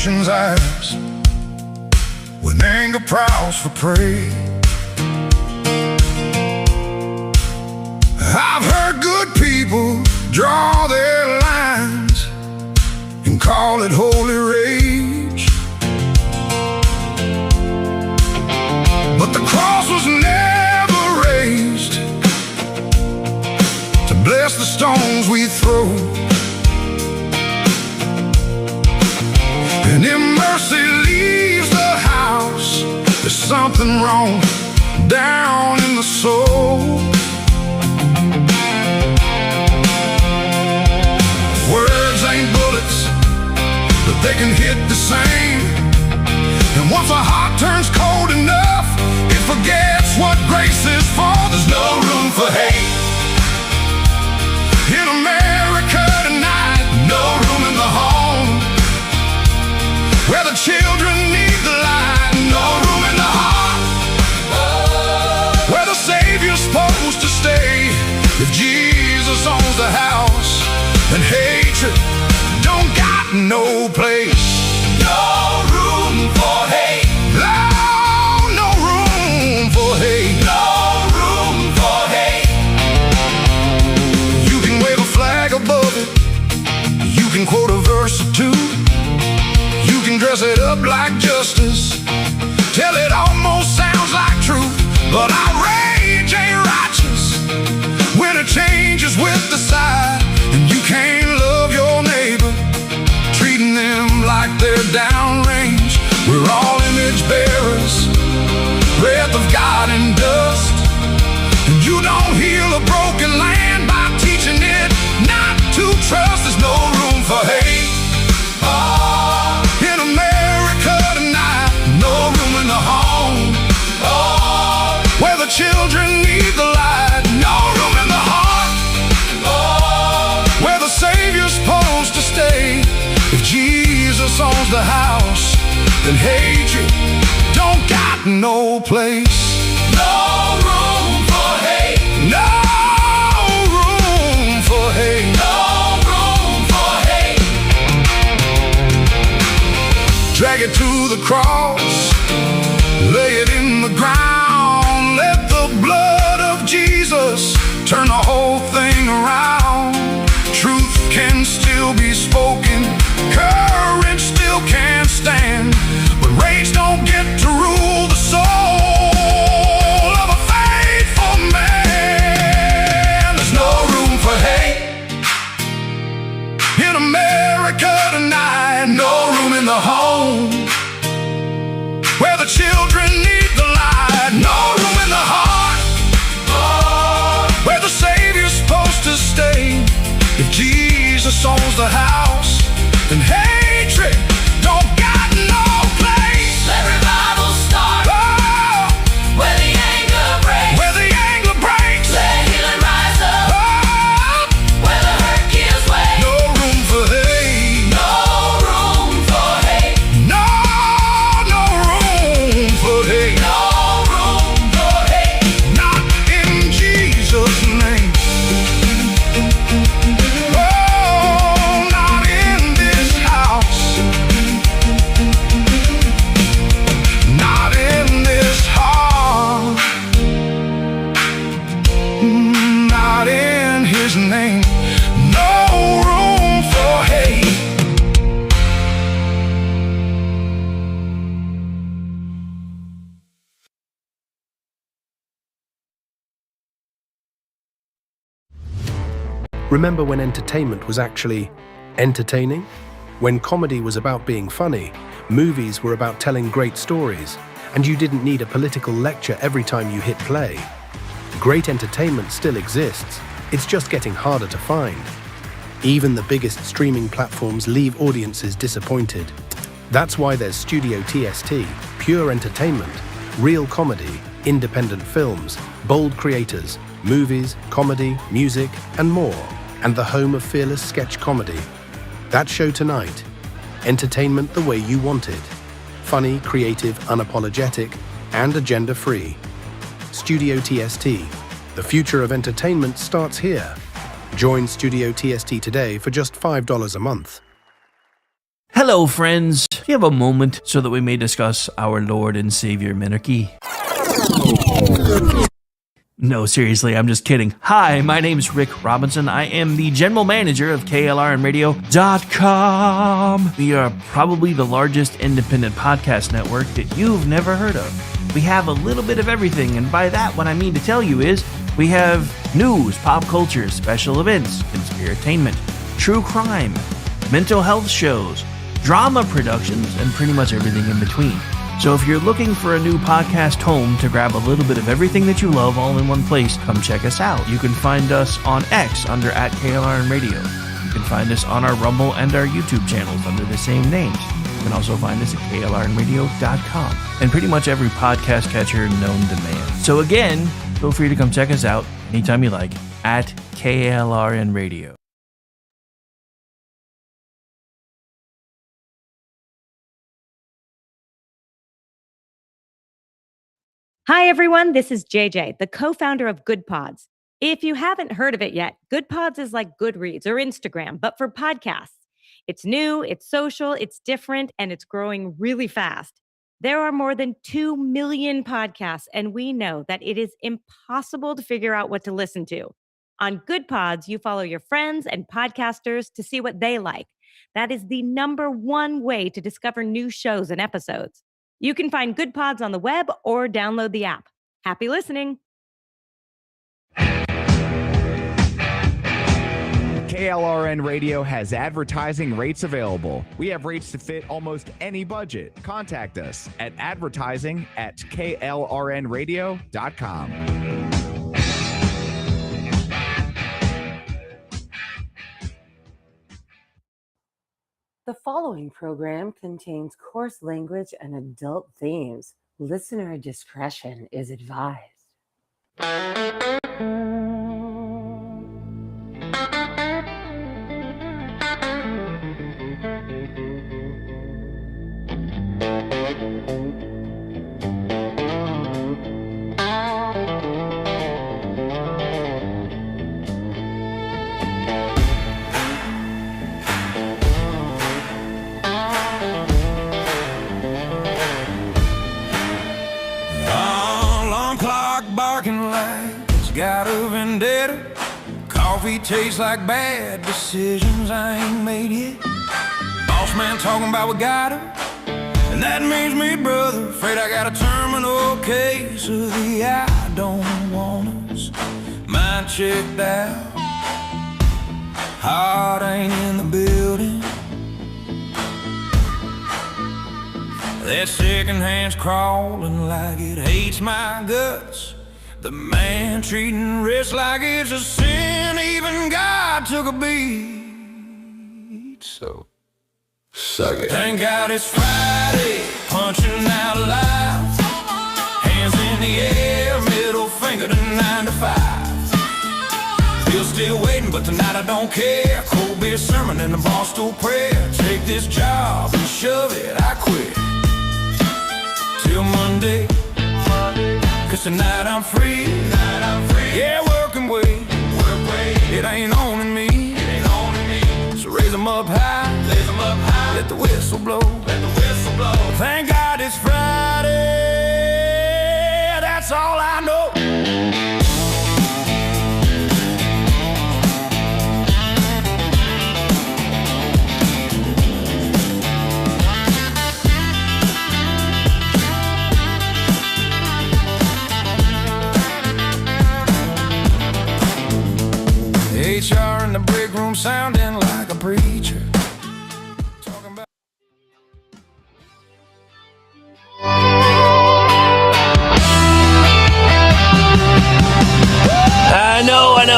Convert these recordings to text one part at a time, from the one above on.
nation's eyes when anger prowls for prey. I've heard good people draw their lines and call it holy rage, but the cross was never raised to bless the stones we throw. And if mercy leaves the house, there's something wrong down in the soul. Words ain't bullets, but they can hit the same. And once a heart turns cold enough, it forgets what grace is for. There's no room for hate in America tonight. No room in the home where the children need the light. No room in the heart where the Savior's supposed to stay. If Jesus owns the house, then hatred don't got no place. No room for hate. No room for hate. No room for hate. You can wave a flag above it, you can quote a verse or two, you can dress it up like justice till it almost sounds like truth. But outrage ain't righteous when it changes with the side. And you can't love your neighbor treating them like they're downrange. We're all image bearers, breath of God and dust. And you don't heal a broken land by teaching it not to trust. There's no room for hate in America tonight. No room in the home where the children need the light. No room in the heart where the Savior's supposed to stay. If Jesus owns the house, then hatred don't got no place. No room for hate. No room for hate. No room for hate. Drag it to the cross, lay it in the ground. Let the blood of Jesus turn the whole thing around. Truth can still be spoken, courage still can stand, but rage don't get to rule the soul of a faithful man. There's no room for hate in America tonight. No room in the home where the children need the light. No room in the heart where the Savior's supposed to stay. If Jesus owns the house, then hatred don't got no place. Let revival start where the anger breaks. Where the anger breaks. Let healing rise up where the hurt gives way. No room for hate. No room for hate. No room for hate. No room for hate. Not in Jesus' name. Oh, not in this house. Not in this heart. Not in His name. No room for hate. Remember when entertainment was actually entertaining? When comedy was about being funny, movies were about telling great stories, and you didn't need a political lecture every time you hit play. Great entertainment still exists, it's just getting harder to find. Even the biggest streaming platforms leave audiences disappointed. That's why there's Studio TST, pure entertainment, real comedy, independent films, bold creators, movies, comedy, music, and more, and the home of fearless sketch comedy. That show tonight, entertainment the way you want it. Funny, creative, unapologetic, and agenda-free. Studio TST, the future of entertainment starts here. Join Studio TST today for just $5 a month. Hello. Hello, friends. Do you have a moment so that we may discuss our Lord and Savior Minarchy? No, seriously, I'm just kidding. Hi, my name's Rick Robinson. I am the general manager of KLRNradio.com. We are probably the largest independent podcast network that you've never heard of. We have a little bit of everything, and by that, what I mean to tell you is we have news, pop culture, special events, conspiratainment, true crime, mental health shows, drama productions, and pretty much everything in between. So if you're looking for a new podcast home to grab a little bit of everything that you love all in one place, come check us out. You can find us on X under @KLRNradio. You can find us on our Rumble and our YouTube channels under the same names. You can also find us at KLRNradio.com and pretty much every podcast catcher known to man. So again, feel free to come check us out anytime you like at KLRNradio. Hi, everyone. This is JJ, the co-founder of Good Pods. If you haven't heard of it yet, Good Pods is like Goodreads or Instagram, but for podcasts. It's new, it's social, it's different, and it's growing really fast. There are more than 2 million podcasts, and we know that it is impossible to figure out what to listen to. On Good Pods, you follow your friends and podcasters to see what they like. That is the #1 way to discover new shows and episodes. You can find Good Pods on the web or download the app. Happy listening. KLRN Radio has advertising rates available. We have rates to fit almost any budget. Contact us at advertising@klrnradio.com. The following program contains coarse language and adult themes. Listener discretion is advised. Got a vendetta. Coffee tastes like bad decisions I ain't made yet. Boss man talking about we got her, and that means me, brother. Afraid I got a terminal case of the I don't want us. Mind checked out, heart ain't in the building. That second hand's crawling like it hates my guts. The man treating rich like it's a sin. Even God took a beat. So, suck it. Thank God it's Friday, punching out loud. Hands in the air, middle finger to 9 to 5. Bill's still waiting, but tonight I don't care. Cold beer sermon and a bar stool prayer. Take this job and shove it, I quit. Till Monday. Cause tonight I'm free. Yeah, work and wait. It ain't owning me. So raise them up high. Let the whistle blow. Thank God it's Friday. That's all I know. HR in the break room sounding like a preacher. Talking about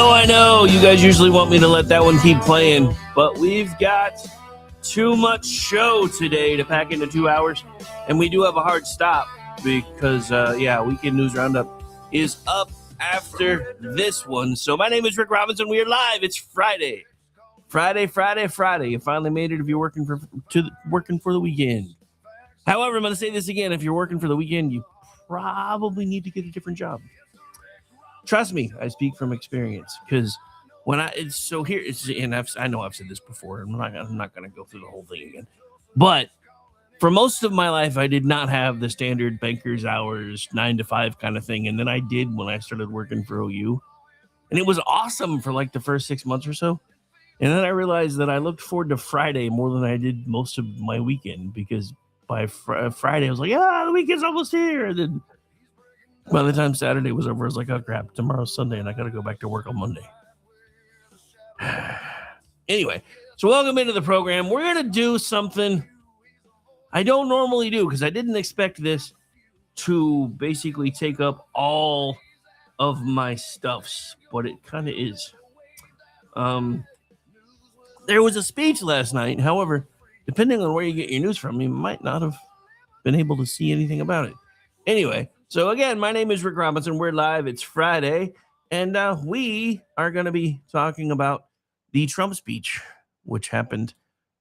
I know. You guys usually want me to let that one keep playing, but we've got too much show today to pack into 2 hours, and we do have a hard stop because, Weekend News Roundup is up after this one. So my name is Rick Robinson. We are live. It's Friday. You finally made it if you're working for the weekend. However, I'm going to say this again. If you're working for the weekend, you probably need to get a different job. Trust me, I speak from experience because I know I've said this before. I'm not going to go through the whole thing again. But for most of my life, I did not have the standard banker's hours, 9 to 5 kind of thing. And then I did when I started working for OU. And it was awesome for like the first 6 months or so. And then I realized that I looked forward to Friday more than I did most of my weekend, because by Friday, I was like, the weekend's almost here. And then by the time Saturday was over, I was like, oh, crap, tomorrow's Sunday, and I got to go back to work on Monday. Anyway, so welcome into the program. We're going to do something I don't normally do, because I didn't expect this to basically take up all of my stuffs, but it kind of is. There was a speech last night. However, depending on where you get your news from, you might not have been able to see anything about it. Anyway, so again, my name is Rick Robinson. We're live. It's Friday, and we are going to be talking about the Trump speech, which happened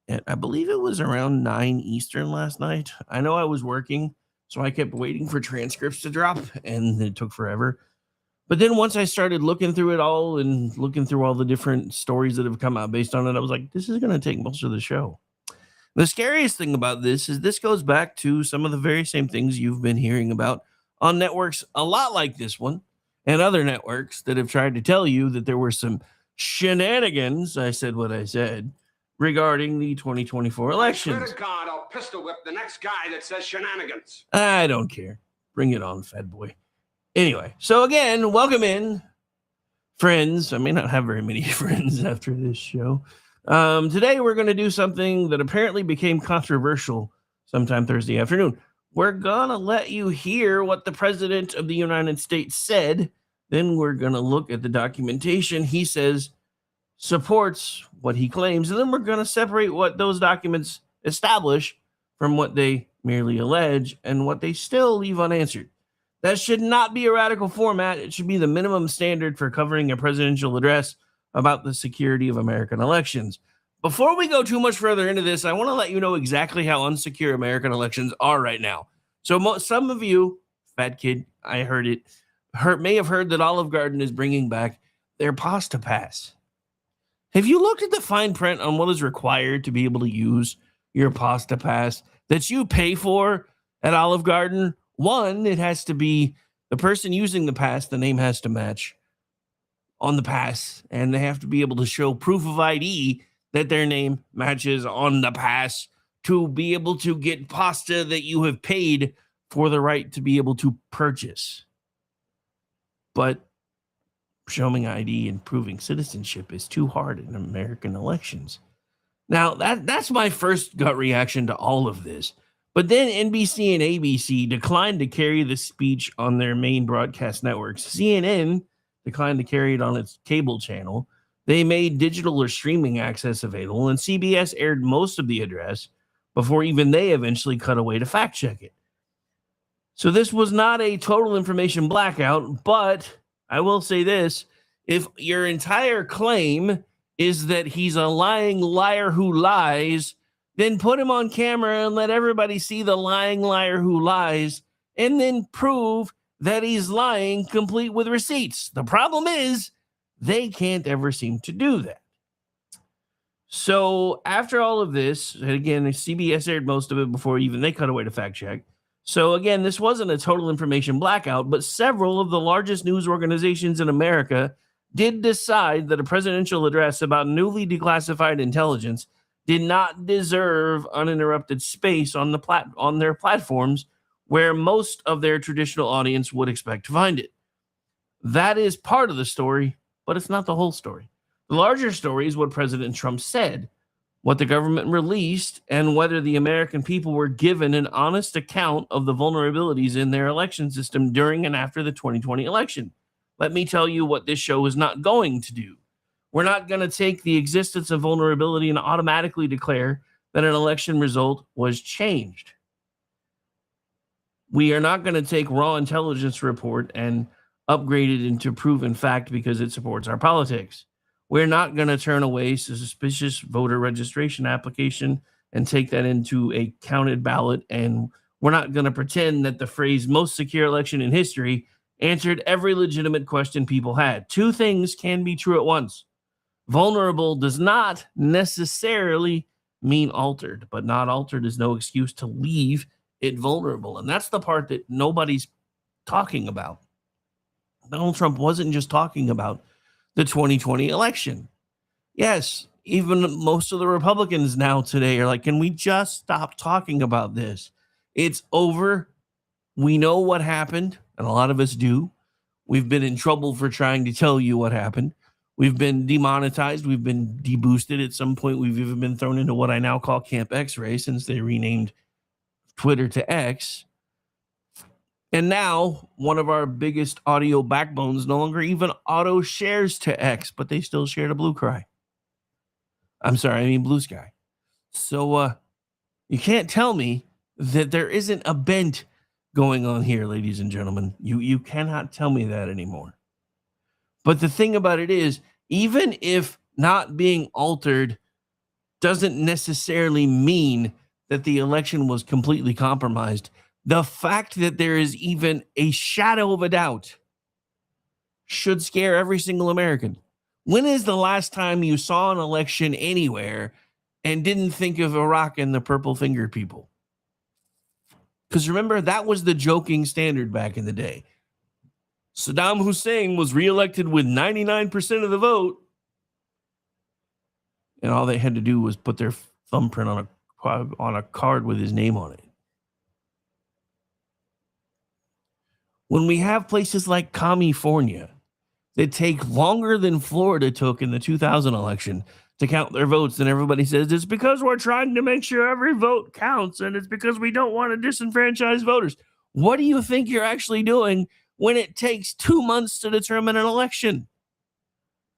at, I believe it was around 9 Eastern last night. I know I was working, so I kept waiting for transcripts to drop, and it took forever. But then once I started looking through it all and looking through all the different stories that have come out based on it, I was like, this is going to take most of the show. The scariest thing about this is this goes back to some of the very same things you've been hearing about on networks a lot like this one and other networks that have tried to tell you that there were some shenanigans, I said what I said, regarding the 2024 elections. I swear to God, I'll pistol whip the next guy that says shenanigans. I don't care. Bring it on, Fed boy. Anyway, so again, welcome in, friends. I may not have very many friends after this show. Today, we're going to do something that apparently became controversial sometime Thursday afternoon. We're going to let you hear what the President of the United States said. Then we're going to look at the documentation he says supports what he claims. And then we're going to separate what those documents establish from what they merely allege and what they still leave unanswered. That should not be a radical format. It should be the minimum standard for covering a presidential address about the security of American elections. Before we go too much further into this, I want to let you know exactly how unsecure American elections are right now. So some of you, fat kid, I heard it, may have heard that Olive Garden is bringing back their Pasta Pass. Have you looked at the fine print on what is required to be able to use your Pasta Pass that you pay for at Olive Garden? One, it has to be the person using the pass, the name has to match on the pass, and they have to be able to show proof of ID that their name matches on the pass to be able to get pasta that you have paid for the right to be able to purchase. But showing ID and proving citizenship is too hard in American elections. Now, that's my first gut reaction to all of this. But then NBC and ABC declined to carry the speech on their main broadcast networks. CNN declined to carry it on its cable channel. They made digital or streaming access available, and CBS aired most of the address before even they eventually cut away to fact check it. So this was not a total information blackout, but I will say this. If your entire claim is that he's a lying liar who lies, then put him on camera and let everybody see the lying liar who lies, and then prove that he's lying, complete with receipts. The problem is they can't ever seem to do that. So after all of this, again, CBS aired most of it before even they cut away to fact check. So again, this wasn't a total information blackout, but several of the largest news organizations in America did decide that a presidential address about newly declassified intelligence did not deserve uninterrupted space on their platforms where most of their traditional audience would expect to find it. That is part of the story, but it's not the whole story. The larger story is what President Trump said, what the government released, and whether the American people were given an honest account of the vulnerabilities in their election system during and after the 2020 election. Let me tell you what this show is not going to do. We're not going to take the existence of vulnerability and automatically declare that an election result was changed. We are not going to take raw intelligence report and upgrade it into proven fact because it supports our politics. We're not going to turn away a suspicious voter registration application and take that into a counted ballot. And we're not going to pretend that the phrase most secure election in history answered every legitimate question people had. Two things can be true at once. Vulnerable does not necessarily mean altered, but not altered is no excuse to leave it vulnerable. And that's the part that nobody's talking about. Donald Trump wasn't just talking about the 2020 election. Yes, even most of the Republicans now today are like, can we just stop talking about this? It's over. We know what happened, and a lot of us do. We've been in trouble for trying to tell you what happened. We've been demonetized. We've been deboosted. At some point, we've even been thrown into what I now call Camp X-Ray since they renamed Twitter to X. And now, one of our biggest audio backbones no longer even auto shares to X, but they still share to Blue Sky. So you can't tell me that there isn't a bent going on here, ladies and gentlemen. You cannot tell me that anymore. But the thing about it is, even if not being altered doesn't necessarily mean that the election was completely compromised, the fact that there is even a shadow of a doubt should scare every single American. When is the last time you saw an election anywhere and didn't think of Iraq and the purple-fingered people? Because remember, that was the joking standard back in the day. Saddam Hussein was reelected with 99% of the vote, and all they had to do was put their thumbprint on a card with his name on it. When we have places like California that take longer than Florida took in the 2000 election to count their votes, and everybody says it's because we're trying to make sure every vote counts, and it's because we don't want to disenfranchise voters. What do you think you're actually doing when it takes 2 months to determine an election?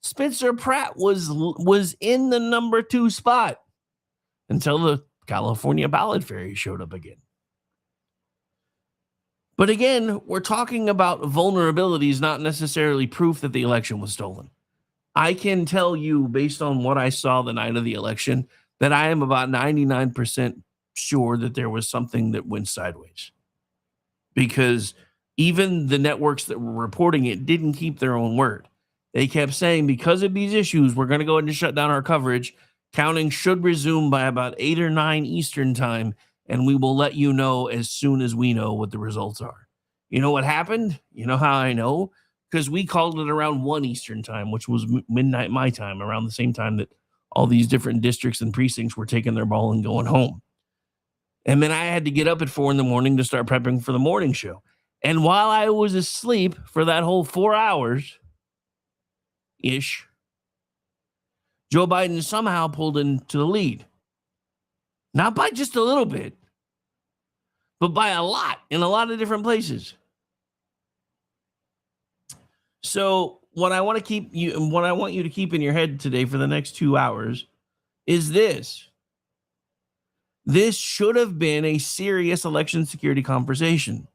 Spencer Pratt was in the number 2 spot until the California ballot fairy showed up again. But again, we're talking about vulnerabilities, not necessarily proof that the election was stolen. I can tell you, based on what I saw the night of the election, that I am about 99% sure that there was something that went sideways. Because even the networks that were reporting it didn't keep their own word. They kept saying, because of these issues, we're going to go ahead and shut down our coverage. Counting should resume by about 8 or 9 Eastern time, and we will let you know as soon as we know what the results are. You know what happened? You know how I know? Because we called it around 1 Eastern time, which was midnight my time, around the same time that all these different districts and precincts were taking their ball and going home. And then I had to get up at 4 a.m. to start prepping for the morning show. And while I was asleep for that whole 4 hours-ish, Joe Biden somehow pulled into the lead. Not by just a little bit, but by a lot in a lot of different places. So what I want you to keep in your head today for the next 2 hours is this. This should have been a serious election security conversation.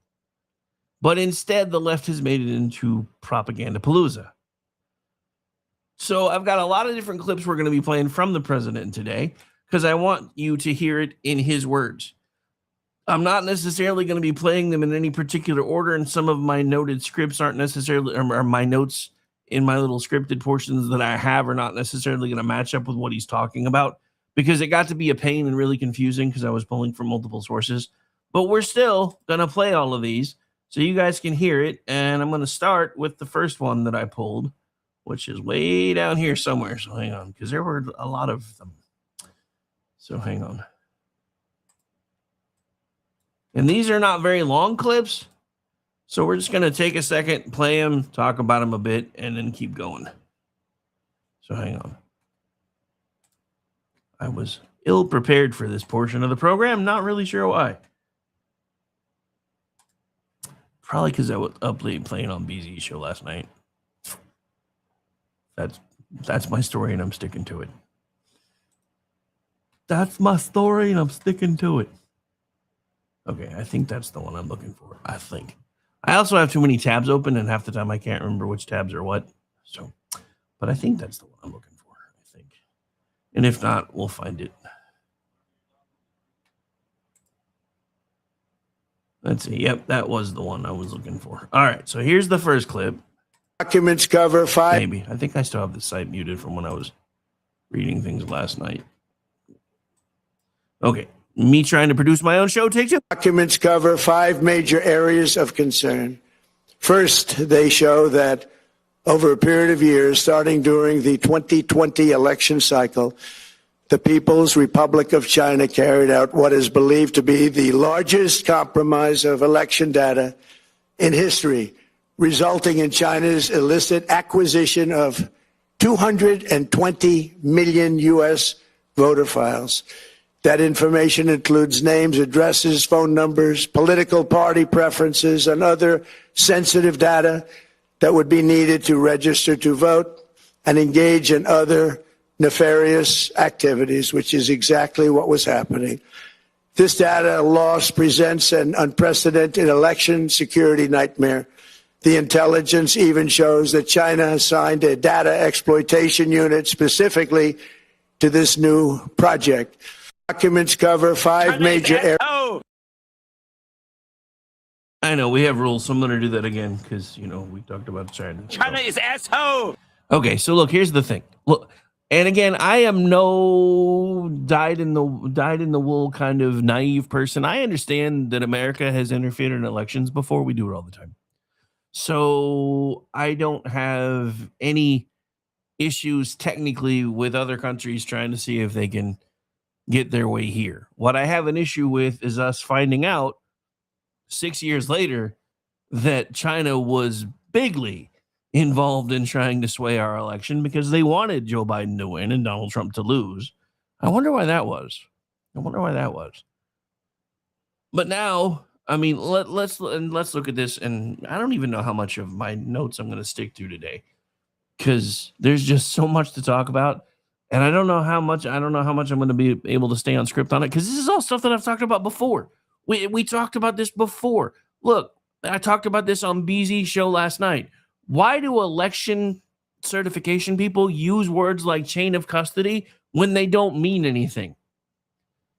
But instead, the left has made it into propaganda palooza. So I've got a lot of different clips we're going to be playing from the president today because I want you to hear it in his words. I'm not necessarily going to be playing them in any particular order, and some of my noted scripts aren't necessarily, or my notes in my little scripted portions that I have are not necessarily going to match up with what he's talking about because it got to be a pain and really confusing because I was pulling from multiple sources. But we're still going to play all of these so you guys can hear it, and I'm going to start with the first one that I pulled, which is way down here somewhere. So hang on, because there were a lot of them. So hang on. And these are not very long clips, so we're just going to take a second, play them, talk about them a bit, and then keep going. So hang on. I was ill-prepared for this portion of the program, not really sure why. Probably because I was up late playing on BZ's show last night. That's my story, and I'm sticking to it. That's my story, and I'm sticking to it. Okay, I think that's the one I'm looking for. I think. I also have too many tabs open, and half the time I can't remember which tabs are what. So, but I think that's the one I'm looking for. I think. And if not, we'll find it. Let's see. Yep, that was the one I was looking for. All right, so here's the first clip. Documents cover 5. Maybe. I think I still have the site muted from when I was reading things last night. Okay. Me trying to produce my own show, take two. Documents cover 5 major areas of concern. First, they show that over a period of years, starting during the 2020 election cycle, the People's Republic of China carried out what is believed to be the largest compromise of election data in history, resulting in China's illicit acquisition of 220 million U.S. voter files. That information includes names, addresses, phone numbers, political party preferences, and other sensitive data that would be needed to register to vote and engage in other nefarious activities, which is exactly what was happening. This data loss presents an unprecedented election security nightmare. The intelligence even shows that China assigned a data exploitation unit specifically to this new project. Documents cover 5 major areas. I know we have rules, so I'm going to do that again because, we talked about China. China is asshole. Okay, so look, here's the thing. Look, and again, I am no dyed in the wool kind of naive person. I understand that America has interfered in elections before. We do it all the time. So I don't have any issues technically with other countries trying to see if they can get their way here. What I have an issue with is us finding out 6 years later that China was bigly involved in trying to sway our election because they wanted Joe Biden to win and Donald Trump to lose. I wonder why that was. But now, I mean, let's look at this, and I don't even know how much of my notes I'm going to stick to today because there's just so much to talk about. And I don't know how much I'm going to be able to stay on script on it because this is all stuff that I've talked about before. We talked about this before. Look, I talked about this on BZ's show last night. Why do election certification people use words like chain of custody when they don't mean anything?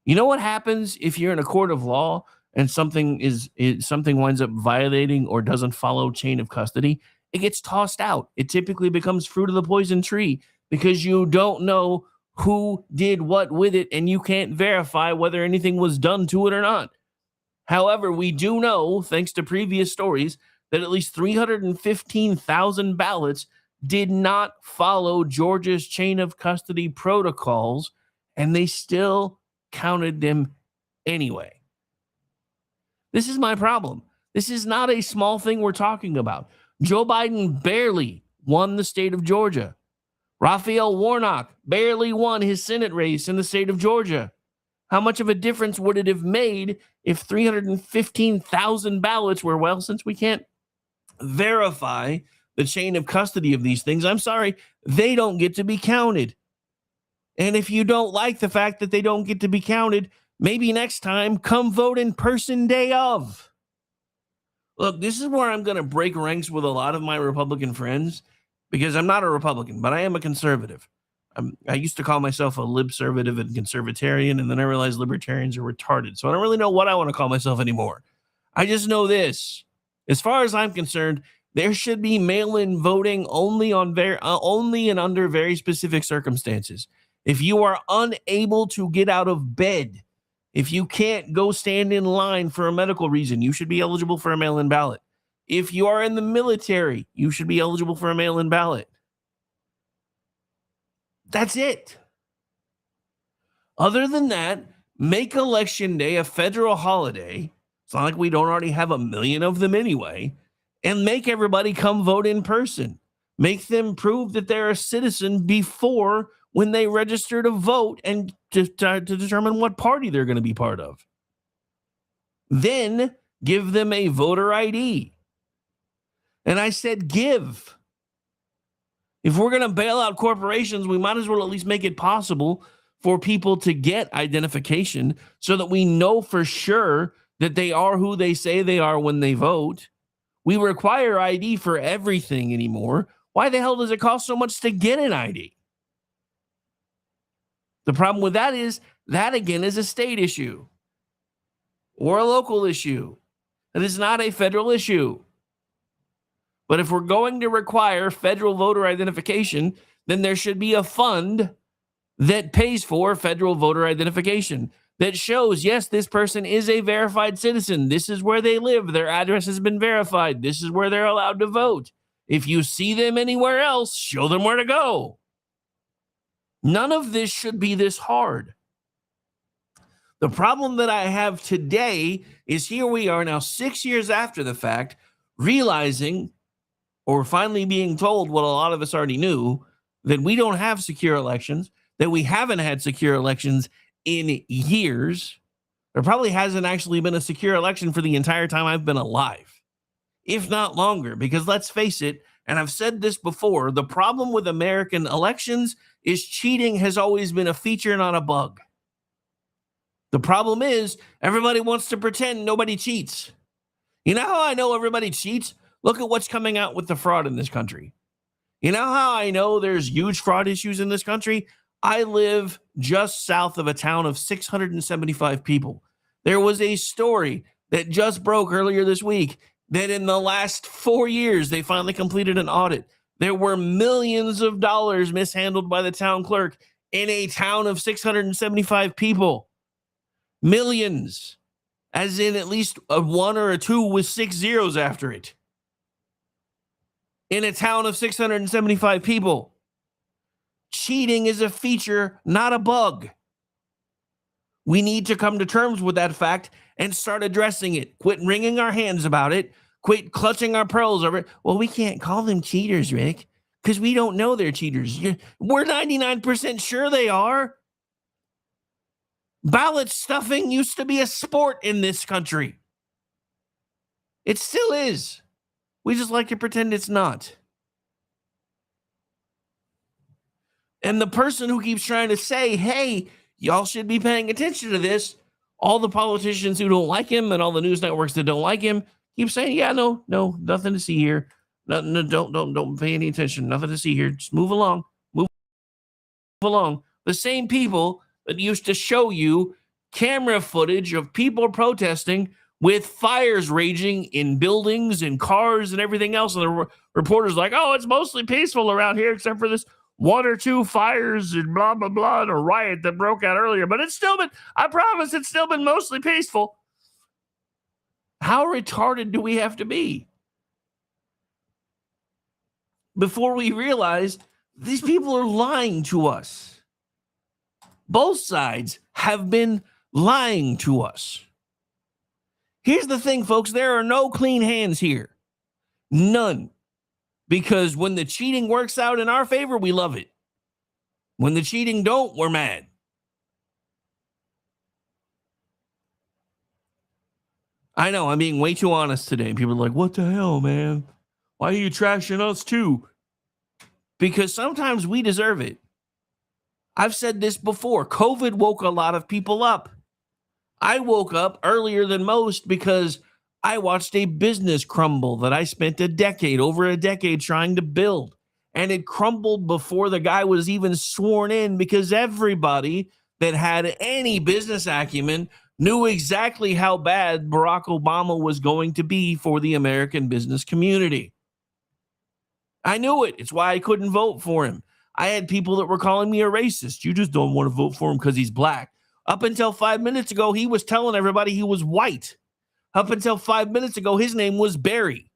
You know what happens if you're in a court of law and something winds up violating or doesn't follow chain of custody? It gets tossed out. It typically becomes fruit of the poison tree, because you don't know who did what with it, and you can't verify whether anything was done to it or not. However, we do know, thanks to previous stories, that at least 315,000 ballots did not follow Georgia's chain of custody protocols, and they still counted them anyway. This is my problem. This is not a small thing we're talking about. Joe Biden barely won the state of Georgia. Raphael Warnock barely won his Senate race in the state of Georgia. How much of a difference would it have made if 315,000 ballots were, well, since we can't verify the chain of custody of these things, I'm sorry, they don't get to be counted. And if you don't like the fact that they don't get to be counted, maybe next time come vote in person day of. Look, this is where I'm going to break ranks with a lot of my Republican friends, because I'm not a Republican, but I am a conservative. I used to call myself a libservative and conservatarian, and then I realized libertarians are retarded. So I don't really know what I want to call myself anymore. I just know this. As far as I'm concerned, there should be mail-in voting only and under very specific circumstances. If you are unable to get out of bed, if you can't go stand in line for a medical reason, you should be eligible for a mail-in ballot. If you are in the military, you should be eligible for a mail-in ballot. That's it. Other than that, make Election Day a federal holiday. It's not like we don't already have a million of them anyway. And make everybody come vote in person. Make them prove that they're a citizen before when they register to vote and to determine what party they're going to be part of. Then give them a voter ID. And I said give. If we're going to bail out corporations, we might as well at least make it possible for people to get identification so that we know for sure that they are who they say they are when they vote. We require ID for everything anymore. Why the hell does it cost so much to get an ID? The problem with that is that, again, is a state issue or a local issue. It is not a federal issue. But if we're going to require federal voter identification, then there should be a fund that pays for federal voter identification. that shows, yes, this person is a verified citizen. This is where they live. Their address has been verified. This is where they're allowed to vote. If you see them anywhere else, show them where to go. None of this should be this hard. The problem that I have today is here we are now 6 years after the fact, realizing or finally being told what a lot of us already knew, that we don't have secure elections, that we haven't had secure elections in years. There probably hasn't actually been a secure election for the entire time I've been alive, if not longer, because let's face it, and I've said this before, the problem with American elections is cheating has always been a feature, not a bug. The problem is everybody wants to pretend nobody cheats. You know how I know everybody cheats? Look at what's coming out with the fraud in this country. You know how I know there's huge fraud issues in this country? I live just south of a town of 675 people. There was a story that just broke earlier this week that in the last 4 years, they finally completed an audit. There were millions of dollars mishandled by the town clerk in a town of 675 people. Millions, as in at least a 1 or a 2 with 6 zeros after it. In a town of 675 people. Cheating is a feature, not a bug. We need to come to terms with that fact and start addressing it. Quit wringing our hands about it. Quit clutching our pearls over it. Well, we can't call them cheaters, Rick, because we don't know they're cheaters. We're 99% sure they are. Ballot stuffing used to be a sport in this country. It still is. We just like to pretend it's not. And the person who keeps trying to say, hey, y'all should be paying attention to this, all the politicians who don't like him and all the news networks that don't like him keep saying, yeah, no, nothing to see here. No, don't pay any attention. Nothing to see here. Just move along. Move along. The same people that used to show you camera footage of people protesting with fires raging in buildings and cars and everything else. And the reporters like, oh, it's mostly peaceful around here except for this 1 or 2 fires and blah, blah, blah, and a riot that broke out earlier. But it's still been, I promise it's still been mostly peaceful. How retarded do we have to be before we realize these people are lying to us? Both sides have been lying to us. Here's the thing, folks. There are no clean hands here. None. Because when the cheating works out in our favor, we love it. When the cheating don't, we're mad. I know, I'm being way too honest today. People are like, what the hell, man? Why are you trashing us too? Because sometimes we deserve it. I've said this before. COVID woke a lot of people up. I woke up earlier than most because I watched a business crumble that I spent over a decade trying to build. And it crumbled before the guy was even sworn in because everybody that had any business acumen knew exactly how bad Barack Obama was going to be for the American business community. I knew it. It's why I couldn't vote for him. I had people that were calling me a racist. You just don't want to vote for him because he's black. Up until 5 minutes ago, he was telling everybody he was white. Up until 5 minutes ago, his name was Barry.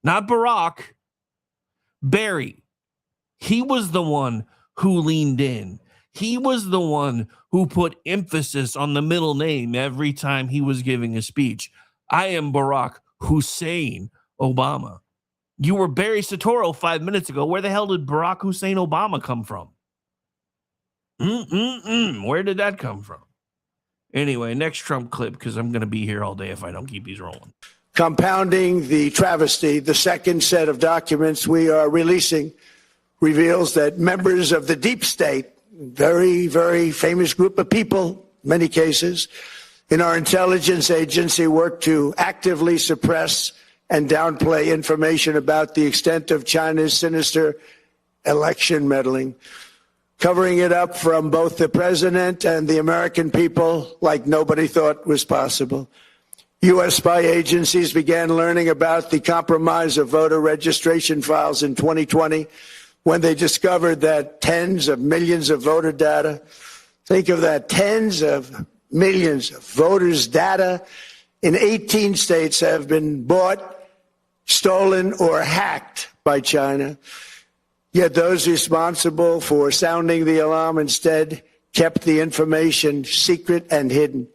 Not Barack. Barry. He was the one who leaned in. He was the one who put emphasis on the middle name every time he was giving a speech. I am Barack Hussein Obama. You were Barry Soetoro 5 minutes ago. Where the hell did Barack Hussein Obama come from? Where did that come from? Anyway, next Trump clip, because I'm going to be here all day if I don't keep these rolling. Compounding the travesty, the second set of documents we are releasing reveals that members of the deep state, very, very famous group of people, many cases, in our intelligence agency work to actively suppress and downplay information about the extent of China's sinister election meddling, covering it up from both the president and the American people like nobody thought was possible. U.S. spy agencies began learning about the compromise of voter registration files in 2020 when they discovered that tens of millions of voter data, think of that, tens of millions of voters' data in 18 states have been bought, stolen, or hacked by China. Yet those responsible for sounding the alarm instead kept the information secret and hidden.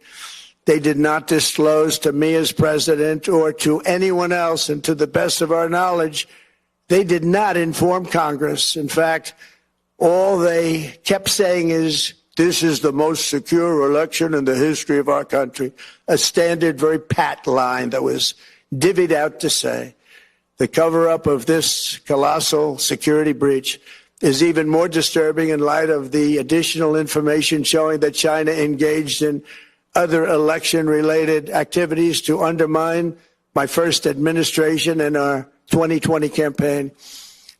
They did not disclose to me as president or to anyone else, and to the best of our knowledge, they did not inform Congress. In fact, all they kept saying is, this is the most secure election in the history of our country, a standard, very pat line that was divvied out to say. The cover-up of this colossal security breach is even more disturbing in light of the additional information showing that China engaged in other election-related activities to undermine my first administration and our 2020 campaign.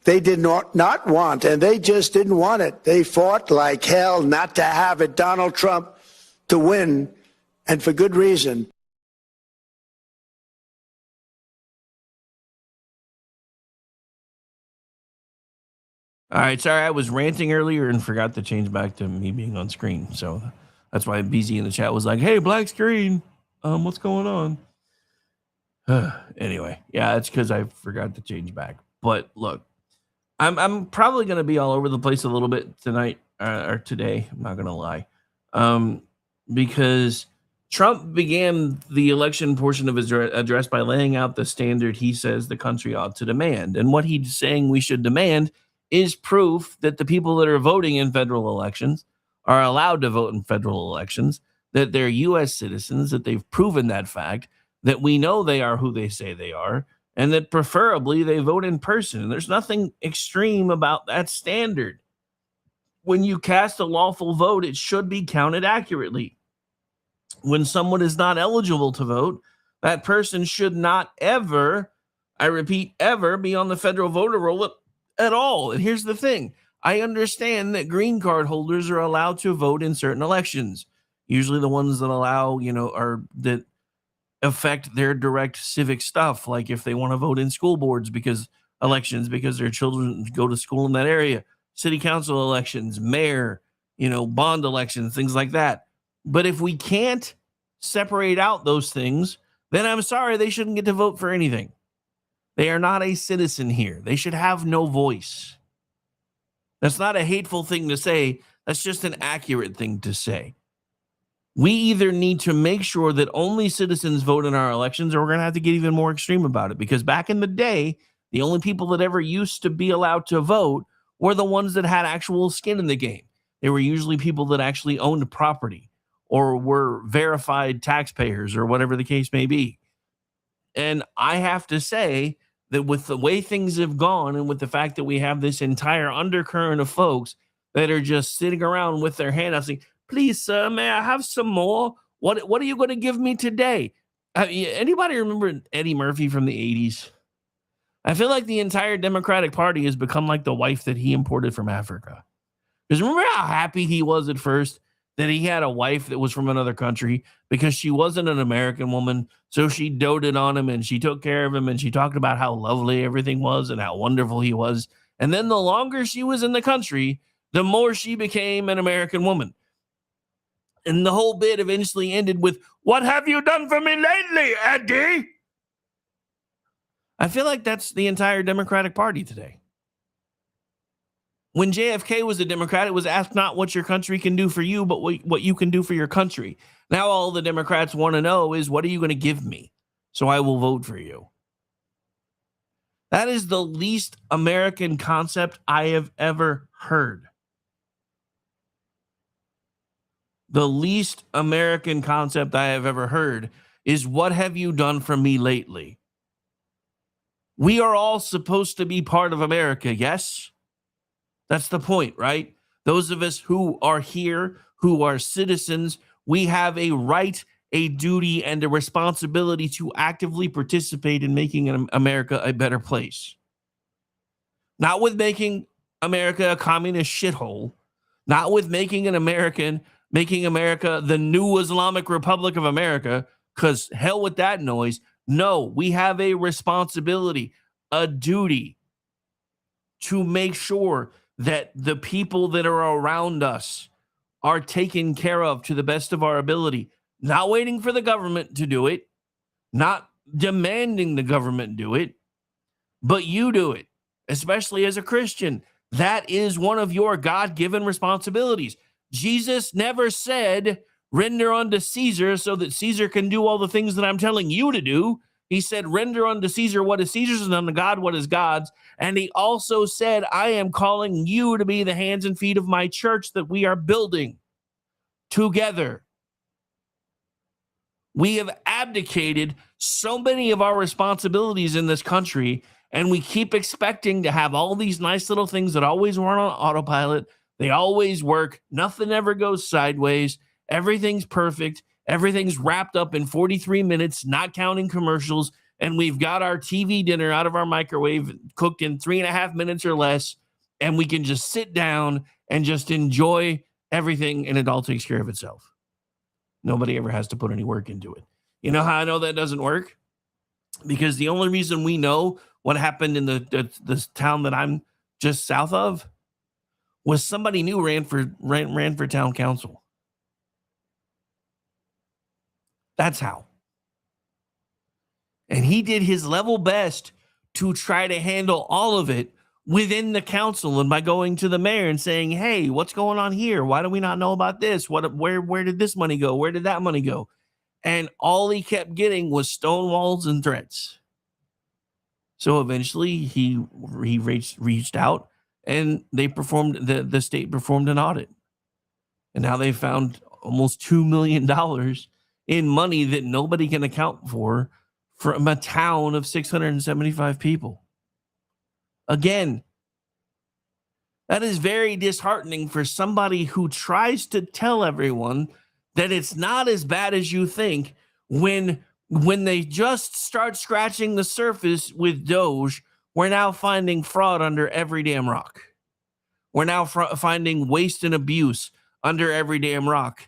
They did not want, and they just didn't want it. They fought like hell not to have it, Donald Trump, to win, and for good reason. All right, sorry, I was ranting earlier and forgot to change back to me being on screen. So that's why BZ in the chat was like, hey, black screen, what's going on? Anyway, yeah, it's because I forgot to change back. But look, I'm probably going to be all over the place a little bit tonight or today. I'm not going to lie. Because Trump began the election portion of his address by laying out the standard he says the country ought to demand. And what he's saying we should demand is proof that the people that are voting in federal elections are allowed to vote in federal elections, that they're U.S. citizens, that they've proven that fact, that we know they are who they say they are, and that preferably they vote in person. And there's nothing extreme about that standard. When you cast a lawful vote, it should be counted accurately. When someone is not eligible to vote, that person should not ever, I repeat, ever be on the federal voter roll at all. And here's the thing. I understand that green card holders are allowed to vote in certain elections. Usually the ones that allow, are that affect their direct civic stuff, like if they want to vote in school boards because their children go to school in that area, city council elections, mayor, bond elections, things like that. But if we can't separate out those things, then I'm sorry, they shouldn't get to vote for anything. They are not a citizen here. They should have no voice. That's not a hateful thing to say. That's just an accurate thing to say. We either need to make sure that only citizens vote in our elections, or we're going to have to get even more extreme about it. Because back in the day, the only people that ever used to be allowed to vote were the ones that had actual skin in the game. They were usually people that actually owned property or were verified taxpayers or whatever the case may be. And I have to say that with the way things have gone and with the fact that we have this entire undercurrent of folks that are just sitting around with their hand out saying, please, sir, may I have some more? What are you going to give me today? Anybody remember Eddie Murphy from the 80s? I feel like the entire Democratic Party has become like the wife that he imported from Africa. Because remember how happy he was at first that he had a wife that was from another country because she wasn't an American woman. So she doted on him and she took care of him and she talked about how lovely everything was and how wonderful he was. And then the longer she was in the country, the more she became an American woman. And the whole bit eventually ended with, what have you done for me lately, Eddie? I feel like that's the entire Democratic Party today. When JFK was a Democrat, it was asked not what your country can do for you, but what you can do for your country. Now all the Democrats want to know is, what are you going to give me so I will vote for you? That is the least American concept I have ever heard. The least American concept I have ever heard is, what have you done for me lately? We are all supposed to be part of America, yes? That's the point, right? Those of us who are here, who are citizens, we have a right, a duty, and a responsibility to actively participate in making America a better place. Not with making America a communist shithole, not with making America the new Islamic Republic of America, because hell with that noise. No, we have a responsibility, a duty to make sure that the people that are around us are taken care of to the best of our ability, not waiting for the government to do it, not demanding the government do it, but you do it, especially as a Christian. That is one of your God-given responsibilities. Jesus never said, render unto Caesar so that Caesar can do all the things that I'm telling you to do. He said, render unto Caesar what is Caesar's and unto God what is God's. And he also said, I am calling you to be the hands and feet of my church that we are building together. We have abdicated so many of our responsibilities in this country, and we keep expecting to have all these nice little things that always run on autopilot. They always work. Nothing ever goes sideways. Everything's perfect. Everything's wrapped up in 43 minutes, not counting commercials. And we've got our TV dinner out of our microwave cooked in 3.5 minutes or less. And we can just sit down and just enjoy everything, and it all takes care of itself. Nobody ever has to put any work into it. You know how I know that doesn't work? Because the only reason we know what happened in the town that I'm just south of was somebody new ran for town council. That's how. And he did his level best to try to handle all of it within the council, and by going to the mayor and saying, hey, what's going on here? Why do we not know about this? Where did this money go? Where did that money go? And all he kept getting was stonewalls and threats. So eventually he reached out, and they performed, the state performed an audit. And now they found almost $2 million in money that nobody can account for from a town of 675 people. Again, that is very disheartening for somebody who tries to tell everyone that it's not as bad as you think when they just start scratching the surface with Doge. We're now finding fraud under every damn rock. We're now finding waste and abuse under every damn rock.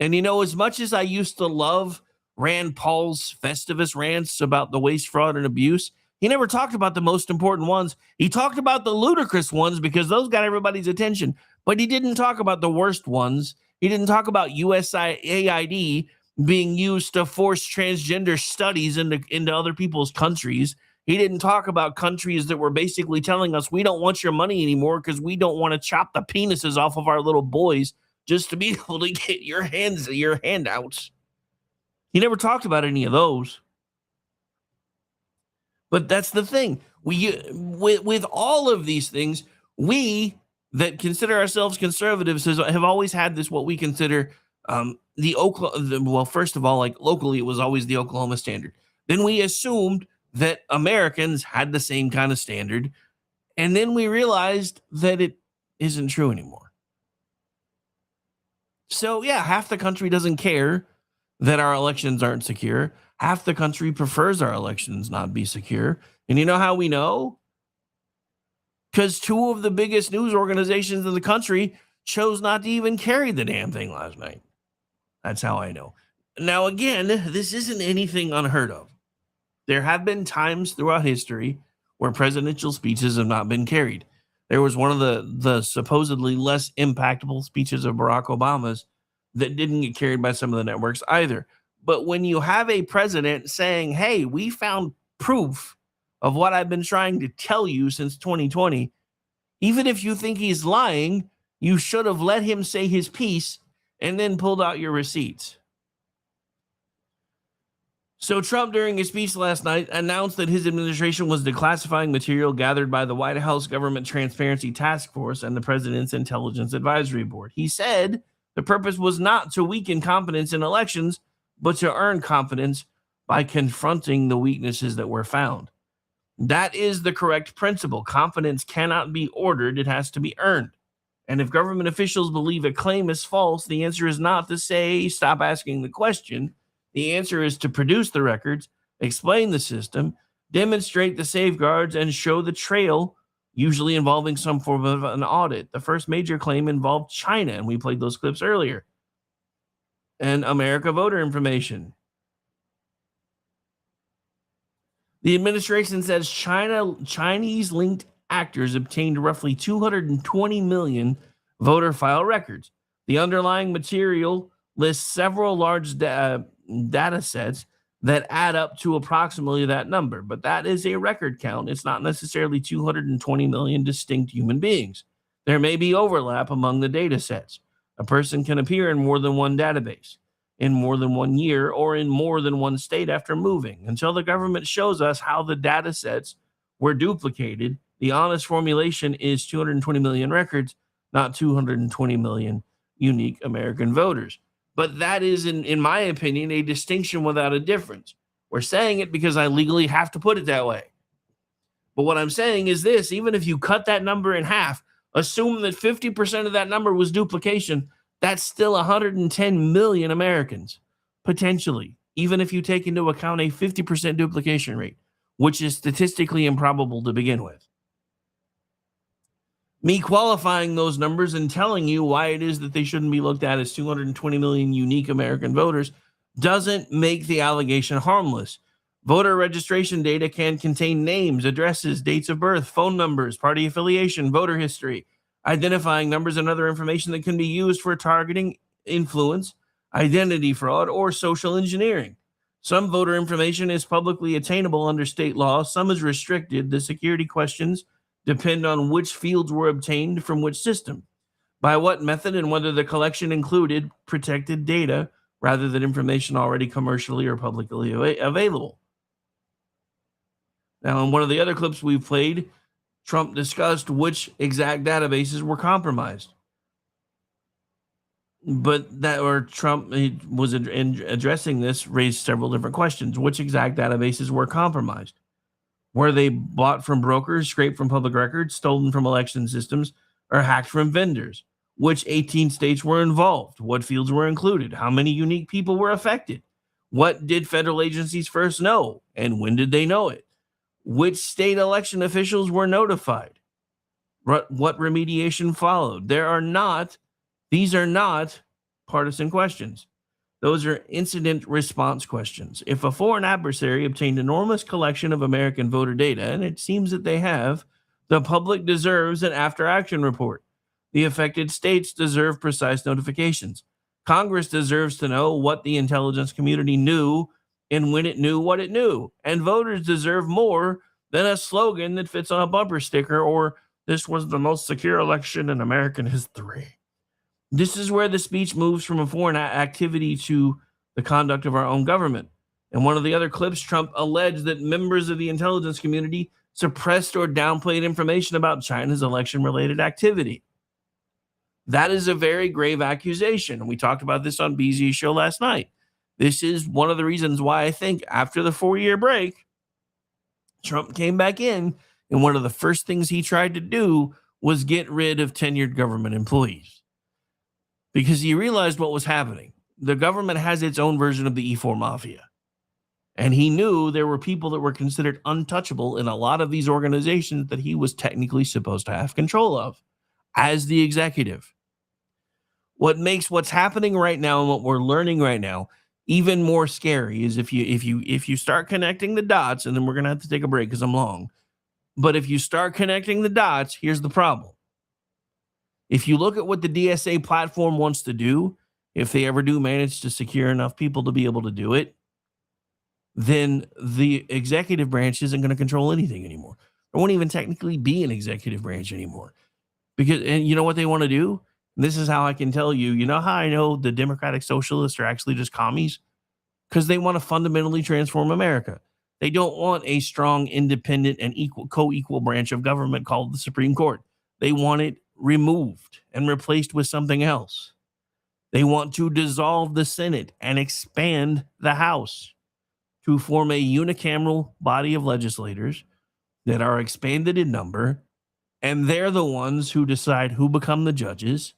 And you know, as much as I used to love Rand Paul's Festivus rants about the waste, fraud, and abuse, he never talked about the most important ones. He talked about the ludicrous ones because those got everybody's attention, but he didn't talk about the worst ones. He didn't talk about USAID being used to force transgender studies into other people's countries. He didn't talk about countries that were basically telling us, we don't want your money anymore because we don't want to chop the penises off of our little boys just to be able to get your handouts. He never talked about any of those. But that's the thing. With all of these things, we that consider ourselves conservatives have always had this, what we consider first of all, like locally, it was always the Oklahoma standard. Then we assumed that Americans had the same kind of standard. And then we realized that it isn't true anymore. So yeah, half the country doesn't care that our elections aren't secure. Half the country prefers our elections not be secure. And you know how we know? Because two of the biggest news organizations in the country chose not to even carry the damn thing last night. That's how I know. Now, again, this isn't anything unheard of. There have been times throughout history where presidential speeches have not been carried. There was one of the supposedly less impactful speeches of Barack Obama's that didn't get carried by some of the networks either. But when you have a president saying, hey, we found proof of what I've been trying to tell you since 2020, even if you think he's lying, you should have let him say his piece and then pulled out your receipts. So Trump, during his speech last night, announced that his administration was declassifying material gathered by the White House Government Transparency Task Force and the President's Intelligence Advisory Board. He said the purpose was not to weaken confidence in elections, but to earn confidence by confronting the weaknesses that were found. That is the correct principle. Confidence cannot be ordered, it has to be earned. And if government officials believe a claim is false, the answer is not to say, stop asking the question. The answer is to produce the records, explain the system, demonstrate the safeguards, and show the trail, usually involving some form of an audit. The first major claim involved China, and we played those clips earlier. And America voter information. The administration says Chinese-linked actors obtained roughly 220 million voter file records, The underlying material lists several large data sets that add up to approximately that number, but that is a record count. It's not necessarily 220 million distinct human beings. There may be overlap among the data sets. A person can appear in more than one database, in more than 1 year, or in more than one state after moving. Until the government shows us how the data sets were duplicated, the honest formulation is 220 million records, not 220 million unique American voters. But that is, in my opinion, a distinction without a difference. We're saying it because I legally have to put it that way. But what I'm saying is this: even if you cut that number in half, assume that 50% of that number was duplication, that's still 110 million Americans, potentially, even if you take into account a 50% duplication rate, which is statistically improbable to begin with. Me qualifying those numbers and telling you why it is that they shouldn't be looked at as 220 million unique American voters doesn't make the allegation harmless. Voter registration data can contain names, addresses, dates of birth, phone numbers, party affiliation, voter history, identifying numbers, and other information that can be used for targeting, influence, identity fraud, or social engineering. Some voter information is publicly attainable under state law. Some is restricted. The security questions depend on which fields were obtained from which system, by what method, and whether the collection included protected data rather than information already commercially or publicly available. Now, in one of the other clips we've played, Trump discussed which exact databases were compromised. But Trump was addressing this, raised several different questions. Which exact databases were compromised? Were they bought from brokers, scraped from public records, stolen from election systems, or hacked from vendors? Which 18 states were involved? What fields were included? How many unique people were affected? What did federal agencies first know, and when did they know it? Which state election officials were notified? What remediation followed? These are not partisan questions. Those are incident response questions. If a foreign adversary obtained enormous collection of American voter data, and it seems that they have, the public deserves an after-action report. The affected states deserve precise notifications. Congress deserves to know what the intelligence community knew and when it knew what it knew. And voters deserve more than a slogan that fits on a bumper sticker or "This was the most secure election in American history." This is where the speech moves from a foreign activity to the conduct of our own government. In one of the other clips, Trump alleged that members of the intelligence community suppressed or downplayed information about China's election-related activity. That is a very grave accusation. We talked about this on BZ's show last night. This is one of the reasons why I think after the 4-year break, Trump came back in, and one of the first things he tried to do was get rid of tenured government employees. Because he realized what was happening. The government has its own version of the E4 mafia. And he knew there were people that were considered untouchable in a lot of these organizations that he was technically supposed to have control of as the executive. What makes what's happening right now and what we're learning right now even more scary is if you start connecting the dots, and then we're going to have to take a break because I'm long. But if you start connecting the dots, here's the problem. If you look at what the DSA platform wants to do, if they ever do manage to secure enough people to be able to do it, then the executive branch isn't going to control anything anymore. There won't even technically be an executive branch anymore. Because, and you know what they want to do? This is how I can tell you, you know how I know the Democratic Socialists are actually just commies? Because they want to fundamentally transform America. They don't want a strong, independent, and co-equal branch of government called the Supreme Court. They want it removed and replaced with something else. They want to dissolve the Senate and expand the House to form a unicameral body of legislators that are expanded in number, and they're the ones who decide who become the judges,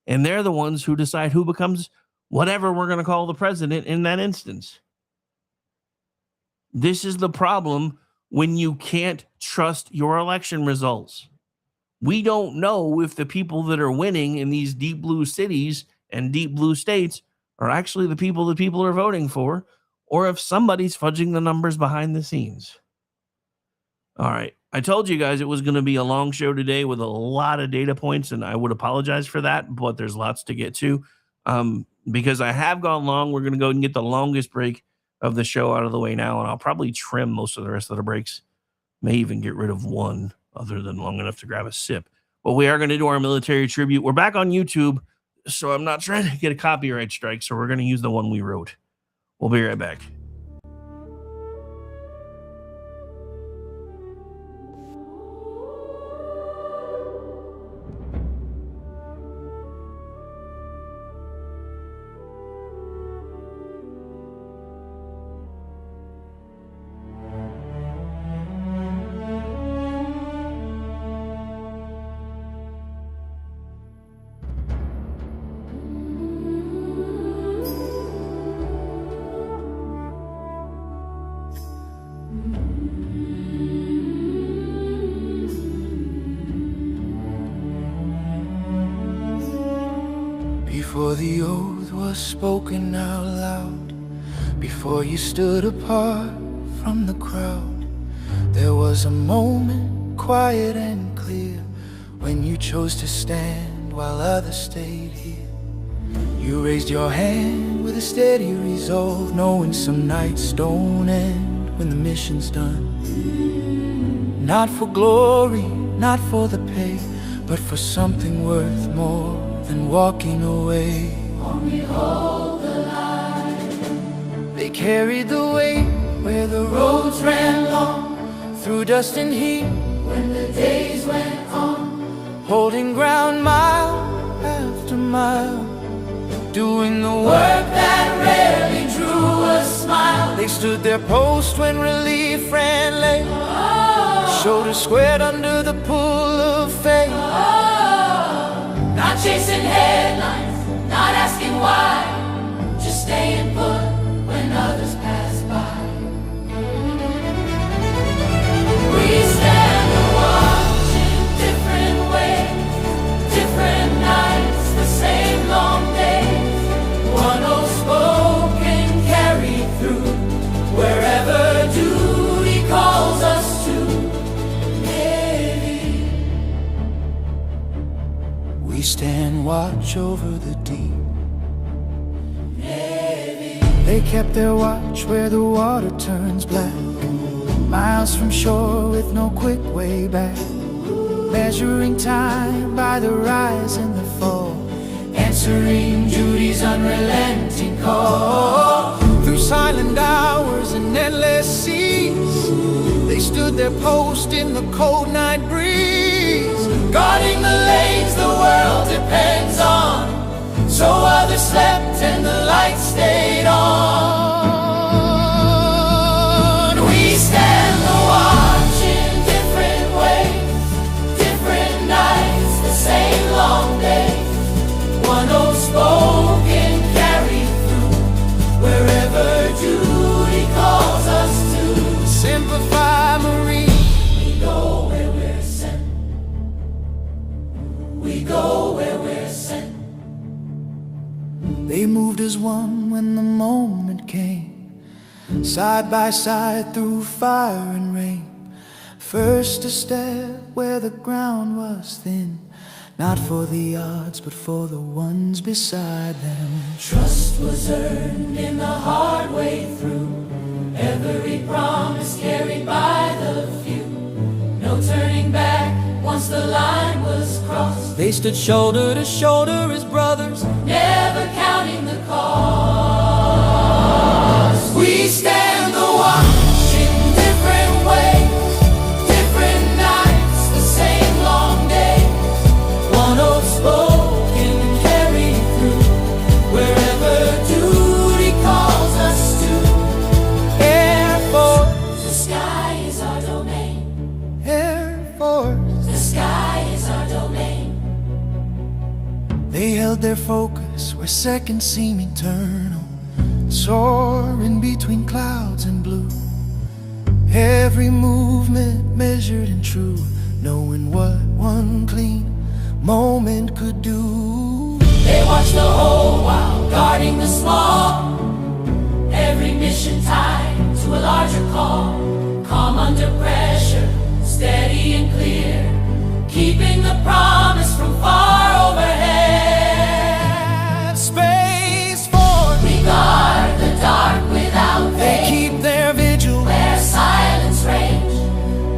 and they're the ones who decide who becomes whatever we're going to call the president in that instance. This is the problem when you can't trust your election results. We don't know if the people that are winning in these deep blue cities and deep blue states are actually the people that people are voting for, or if somebody's fudging the numbers behind the scenes. All right. I told you guys it was going to be a long show today with a lot of data points, and I would apologize for that, but there's lots to get to. Because I have gone long, we're going to go and get the longest break of the show out of the way now, and I'll probably trim most of the rest of the breaks. May even get rid of one other than long enough to grab a sip. But we are going to do our military tribute. We're back on YouTube, so I'm not trying to get a copyright strike, so we're going to use the one we wrote. We'll be right back. Before the oath was spoken out loud, before you stood apart from the crowd, there was a moment, quiet and clear, when you chose to stand while others stayed here. You raised your hand with a steady resolve, knowing some nights don't end when the mission's done. Not for glory, not for the pay, but for something worth more than walking away. Only hold the line. They carried the weight where the roads ran long, through dust and heat When the days went on, holding ground mile after mile, doing the work work that rarely drew a smile. They stood their post when relief ran late, shoulders squared under the pull of fate. Not chasing headlines, not asking why, just staying put when others pass by. We stand and watch in different ways, different nights, the same long days. One old spoken carried through, wherever duty calls us to. Maybe We stand watch over the deep. They kept their watch where the water turns black, miles from shore with no quick way back, measuring time by the rise and the fall, answering duty's unrelenting call. Through silent hours and endless seas, they stood their post in the cold night breeze, guarding the lanes the world depends on, so others slept and the light stayed on. We stand the watch in different ways, different nights, the same long days. One old spoken carried through, wherever duty calls us to. Simplify Marine. We go where we're sent. We go where we're sent. They moved as one when the moment came, side by side through fire and rain. First to step where the ground was thin, not for the odds but for the ones beside them. Trust was earned in the hard way through, every promise carried by the few. No turning back once the line was crossed. They stood shoulder to shoulder as brothers, Never counting the cost. We stand the watch in different ways, different nights, the same long days. One old spoken carried through, wherever duty calls us to. Air Force, The sky is our domain. Air Force. The sky is our domain. They held their focus where seconds seem eternal, soaring between clouds and blue. Every movement measured and true, knowing what one clean moment could do. They watch the whole while guarding the small, every mission tied to a larger call. Calm under pressure, steady and clear, keeping the promise from far overhead. Space Force, We guard the dark without they faith, keep their vigil where silence reigns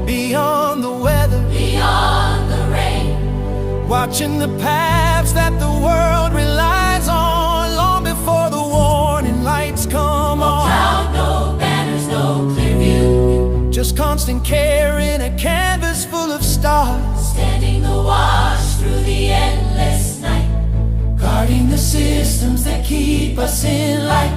beyond the weather, beyond the rain. watching the paths that the world relies on long before the warning lights come on. Cloud, no banners, no clear view, Just constant care in a canvas full of stars, standing the watch through the endless night, guarding the systems that keep us in light.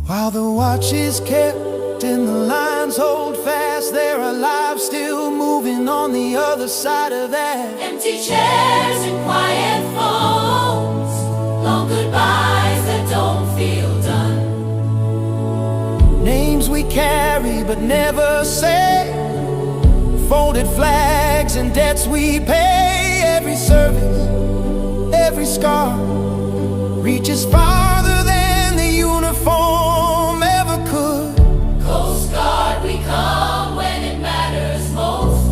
while the watch is kept and the lines hold fast. They're alive, still moving on the other side of that. Empty chairs and quiet phones, long goodbyes that don't feel done. Names we carry but never say, folded flags and debts we pay. Every service, every scar reaches farther than the uniform ever could. Coast Guard, we come when it matters most.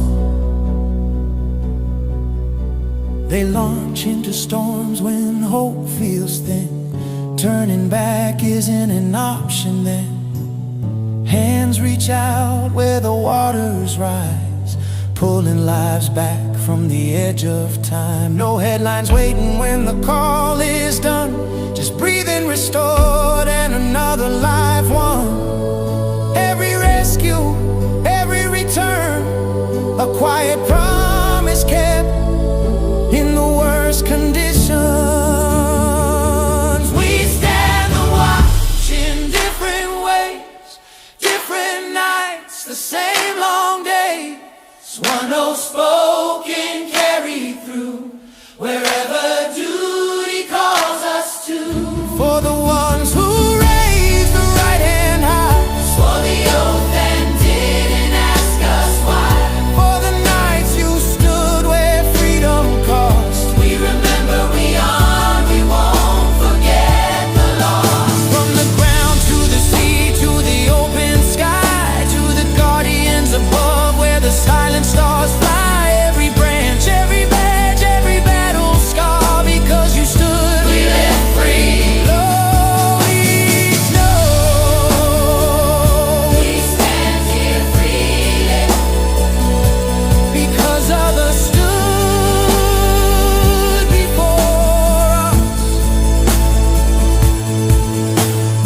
They launch into storms when hope feels thin. Turning back isn't an option then. Hands reach out where the waters rise, pulling lives back from the edge of time. No headlines waiting when the call is done, just breathing restored and another life won. Every rescue, every return, a quiet promise kept in the worst conditions. We stand the watch in different ways, different nights, the same long days. One spoken carried through wherever duty calls us to. For the ones who raised the right hand high, Swore the oath and didn't ask us why. for the nights you stood where freedom cost. We remember, we honor, we won't forget the loss. From the ground to the sea to the open sky, to the guardians above where the silent stars fly. Every branch, every badge, every battle scar, because you stood. We live free, Lord, each know. we stand here freely. Because others stood before us,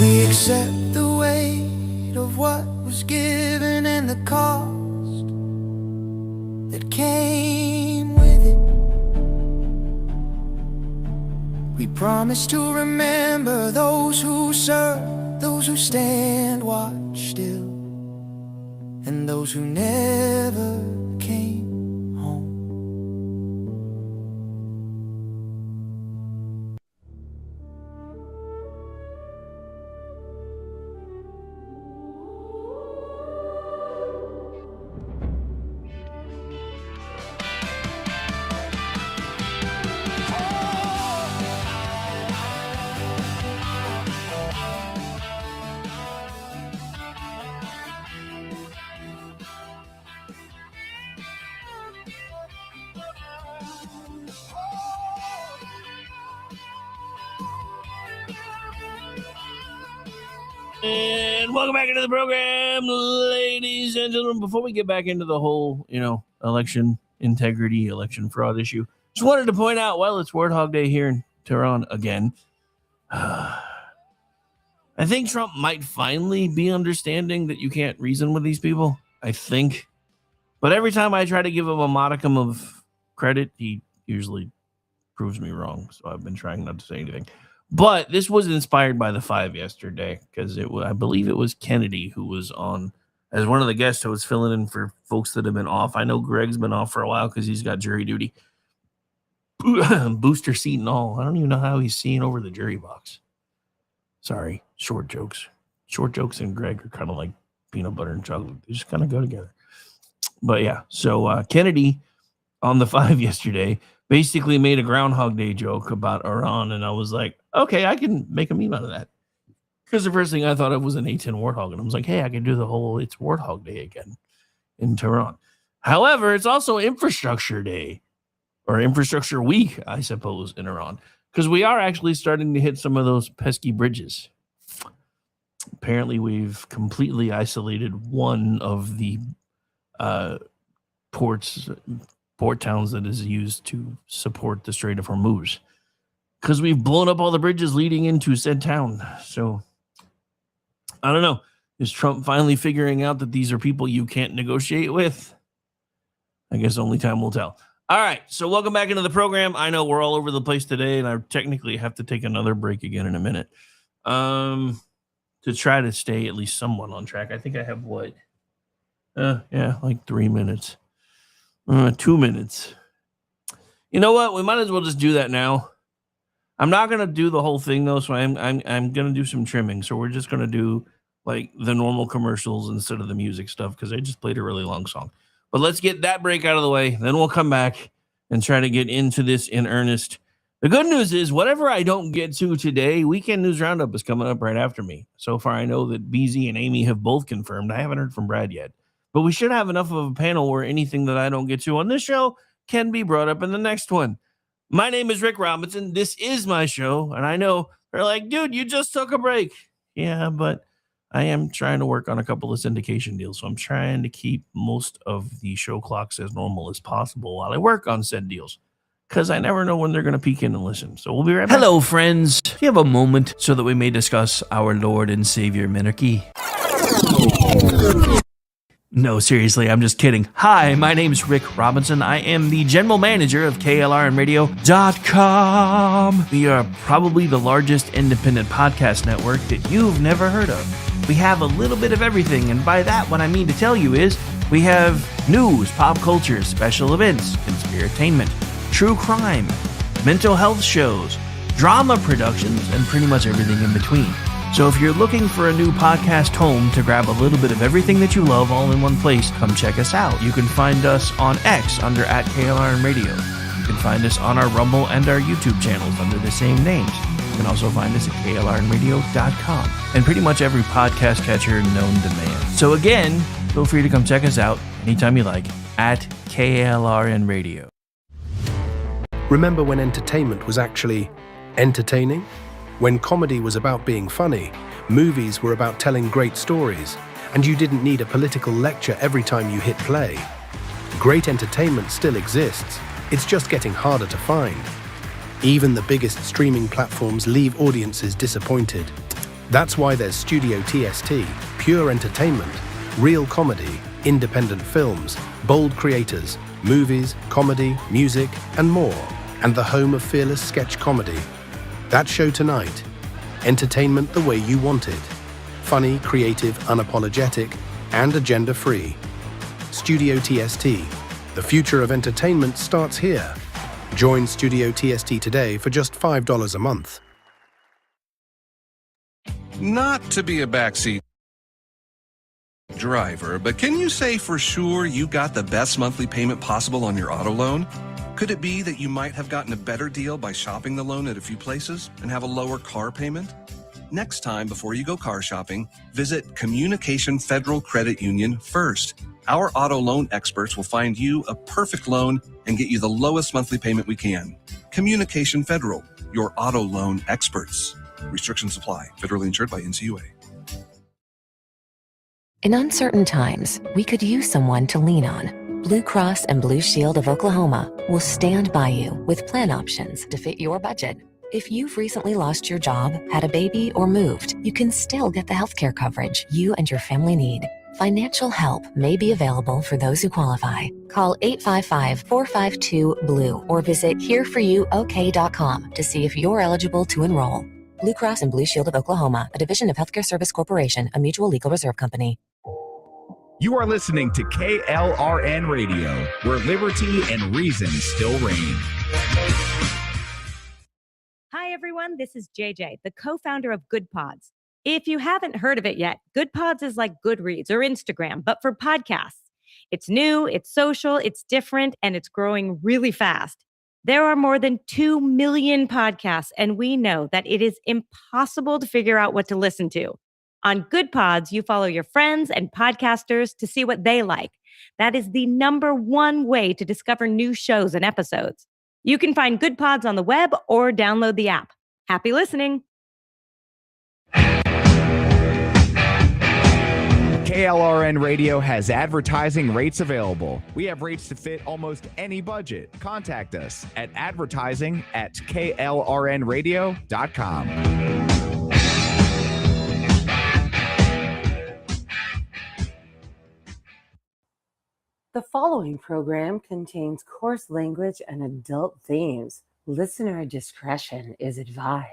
we accept the weight of what was given and the cost that came with it. We promise to remember those who serve, those who stand watch still, and those who never came home. And welcome back into the program, ladies and gentlemen. Before we get back into the whole, election integrity, election fraud issue, just wanted to point out, well, it's Warthog Day here in Tehran again. I think Trump might finally be understanding that you can't reason with these people. I think. But every time I try to give him a modicum of credit, he usually proves me wrong. So I've been trying not to say anything. But this was inspired by the 5 yesterday, because I believe it was Kennedy who was on as one of the guests who was filling in for folks that have been off. I know Greg's been off for a while because he's got jury duty. Booster seat and all. I don't even know how he's seeing over the jury box. Sorry, short jokes. Short jokes and Greg are kind of like peanut butter and chocolate. They just kind of go together. But yeah, so Kennedy on the 5 yesterday basically made a Groundhog Day joke about Iran, and I was like, okay, I can make a meme out of that. Because the first thing I thought of was an A10 Warthog, and I was like, hey, I can do the whole It's Warthog Day again in Tehran. However, it's also Infrastructure Day, or Infrastructure Week, I suppose, in Iran, because we are actually starting to hit some of those pesky bridges. Apparently, we've completely isolated one of the port towns that is used to support the Strait of Hormuz, because we've blown up all the bridges leading into said town. So I don't know. Is Trump finally figuring out that these are people you can't negotiate with? I guess only time will tell. All right, so welcome back into the program. I know we're all over the place today, and I technically have to take another break again in a minute to try to stay at least somewhat on track. I think I have what? Like 3 minutes. 2 minutes. You know what? We might as well just do that now. I'm not gonna do the whole thing though, so I'm gonna do some trimming. So we're just gonna do like the normal commercials instead of the music stuff because I just played a really long song. But let's get that break out of the way. Then we'll come back and try to get into this in earnest. The good news is whatever I don't get to today, Weekend News Roundup is coming up right after me. So far, I know that BZ and Amy have both confirmed. I haven't heard from Brad yet. But we should have enough of a panel where anything that I don't get to on this show can be brought up in the next one. My name is Rick Robinson. This is my show. And I know they're like, dude, you just took a break. Yeah, but I am trying to work on a couple of syndication deals. So I'm trying to keep most of the show clocks as normal as possible while I work on said deals, because I never know when they're going to peek in and listen. So we'll be right back. Hello, friends. Do you have a moment so that we may discuss our Lord and Savior Minarchy? No, seriously, I'm just kidding. Hi, my name's Rick Robinson. I am the general manager of KLRNradio.com. We are probably the largest independent podcast network that you've never heard of. We have a little bit of everything, and by that, what I mean to tell you is we have news, pop culture, special events, conspiratainment, true crime, mental health shows, drama productions, and pretty much everything in between. So if you're looking for a new podcast home to grab a little bit of everything that you love all in one place, come check us out. You can find us on X under @KLRNradio. You can find us on our Rumble and our YouTube channels under the same names. You can also find us at KLRNradio.com and pretty much every podcast catcher known to man. So again, feel free to come check us out anytime you like at KLRNradio. Remember when entertainment was actually entertaining? When comedy was about being funny, movies were about telling great stories, and you didn't need a political lecture every time you hit play. Great entertainment still exists, it's just getting harder to find. Even the biggest streaming platforms leave audiences disappointed. That's why there's Studio TST, pure entertainment, real comedy, independent films, bold creators, movies, comedy, music, and more, and the home of fearless sketch comedy. That show tonight, entertainment the way you want it. Funny, creative, unapologetic, and agenda-free. Studio TST, the future of entertainment starts here. Join Studio TST today for just $5 a month. Not to be a backseat driver, but can you say for sure you got the best monthly payment possible on your auto loan? Could it be that you might have gotten a better deal by shopping the loan at a few places and have a lower car payment? Next time, before you go car shopping, visit Communication Federal Credit Union first. Our auto loan experts will find you a perfect loan and get you the lowest monthly payment we can. Communication Federal, your auto loan experts. Restrictions apply. Federally insured by NCUA. In uncertain times, we could use someone to lean on. Blue Cross and Blue Shield of Oklahoma will stand by you with plan options to fit your budget. If you've recently lost your job, had a baby, or moved, you can still get the healthcare coverage you and your family need. Financial help may be available for those who qualify. Call 855-452-BLUE or visit hereforyouok.com to see if you're eligible to enroll. Blue Cross and Blue Shield of Oklahoma, a division of Healthcare Service Corporation, a mutual legal reserve company. You are listening to KLRN Radio, where liberty and reason still reign. Hi, everyone. This is JJ, the co-founder of Good Pods. If you haven't heard of it yet, Good Pods is like Goodreads or Instagram, but for podcasts. It's new, it's social, it's different, and it's growing really fast. There are more than 2 million podcasts, and we know that it is impossible to figure out what to listen to. On Good Pods, you follow your friends and podcasters to see what they like. That is the number one way to discover new shows and episodes. You can find Good Pods on the web or download the app. Happy listening. KLRN Radio has advertising rates available. We have rates to fit almost any budget. Contact us at advertising@klrnradio.com. The following program contains coarse language and adult themes. Listener discretion is advised.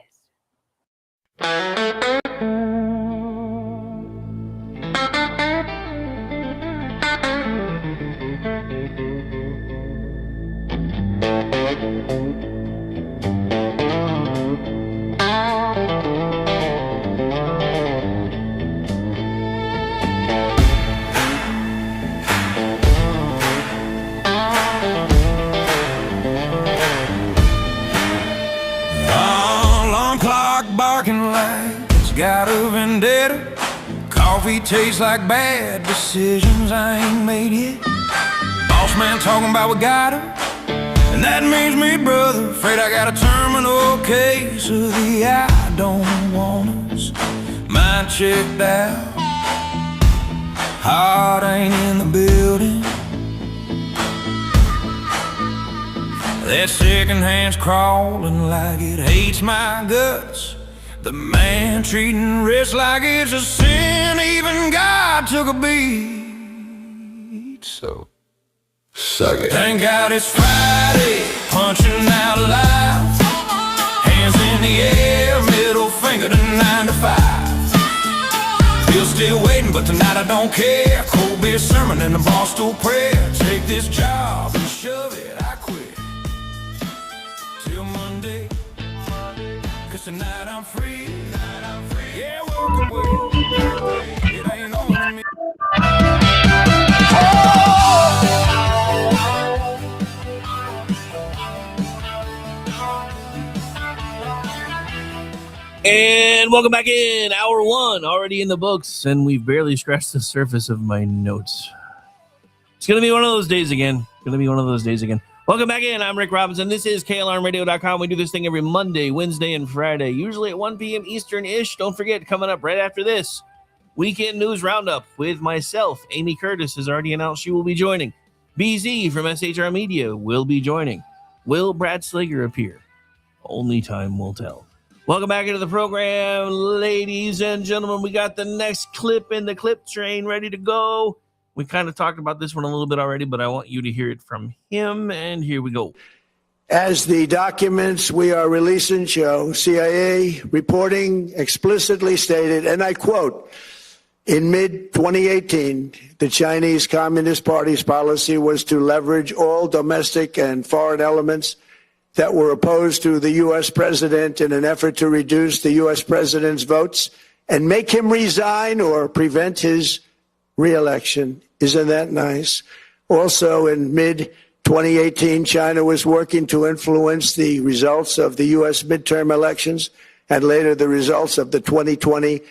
Alarm clock barking like it's got a vendetta. Coffee tastes like bad decisions I ain't made yet. Boss man talking about we got her, and that means me, brother. Afraid I got a terminal case of the I don't want us. Mind checked out, heart ain't in the building. That second hand's crawling like it hates my guts. The man treating rest like it's a sin. Even God took a beat. So suck it. Thank God it's Friday, punching out loud. Hands in the air, middle finger to 9 to 5. Bill's still waiting, but tonight I don't care. Cold beer sermon and a bar stool prayer. Take this job and shove it, I quit. Till Monday, 'cause tonight I'm free. Yeah, working with it ain't on me. And welcome back in. Hour one already in the books, and we've barely scratched the surface of my notes. It's going to be one of those days again. Welcome back in. I'm Rick Robinson. This is KLRNradio.com. We do this thing every Monday, Wednesday, and Friday, usually at 1 p.m. Eastern-ish. Don't forget, coming up right after this, Weekend News Roundup with myself. Amy Curtis has already announced she will be joining. BZ from SHR Media will be joining. Will Brad Slager appear? Only time will tell. Welcome back into the program, ladies and gentlemen. We got the next clip in the clip train ready to go. We kind of talked about this one a little bit already, but I want you to hear it from him, and here we go. As the documents we are releasing show, CIA reporting explicitly stated, and I quote, in mid-2018, the Chinese Communist Party's policy was to leverage all domestic and foreign elements that were opposed to the U.S. president in an effort to reduce the U.S. president's votes and make him resign or prevent his re-election. Isn't that nice? Also, in mid-2018, China was working to influence the results of the U.S. midterm elections and later the results of the 2020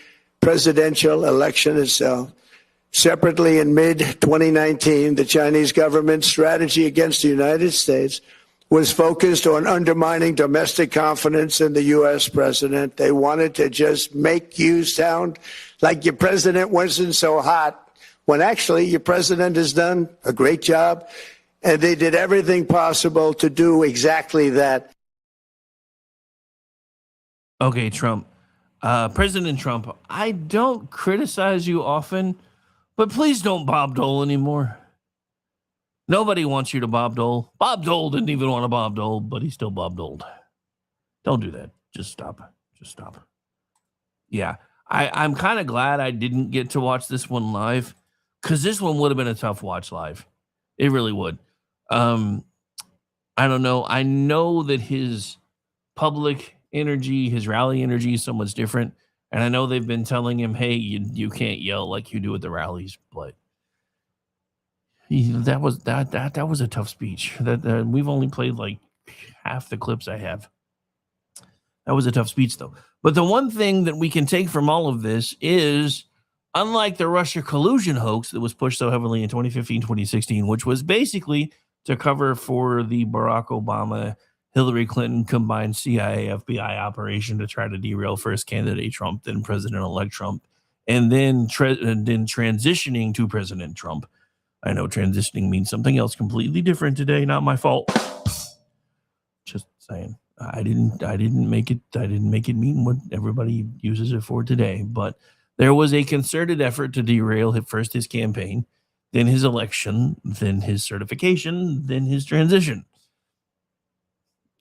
presidential election itself. Separately, in mid-2019, the Chinese government's strategy against the United States was focused on undermining domestic confidence in the U.S. president. They wanted to just make you sound like your president wasn't so hot, when actually your president has done a great job, and they did everything possible to do exactly that. Okay, Trump. President Trump, I don't criticize you often, but please don't Bob Dole anymore. Nobody wants you to Bob Dole. Bob Dole didn't even want to Bob Dole, but he still Bob Doled. Don't do that. Just stop. Yeah, I'm kind of glad I didn't get to watch this one live, because this one would have been a tough watch live. It really would. I don't know. I know that his public energy, his rally energy is so much different. And I know they've been telling him, hey, you can't yell like you do at the rallies, but that was a tough speech. That we've only played like half the clips I have. That was a tough speech, though. But the one thing that we can take from all of this is, unlike the Russia collusion hoax that was pushed so heavily in 2015, 2016, which was basically to cover for the Barack Obama, Hillary Clinton combined CIA FBI operation to try to derail first candidate Trump, then President-elect Trump, and then transitioning to President Trump. I know transitioning means something else completely different today. Not my fault. Just saying. I didn't make it mean what everybody uses it for today. But there was a concerted effort to derail first his campaign, then his election, then his certification, then his transition.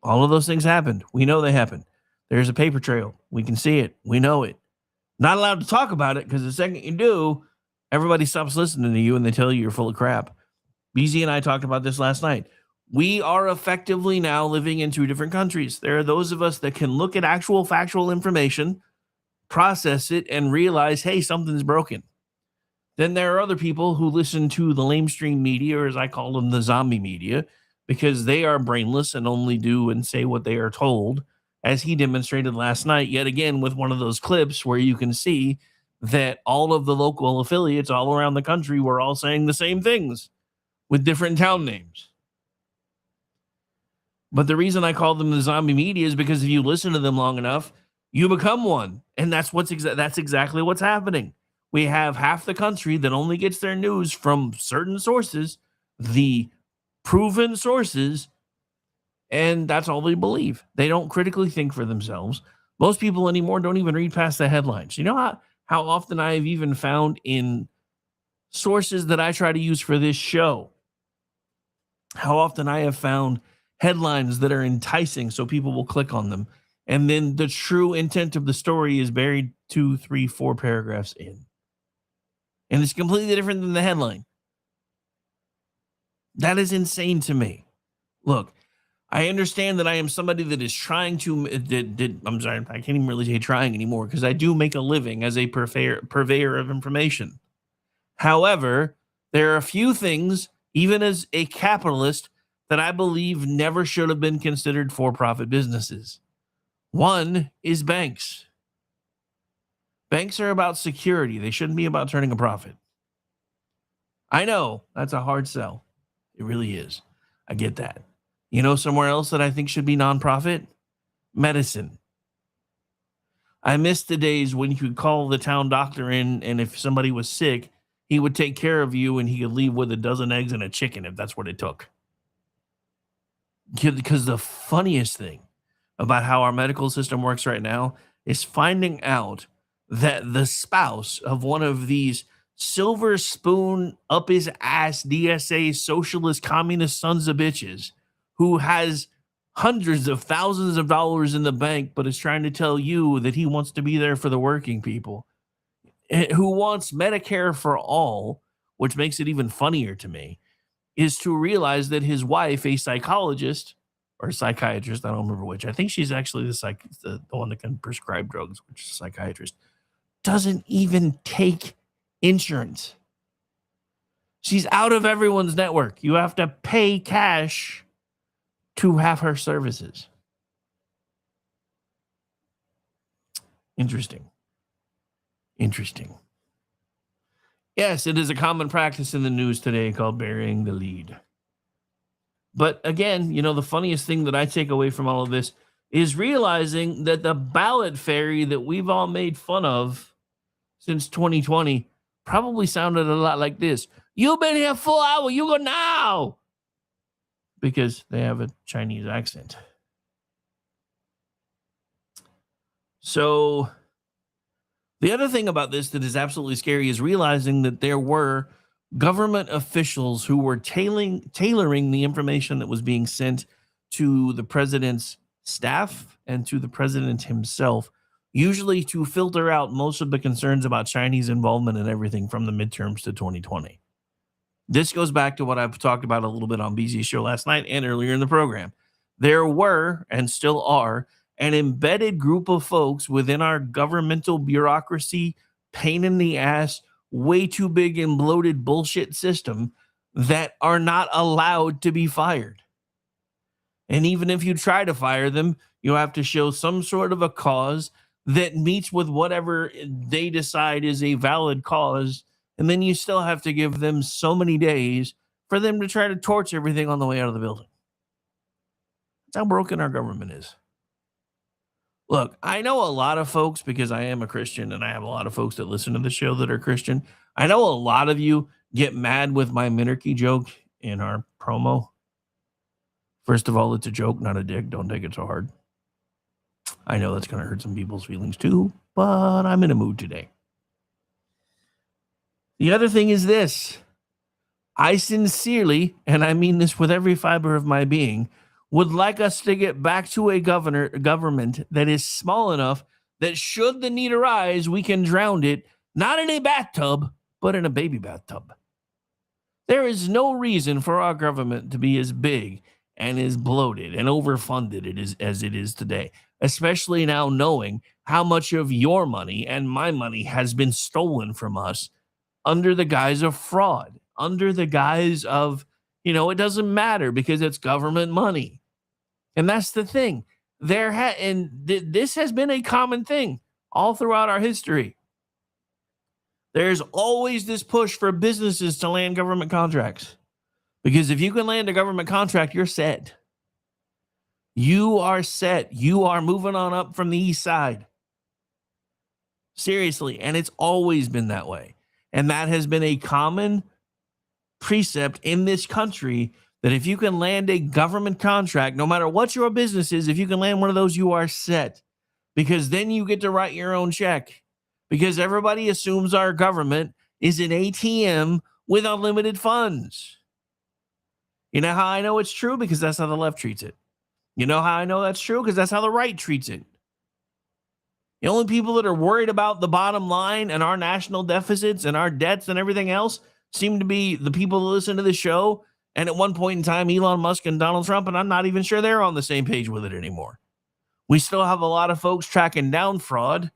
All of those things happened. We know they happened. There's a paper trail. We can see it. We know it. Not allowed to talk about it because the second you do, everybody stops listening to you and they tell you you're full of crap. BZ and I talked about this last night. We are effectively now living in two different countries. There are those of us that can look at actual factual information, process it, and realize, hey, something's broken. Then there are other people who listen to the lamestream media, or as I call them, the zombie media, because they are brainless and only do and say what they are told, as he demonstrated last night, yet again with one of those clips where you can see that all of the local affiliates all around the country were all saying the same things with different town names. But the reason I call them the zombie media is because if you listen to them long enough, you become one. And that's exactly what's happening. We have half the country that only gets their news from certain sources, the proven sources, and that's all they believe. They don't critically think for themselves. Most people anymore don't even read past the headlines. You know how often I have even found in sources that I try to use for this show, how often I have found headlines that are enticing so people will click on them. And then the true intent of the story is buried 2, 3, 4 paragraphs in. And it's completely different than the headline. That is insane to me. Look, I understand that I am somebody that is trying to, I'm sorry, I can't even really say trying anymore because I do make a living as a purveyor of information. However, there are a few things, even as a capitalist, that I believe never should have been considered for-profit businesses. One is banks. Banks are about security. They shouldn't be about turning a profit. I know that's a hard sell. It really is. I get that. You know somewhere else that I think should be nonprofit? Medicine. I miss the days when you could call the town doctor in, and if somebody was sick, he would take care of you and he could leave with a dozen eggs and a chicken if that's what it took. Because the funniest thing about how our medical system works right now is finding out that the spouse of one of these silver spoon up his ass DSA socialist communist sons of bitches who has hundreds of thousands of dollars in the bank but is trying to tell you that he wants to be there for the working people, who wants Medicare for all, which makes it even funnier to me, is to realize that his wife, a psychologist or psychiatrist, I don't remember which, I think she's actually the one that can prescribe drugs, which is a psychiatrist, doesn't even take insurance. She's out of everyone's network. You have to pay cash to have her services. Interesting. Yes, it is a common practice in the news today called burying the lead. But again, you know, the funniest thing that I take away from all of this is realizing that the ballot fairy that we've all made fun of since 2020 probably sounded a lot like this. You've been here 4 hours, you go now. Because they have a Chinese accent. So the other thing about this that is absolutely scary is realizing that there were government officials who were tailoring the information that was being sent to the president's staff and to the president himself, usually to filter out most of the concerns about Chinese involvement in everything from the midterms to 2020. This goes back to what I've talked about a little bit on BZ's show last night and earlier in the program. There were, and still are, an embedded group of folks within our governmental bureaucracy, pain in the ass, way too big and bloated bullshit system that are not allowed to be fired. And even if you try to fire them, you have to show some sort of a cause that meets with whatever they decide is a valid cause. And then you still have to give them so many days for them to try to torch everything on the way out of the building. That's how broken our government is. Look, I know a lot of folks, because I am a Christian and I have a lot of folks that listen to the show that are Christian. I know a lot of you get mad with my minarchy joke in our promo. First of all, it's a joke, not a dig. Don't take it so hard. I know that's going to hurt some people's feelings too, but I'm in a mood today. The other thing is this. I sincerely, and I mean this with every fiber of my being, would like us to get back to a government that is small enough that should the need arise, we can drown it, not in a bathtub, but in a baby bathtub. There is no reason for our government to be as big and as bloated and overfunded as it is today, especially now knowing how much of your money and my money has been stolen from us under the guise of fraud, under the guise of, it doesn't matter because it's government money. And that's the thing. This has been a common thing all throughout our history. There's always this push for businesses to land government contracts. Because if you can land a government contract, you're set. You are set. You are moving on up from the east side. Seriously. And it's always been that way. And that has been a common precept in this country, that if you can land a government contract, no matter what your business is, if you can land one of those, you are set. Because then you get to write your own check. Because everybody assumes our government is an ATM with unlimited funds. You know how I know it's true? Because that's how the left treats it. You know how I know that's true? Because that's how the right treats it. The only people that are worried about the bottom line and our national deficits and our debts and everything else seem to be the people that listen to the show. And at one point in time, Elon Musk and Donald Trump, and I'm not even sure they're on the same page with it anymore. We still have a lot of folks tracking down fraud.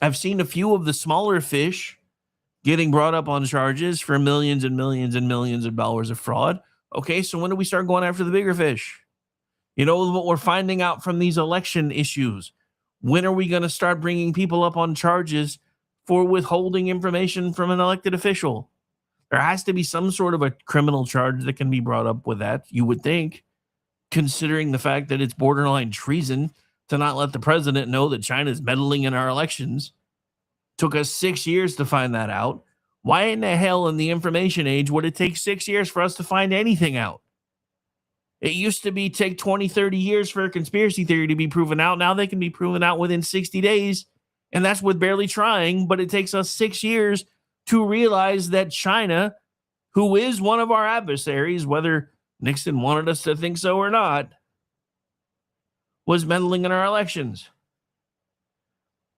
I've seen a few of the smaller fish getting brought up on charges for millions and millions and millions of dollars of fraud. Okay, so when do we start going after the bigger fish? What we're finding out from these election issues. When are we going to start bringing people up on charges for withholding information from an elected official? There has to be some sort of a criminal charge that can be brought up with that, you would think, considering the fact that it's borderline treason to not let the president know that China's meddling in our elections. Took us 6 years to find that out. Why in the hell in the information age would it take 6 years for us to find anything out? It used to take 20, 30 years for a conspiracy theory to be proven out. Now they can be proven out within 60 days. And that's with barely trying. But it takes us 6 years to realize that China, who is one of our adversaries, whether Nixon wanted us to think so or not, was meddling in our elections.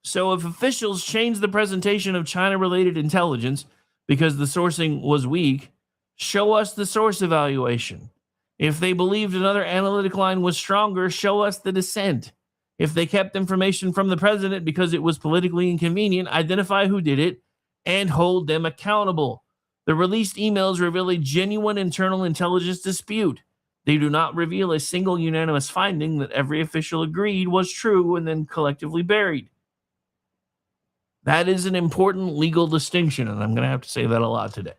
So if officials change the presentation of China-related intelligence because the sourcing was weak, show us the source evaluation. If they believed another analytic line was stronger, show us the dissent. If they kept information from the president because it was politically inconvenient, identify who did it and hold them accountable. The released emails reveal a genuine internal intelligence dispute. They do not reveal a single unanimous finding that every official agreed was true and then collectively buried. That is an important legal distinction, and I'm going to have to say that a lot today.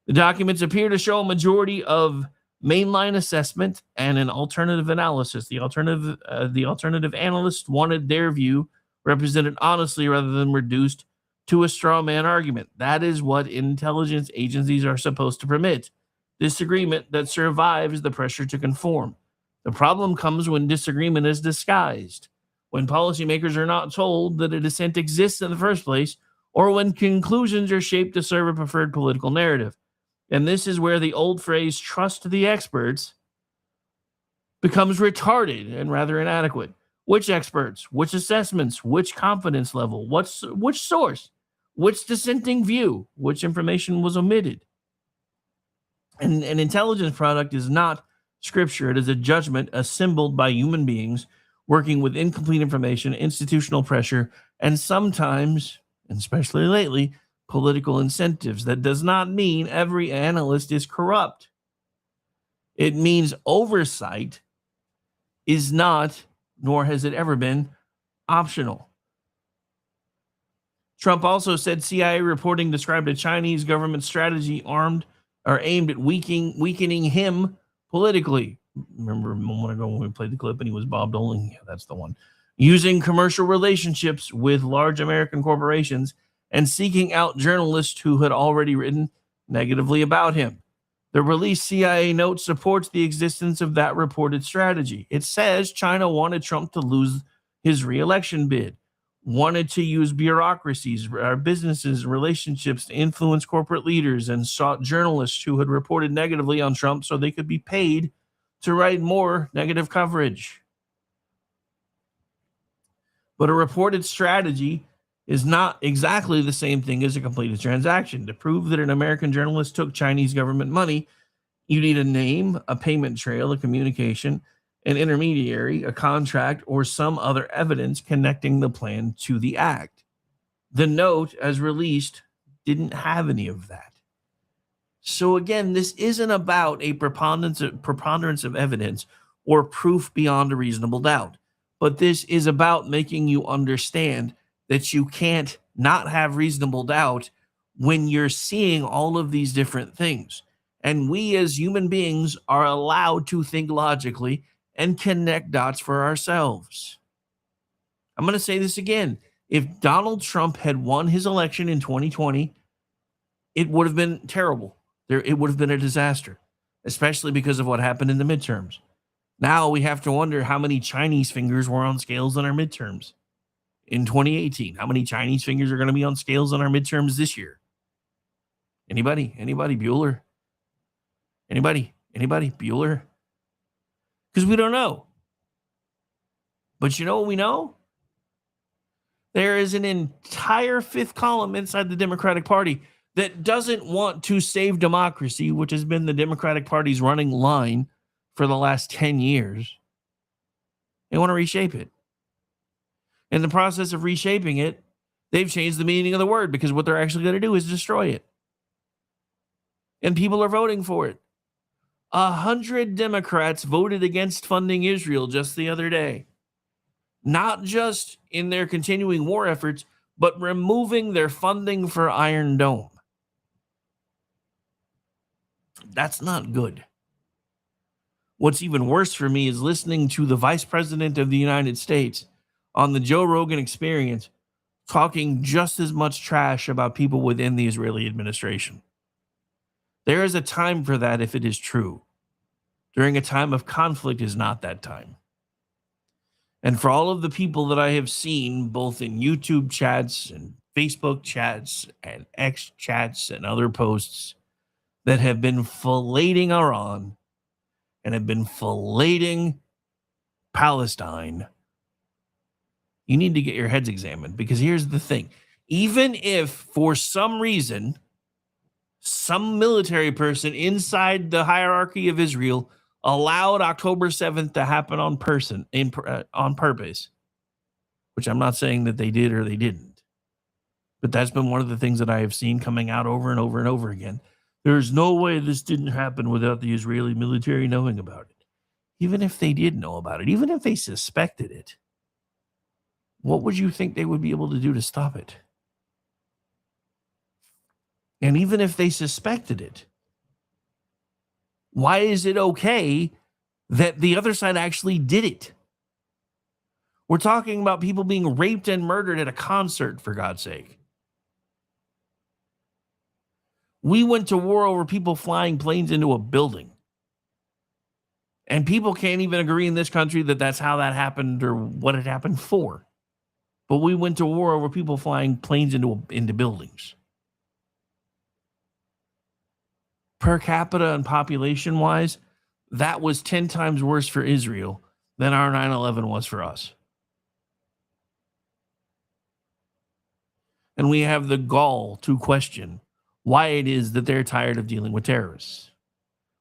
The documents appear to show a majority of mainline assessment and an alternative analysis. The alternative analysts wanted their view represented honestly rather than reduced to a straw man argument. That is what intelligence agencies are supposed to permit. Disagreement that survives the pressure to conform. The problem comes when disagreement is disguised, when policymakers are not told that a dissent exists in the first place, or when conclusions are shaped to serve a preferred political narrative. And this is where the old phrase, trust the experts, becomes retarded and rather inadequate. Which experts? Which assessments? Which confidence level? Which source? Which dissenting view? Which information was omitted? And an intelligence product is not scripture. It is a judgment assembled by human beings working with incomplete information, institutional pressure, and sometimes, and especially lately, political incentives. That does not mean every analyst is corrupt. It means oversight is not, nor has it ever been, optional. Trump also said CIA reporting described a Chinese government strategy aimed at weakening him politically. Remember a moment ago when we played the clip and he was Bob Doling? Yeah, that's the one. Using commercial relationships with large American corporations and seeking out journalists who had already written negatively about him. The released CIA note supports the existence of that reported strategy. It says China wanted Trump to lose his re-election bid, wanted to use bureaucracies, businesses, relationships to influence corporate leaders, and sought journalists who had reported negatively on Trump so they could be paid to write more negative coverage. But a reported strategy is not exactly the same thing as a completed transaction. To prove that an American journalist took Chinese government money, you need a name, a payment trail, a communication, an intermediary, a contract, or some other evidence connecting the plan to the act. The note, as released, didn't have any of that. So again, this isn't about a preponderance of evidence or proof beyond a reasonable doubt, but this is about making you understand that you can't not have reasonable doubt when you're seeing all of these different things. And we as human beings are allowed to think logically and connect dots for ourselves. I'm going to say this again. If Donald Trump had won his election in 2020, it would have been terrible. It would have been a disaster, especially because of what happened in the midterms. Now we have to wonder how many Chinese fingers were on scales in our midterms in 2018. How many Chinese fingers are going to be on scales in our midterms this year? Anybody? Bueller? Anybody? Bueller? Because we don't know. But you know what we know? There is an entire fifth column inside the Democratic Party that doesn't want to save democracy, which has been the Democratic Party's running line for the last 10 years. They want to reshape it. In the process of reshaping it, they've changed the meaning of the word because what they're actually going to do is destroy it. And people are voting for it. 100 Democrats voted against funding Israel just the other day. Not just in their continuing war efforts, but removing their funding for Iron Dome. That's not good. What's even worse for me is listening to the Vice President of the United States on the Joe Rogan Experience talking just as much trash about people within the Israeli administration. There is a time for that if it is true. During a time of conflict is not that time. And for all of the people that I have seen, both in YouTube chats and Facebook chats and X chats and other posts that have been filleting Iran and have been filleting Palestine, you need to get your heads examined, because here's the thing. Even if for some reason, some military person inside the hierarchy of Israel allowed October 7th to happen on purpose, which I'm not saying that they did or they didn't, but that's been one of the things that I have seen coming out over and over and over again. There's no way this didn't happen without the Israeli military knowing about it. Even if they did know about it, even if they suspected it, what would you think they would be able to do to stop it? And even if they suspected it, why is it okay that the other side actually did it? We're talking about people being raped and murdered at a concert, for God's sake. We went to war over people flying planes into a building. And people can't even agree in this country that that's how that happened or what it happened for. But we went to war over people flying planes into buildings. Per capita and population-wise, that was 10 times worse for Israel than our 9/11 was for us. And we have the gall to question why it is that they're tired of dealing with terrorists.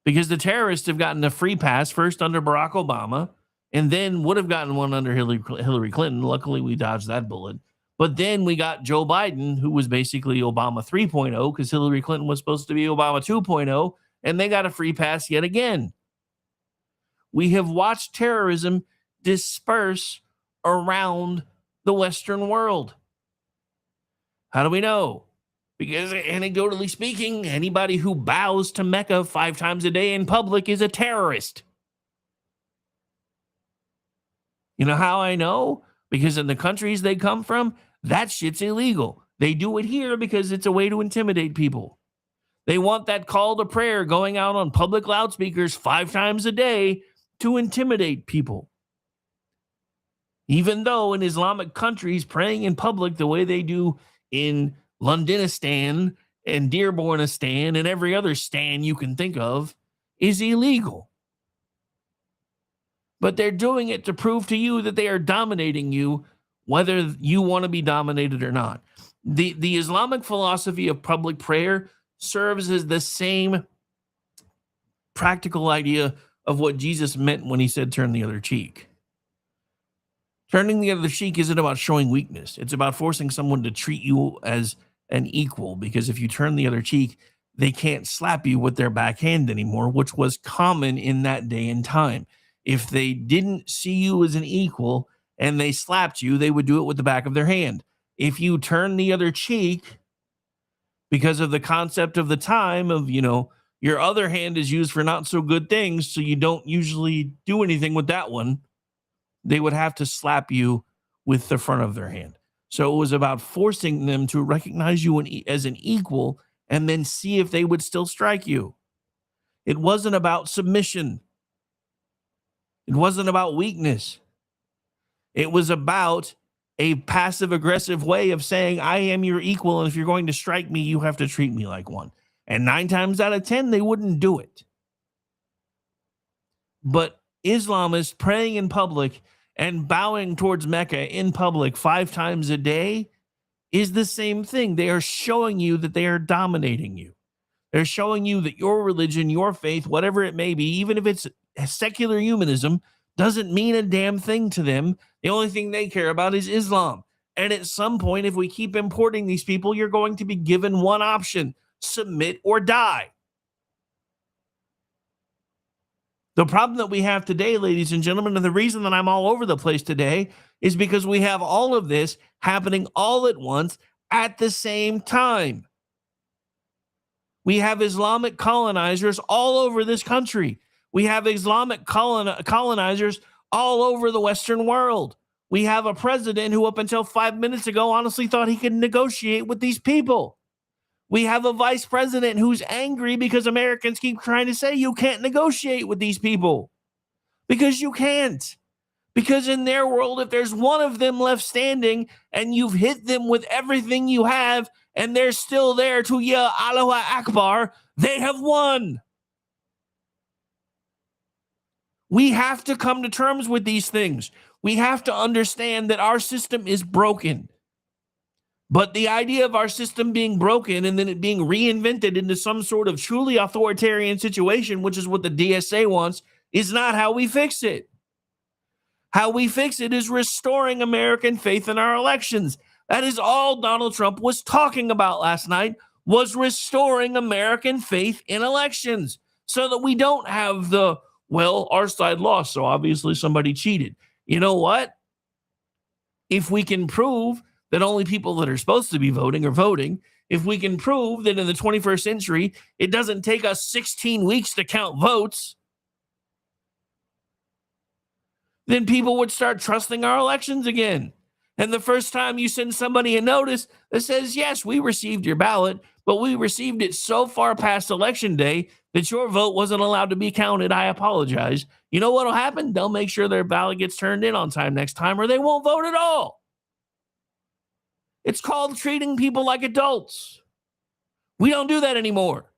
Because the terrorists have gotten a free pass first under Barack Obama, and then would have gotten one under Hillary Clinton. Luckily, we dodged that bullet. But then we got Joe Biden, who was basically Obama 3.0, because Hillary Clinton was supposed to be Obama 2.0, and they got a free pass yet again. We have watched terrorism disperse around the Western world. How do we know? Because anecdotally speaking, anybody who bows to Mecca 5 times a day in public is a terrorist. You know how I know? Because in the countries they come from, that shit's illegal. They do it here because it's a way to intimidate people. They want that call to prayer going out on public loudspeakers 5 times a day to intimidate people. Even though in Islamic countries, praying in public the way they do in Londonistan and Dearbornistan and every other stan you can think of is illegal. But they're doing it to prove to you that they are dominating you, whether you want to be dominated or not. The Islamic philosophy of public prayer serves as the same practical idea of what Jesus meant when he said turn the other cheek. Turning the other cheek isn't about showing weakness. It's about forcing someone to treat you as an equal, because if you turn the other cheek, they can't slap you with their backhand anymore, which was common in that day and time. If they didn't see you as an equal and they slapped you, they would do it with the back of their hand. If you turn the other cheek, because of the concept of the time of, your other hand is used for not so good things, so you don't usually do anything with that one, they would have to slap you with the front of their hand. So it was about forcing them to recognize you as an equal and then see if they would still strike you. It wasn't about submission. It wasn't about weakness. It was about a passive-aggressive way of saying, I am your equal, and if you're going to strike me, you have to treat me like one. And 9 times out of 10, they wouldn't do it. But Islamists praying in public and bowing towards Mecca in public 5 times a day is the same thing. They are showing you that they are dominating you. They're showing you that your religion, your faith, whatever it may be, even if it's secular humanism, doesn't mean a damn thing to them. The only thing they care about is Islam. And at some point, if we keep importing these people, you're going to be given one option: submit or die. The problem that we have today, ladies and gentlemen, and the reason that I'm all over the place today is because we have all of this happening all at once at the same time. We have Islamic colonizers all over this country. We have Islamic colonizers all over the Western world. We have a president who up until 5 minutes ago honestly thought he could negotiate with these people. We have a vice president who's angry because Americans keep trying to say you can't negotiate with these people. Because you can't. Because in their world, if there's one of them left standing and you've hit them with everything you have and they're still there to yell Allahu Akbar, they have won. We have to come to terms with these things. We have to understand that our system is broken. But the idea of our system being broken and then it being reinvented into some sort of truly authoritarian situation, which is what the DSA wants, is not how we fix it. How we fix it is restoring American faith in our elections. That is all Donald Trump was talking about last night, was restoring American faith in elections so that we don't have our side lost, so obviously somebody cheated. You know what? If we can prove that only people that are supposed to be voting are voting, if we can prove that in the 21st century, it doesn't take us 16 weeks to count votes, then people would start trusting our elections again. And the first time you send somebody a notice that says, yes, we received your ballot, but we received it so far past election day that your vote wasn't allowed to be counted, I apologize. You know what will happen? They'll make sure their ballot gets turned in on time next time, or they won't vote at all. It's called treating people like adults. We don't do that anymore.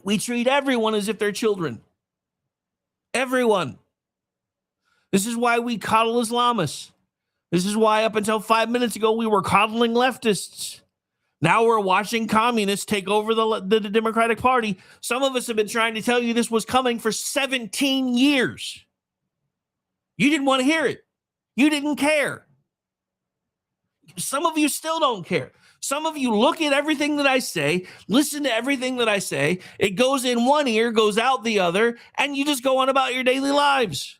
We treat everyone as if they're children. Everyone. This is why we coddle Islamists. This is why up until 5 minutes ago, we were coddling leftists. Now we're watching communists take over the Democratic Party. Some of us have been trying to tell you this was coming for 17 years. You didn't want to hear it. You didn't care. Some of you still don't care. Some of you look at everything that I say, listen to everything that I say. It goes in one ear, goes out the other, and you just go on about your daily lives.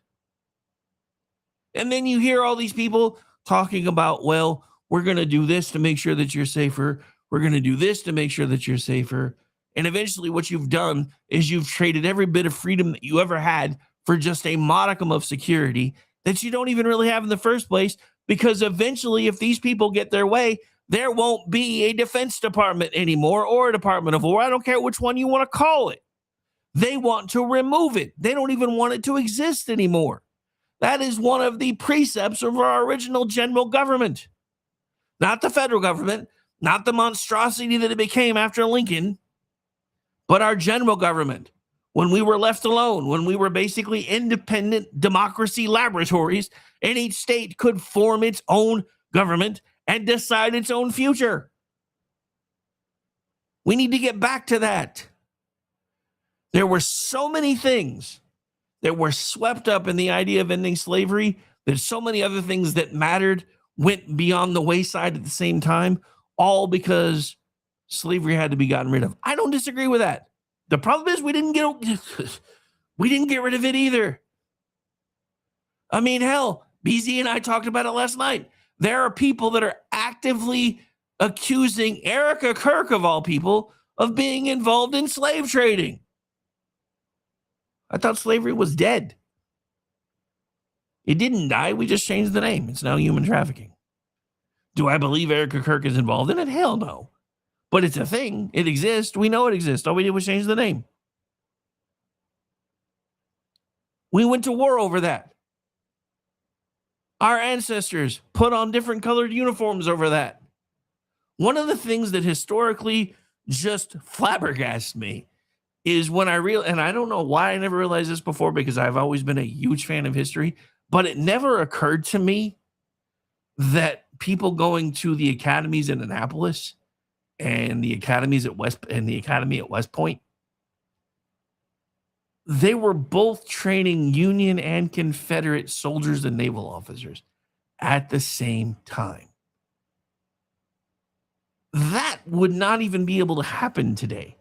And then you hear all these people talking about, well, we're going to do this to make sure that you're safer. We're going to do this to make sure that you're safer. And eventually what you've done is you've traded every bit of freedom that you ever had for just a modicum of security that you don't even really have in the first place, because eventually if these people get their way, there won't be a Defense Department anymore or a Department of War. I don't care which one you want to call it. They want to remove it. They don't even want it to exist anymore. That is one of the precepts of our original general government. Not the federal government, not the monstrosity that it became after Lincoln, but our general government. When we were left alone, when we were basically independent democracy laboratories, and each state could form its own government and decide its own future. We need to get back to that. There were so many things that were swept up in the idea of ending slavery, that so many other things that mattered went beyond the wayside at the same time, all because slavery had to be gotten rid of. I don't disagree with that. The problem is we didn't get rid of it either. I mean, hell, BZ and I talked about it last night. There are people that are actively accusing Erica Kirk, of all people, of being involved in slave trading. I thought slavery was dead. It didn't die. We just changed the name. It's now human trafficking. Do I believe Erica Kirk is involved in it? Hell no. But it's a thing. It exists. We know it exists. All we did was change the name. We went to war over that. Our ancestors put on different colored uniforms over that. One of the things that historically just flabbergasted me is when and I don't know why I never realized this before, because I've always been a huge fan of history, but it never occurred to me that people going to the academies in Annapolis and the academies at the academy at West Point, they were both training Union and Confederate soldiers and naval officers at the same time. That would not even be able to happen today.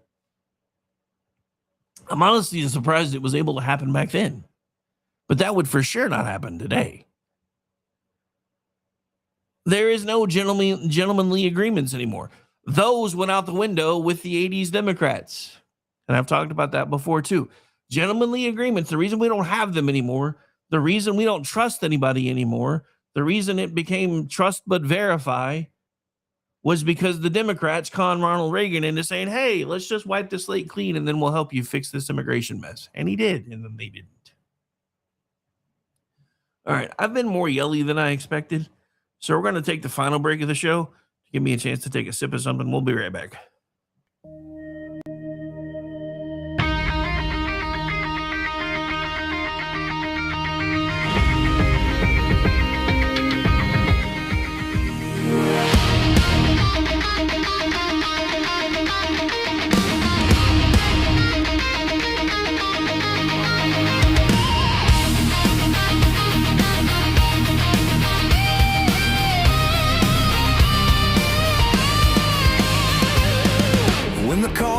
I'm honestly surprised it was able to happen back then, but that would for sure not happen today. There is no gentlemanly agreements anymore. Those went out the window with the 80s Democrats. And I've talked about that before too. Gentlemanly agreements, the reason we don't have them anymore, the reason we don't trust anybody anymore, the reason it became trust but verify was because the Democrats conned Ronald Reagan into saying, hey, let's just wipe the slate clean and then we'll help you fix this immigration mess. And he did, and then they didn't. All right, I've been more yelly than I expected. So we're going to take the final break of the show to give me a chance to take a sip of something. We'll be right back.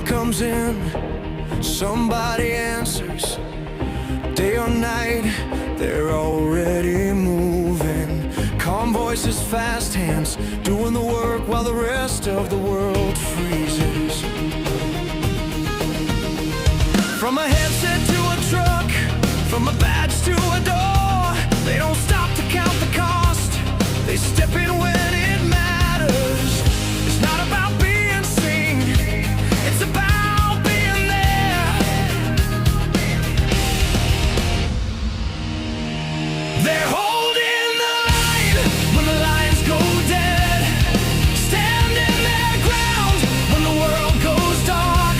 Comes in, somebody answers. Day or night, they're already moving. Calm voices, fast hands, doing the work while the rest of the world freezes. From a headset to a truck, from a badge to a door, they don't stop to count the cost. They step in when it matters. It's not about being seen, it's about being there. They're holding the line when the lines go dead, standing their ground when the world goes dark.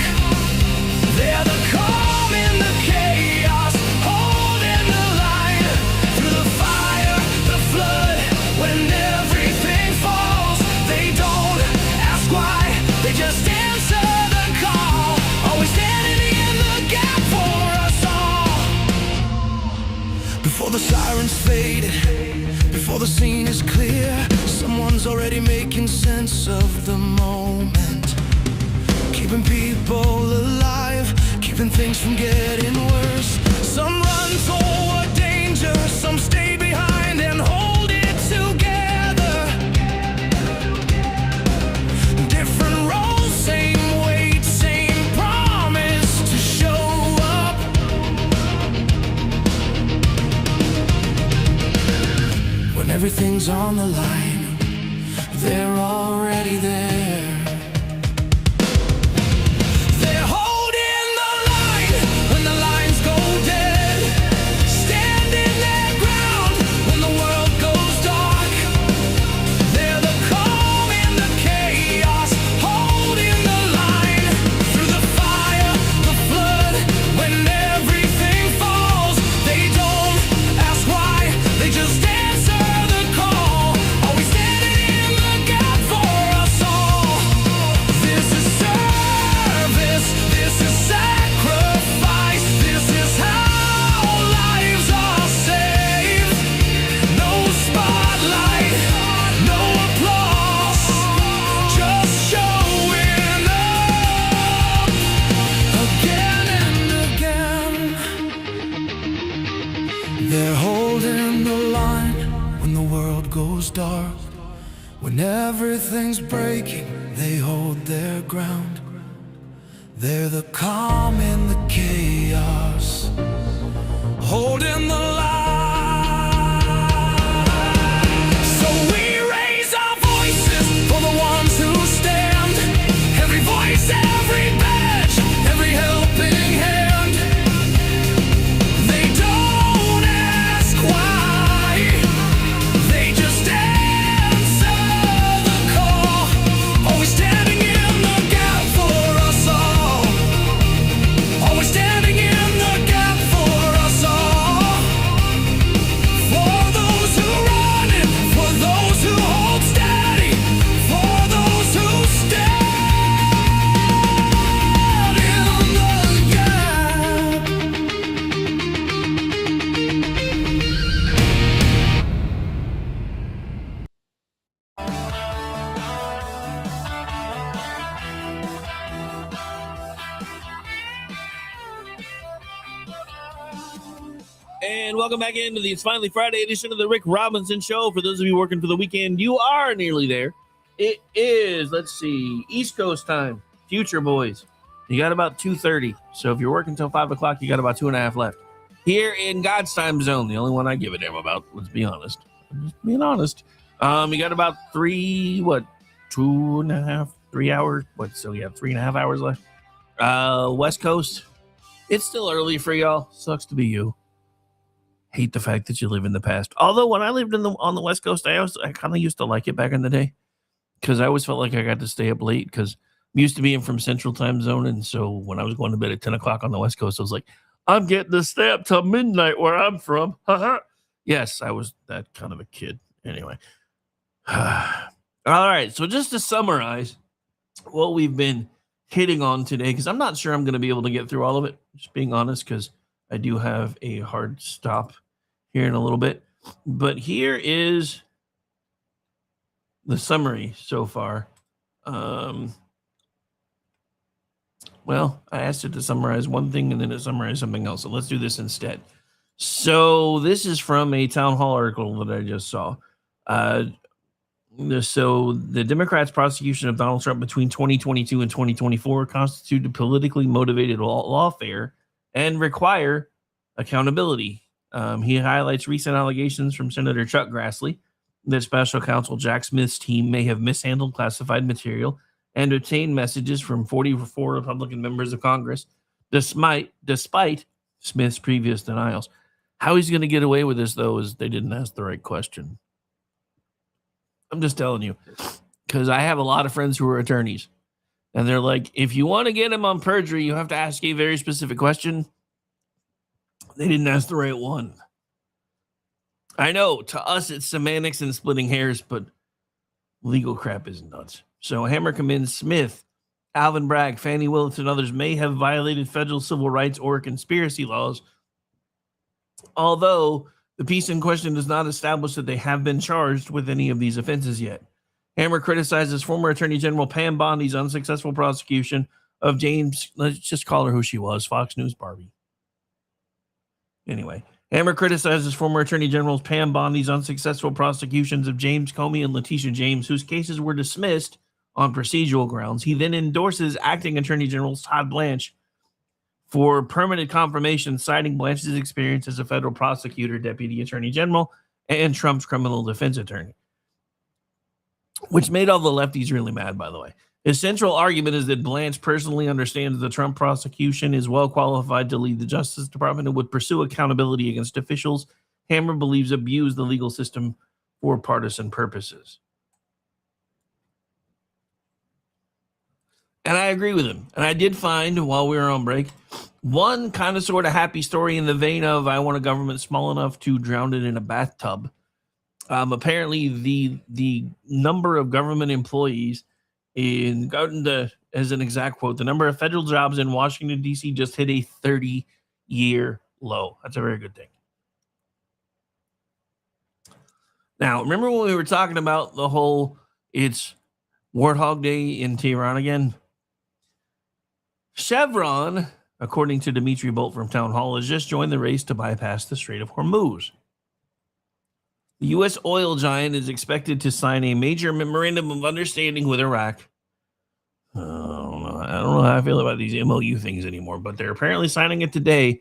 They're the calm in the chaos, holding the line through the fire, the flood, when everything falls. They don't ask why, they just answer the call, always standing in the gap for us all. Before the sirens fade, before the scene is clear, someone's already making sense of the moment, keeping people alive, keeping things from getting worse. Some run toward danger, some stay behind their everything's on the line. They're already there. They're holding the line when the lines go dead. Standing their ground when the world goes dark. They're the calm in the chaos, holding the line through the fire, the flood, when everything falls. They don't ask why, they just answer the call. Always standing in the gap for us all. This is service, this is sacrifice, this is how lives are saved. No spotlight, no applause, just showing up again and again. They're holding the line when the world goes dark. When everything's breaking, they hold their ground. They're the calm in the chaos, holding the line. So we raise our voices for the ones who stand. Every voice, every badge, every helping hand. They don't ask why, they just answer the call. Always standing in the gap for us all. Always standing in the gap for us all. For those who run it, for those who hold steady, for those who stand in the gap. And welcome back into the It's Finally Friday edition of the Rick Robinson Show. For those of you working for the weekend, you are nearly there. It is, let's see, East Coast time. Future boys. You got about 2:30. So if you're working until 5 o'clock, you got about 2.5 left. Here in God's time zone, the only one I give a damn about, let's be honest. I'm just being honest. You got about 3 hours. So you have 3.5 hours left. West Coast, it's still early for y'all. Sucks to be you. Hate the fact that you live in the past. Although when I lived on the West Coast, I kind of used to like it back in the day because I always felt like I got to stay up late because I'm used to being from Central Time Zone. And so when I was going to bed at 10 o'clock on the West Coast, I was like, I'm getting to stay up till midnight where I'm from. Yes, I was that kind of a kid. Anyway. All right. So just to summarize what we've been hitting on today, because I'm not sure I'm going to be able to get through all of it, just being honest, because I do have a hard stop here in a little bit. But here is the summary so far. Well, I asked it to summarize one thing and then it summarized something else. So let's do this instead. So this is from a town hall article that I just saw. So the Democrats' prosecution of Donald Trump between 2022 and 2024 constituted politically motivated lawfare and require accountability. He highlights recent allegations from Senator Chuck Grassley that special counsel Jack Smith's team may have mishandled classified material and obtained messages from 44 Republican members of Congress, despite Smith's previous denials. How he's going to get away with this, though, is they didn't ask the right question. I'm just telling you, because I have a lot of friends who are attorneys, and they're like, if you want to get him on perjury, you have to ask a very specific question. They didn't ask the right one. I know, to us, it's semantics and splitting hairs, but legal crap is nuts. So Hammer commends Smith, Alvin Bragg, Fannie Willis, and others may have violated federal civil rights or conspiracy laws, although the piece in question does not establish that they have been charged with any of these offenses yet. Hammer criticizes former Attorney General Pam Bondi's unsuccessful prosecution of James, let's just call her who she was, Fox News Barbie. Anyway, Hammer criticizes former Attorney General Pam Bondi's unsuccessful prosecutions of James Comey and Letitia James, whose cases were dismissed on procedural grounds. He then endorses acting Attorney General Todd Blanche for permanent confirmation, citing Blanche's experience as a federal prosecutor, deputy attorney general, and Trump's criminal defense attorney, which made all the lefties really mad, by the way. His central argument is that Blanche personally understands the Trump prosecution, is well qualified to lead the Justice Department, and would pursue accountability against officials Hammer believes abuse the legal system for partisan purposes. And I agree with him. And I did find, while we were on break, one kind of sort of happy story in the vein of I want a government small enough to drown it in a bathtub. Apparently, the number of government employees as an exact quote, the number of federal jobs in Washington, D.C. just hit a 30-year low. That's a very good thing. Now, remember when we were talking about the whole it's Warthog Day in Tehran again? Chevron, according to Dimitri Bolt from Town Hall, has just joined the race to bypass the Strait of Hormuz. The U.S. oil giant is expected to sign a major memorandum of understanding with Iraq. I don't know how I feel about these MOU things anymore, but they're apparently signing it today,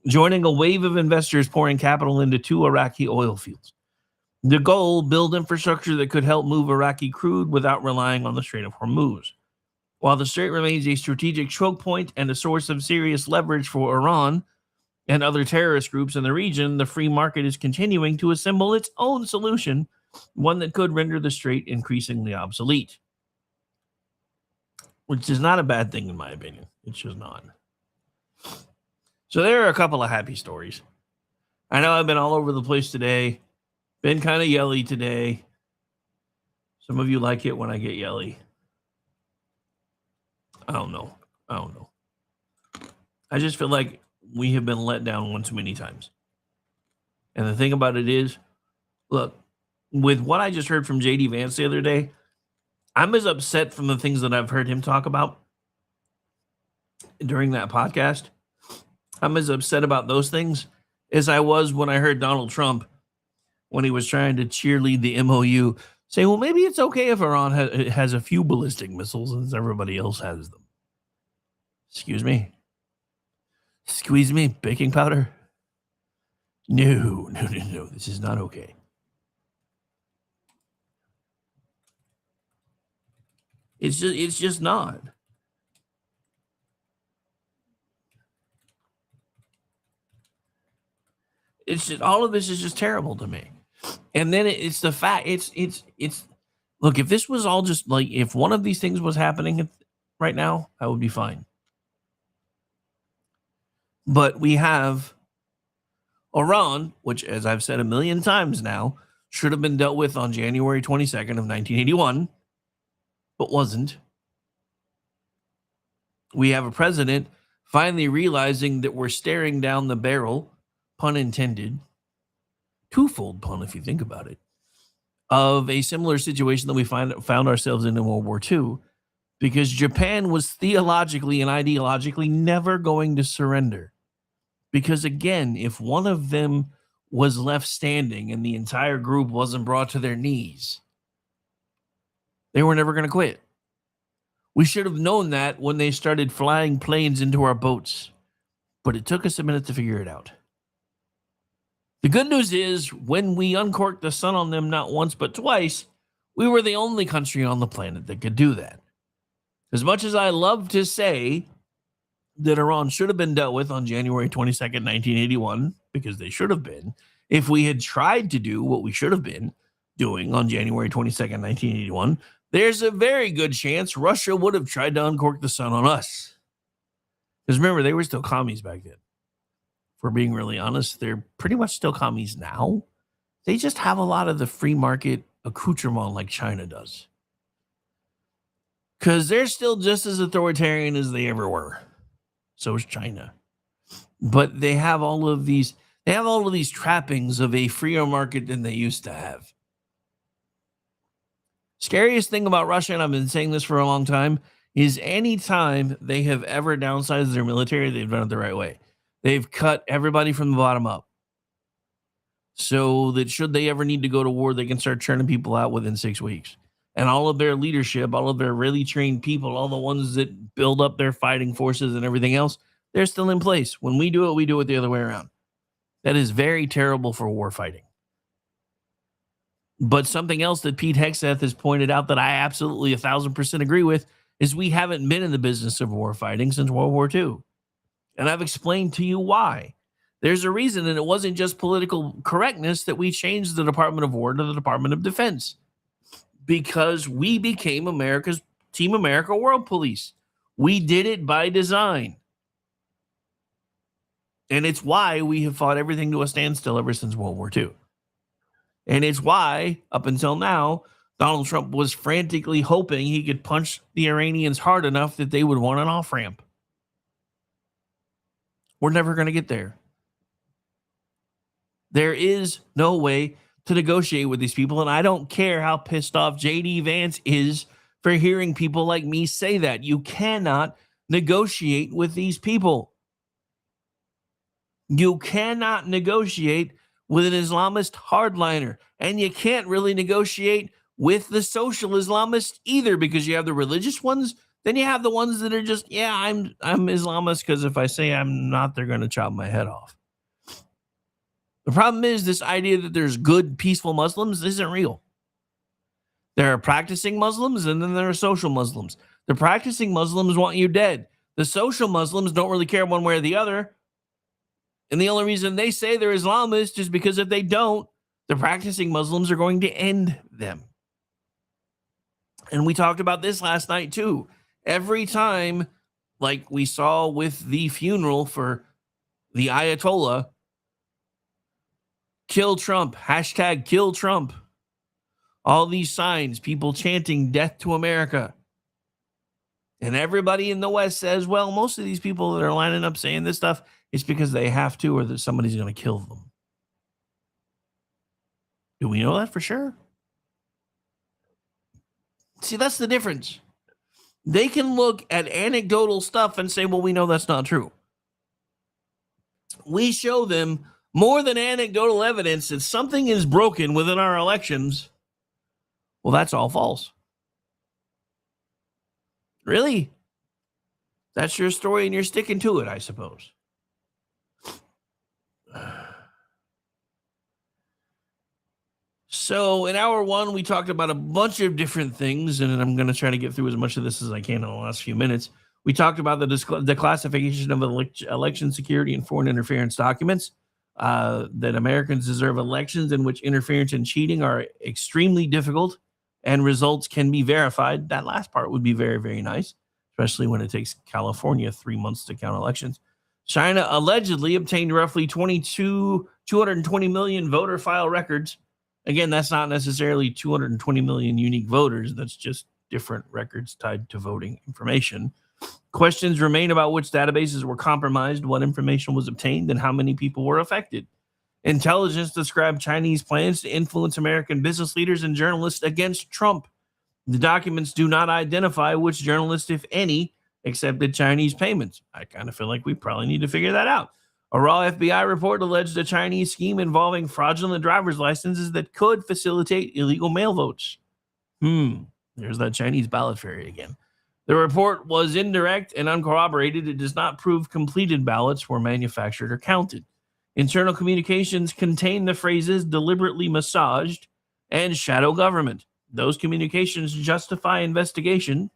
joining a wave of investors pouring capital into 2 Iraqi oil fields. The goal, build infrastructure that could help move Iraqi crude without relying on the Strait of Hormuz. While the strait remains a strategic choke point and a source of serious leverage for Iran and other terrorist groups in the region, the free market is continuing to assemble its own solution, one that could render the strait increasingly obsolete. Which is not a bad thing, in my opinion. It's just not. So there are a couple of happy stories. I know I've been all over the place today. Been kind of yelly today. Some of you like it when I get yelly. I don't know. I just feel like we have been let down one too many times. And the thing about it is, look, with what I just heard from J.D. Vance the other day, I'm as upset from the things that I've heard him talk about during that podcast. I'm as upset about those things as I was when I heard Donald Trump, when he was trying to cheerlead the MOU, say, well, maybe it's okay if Iran has a few ballistic missiles since everybody else has them. Excuse me? Squeeze me? Baking powder? No. This is not okay. It's just not. It's just, all of this is just terrible to me. And then it's the fact, it's look, if this was all just like, if one of these things was happening right now, I would be fine. But we have Iran, which, as I've said a million times now, should have been dealt with on January 22nd of 1981, but wasn't. We have a president finally realizing that we're staring down the barrel, pun intended, twofold pun if you think about it, of a similar situation that we found ourselves in World War II, because Japan was theologically and ideologically never going to surrender. Because again, if one of them was left standing and the entire group wasn't brought to their knees, they were never going to quit. We should have known that when they started flying planes into our boats, but it took us a minute to figure it out. The good news is, when we uncorked the sun on them not once but twice, we were the only country on the planet that could do that. As much as I love to say that Iran should have been dealt with on January 22nd, 1981, because they should have been, if we had tried to do what we should have been doing on January 22nd, 1981, there's a very good chance Russia would have tried to uncork the sun on us. Because remember, they were still commies back then. If we're being really honest, they're pretty much still commies now. They just have a lot of the free market accoutrement like China does. Because they're still just as authoritarian as they ever were. So is China. But they have all of these trappings of a freer market than they used to have. Scariest thing about Russia, and I've been saying this for a long time, is any time they have ever downsized their military, they've done it the right way. They've cut everybody from the bottom up. So that should they ever need to go to war, they can start churning people out within 6 weeks. And all of their leadership, all of their really trained people, all the ones that build up their fighting forces and everything else, they're still in place. When we do it the other way around. That is very terrible for war fighting. But something else that Pete Hegseth has pointed out that I absolutely 1,000% agree with is we haven't been in the business of war fighting since World War II. And I've explained to you why. There's a reason, and it wasn't just political correctness that we changed the Department of War to the Department of Defense. Because we became America's Team America World Police. We did it by design. And it's why we have fought everything to a standstill ever since World War II. And it's why, up until now, Donald Trump was frantically hoping he could punch the Iranians hard enough that they would want an off-ramp. We're never going to get there. There is no way to negotiate with these people, and I don't care how pissed off J.D. Vance is for hearing people like me say that. You cannot negotiate with these people. You cannot negotiate with an Islamist hardliner, and you can't really negotiate with the social Islamists either, because you have the religious ones, then you have the ones that are just, yeah, I'm Islamist because if I say I'm not, they're going to chop my head off. The problem is this idea that there's good, peaceful Muslims isn't real. There are practicing Muslims, and then there are social Muslims. The practicing Muslims want you dead. The social Muslims don't really care one way or the other. And the only reason they say they're Islamist is because if they don't, the practicing Muslims are going to end them. And we talked about this last night too. Every time, like we saw with the funeral for the Ayatollah, kill Trump, hashtag kill Trump. All these signs, people chanting death to America. And everybody in the West says, well, most of these people that are lining up saying this stuff, it's because they have to or that somebody's going to kill them. Do we know that for sure? See, that's the difference. They can look at anecdotal stuff and say, well, we know that's not true. We show them more than anecdotal evidence that something is broken within our elections. Well, that's all false. Really? That's your story and you're sticking to it, I suppose. So in hour one, we talked about a bunch of different things, and I'm going to try to get through as much of this as I can in the last few minutes. We talked about the declassification of election security and foreign interference documents, that Americans deserve elections in which interference and cheating are extremely difficult and results can be verified. That last part would be very, very nice, especially when it takes California 3 months to count elections. China allegedly obtained roughly 220 million voter file records. Again, that's not necessarily 220 million unique voters. That's just different records tied to voting information. Questions remain about which databases were compromised, what information was obtained, and how many people were affected. Intelligence described Chinese plans to influence American business leaders and journalists against Trump. The documents do not identify which journalists, if any, accepted Chinese payments. I kind of feel like we probably need to figure that out. A raw FBI report alleged a Chinese scheme involving fraudulent driver's licenses that could facilitate illegal mail votes. There's that Chinese ballot fairy again. The report was indirect and uncorroborated. It does not prove completed ballots were manufactured or counted. Internal communications contain the phrases deliberately massaged and shadow government. Those communications justify investigation,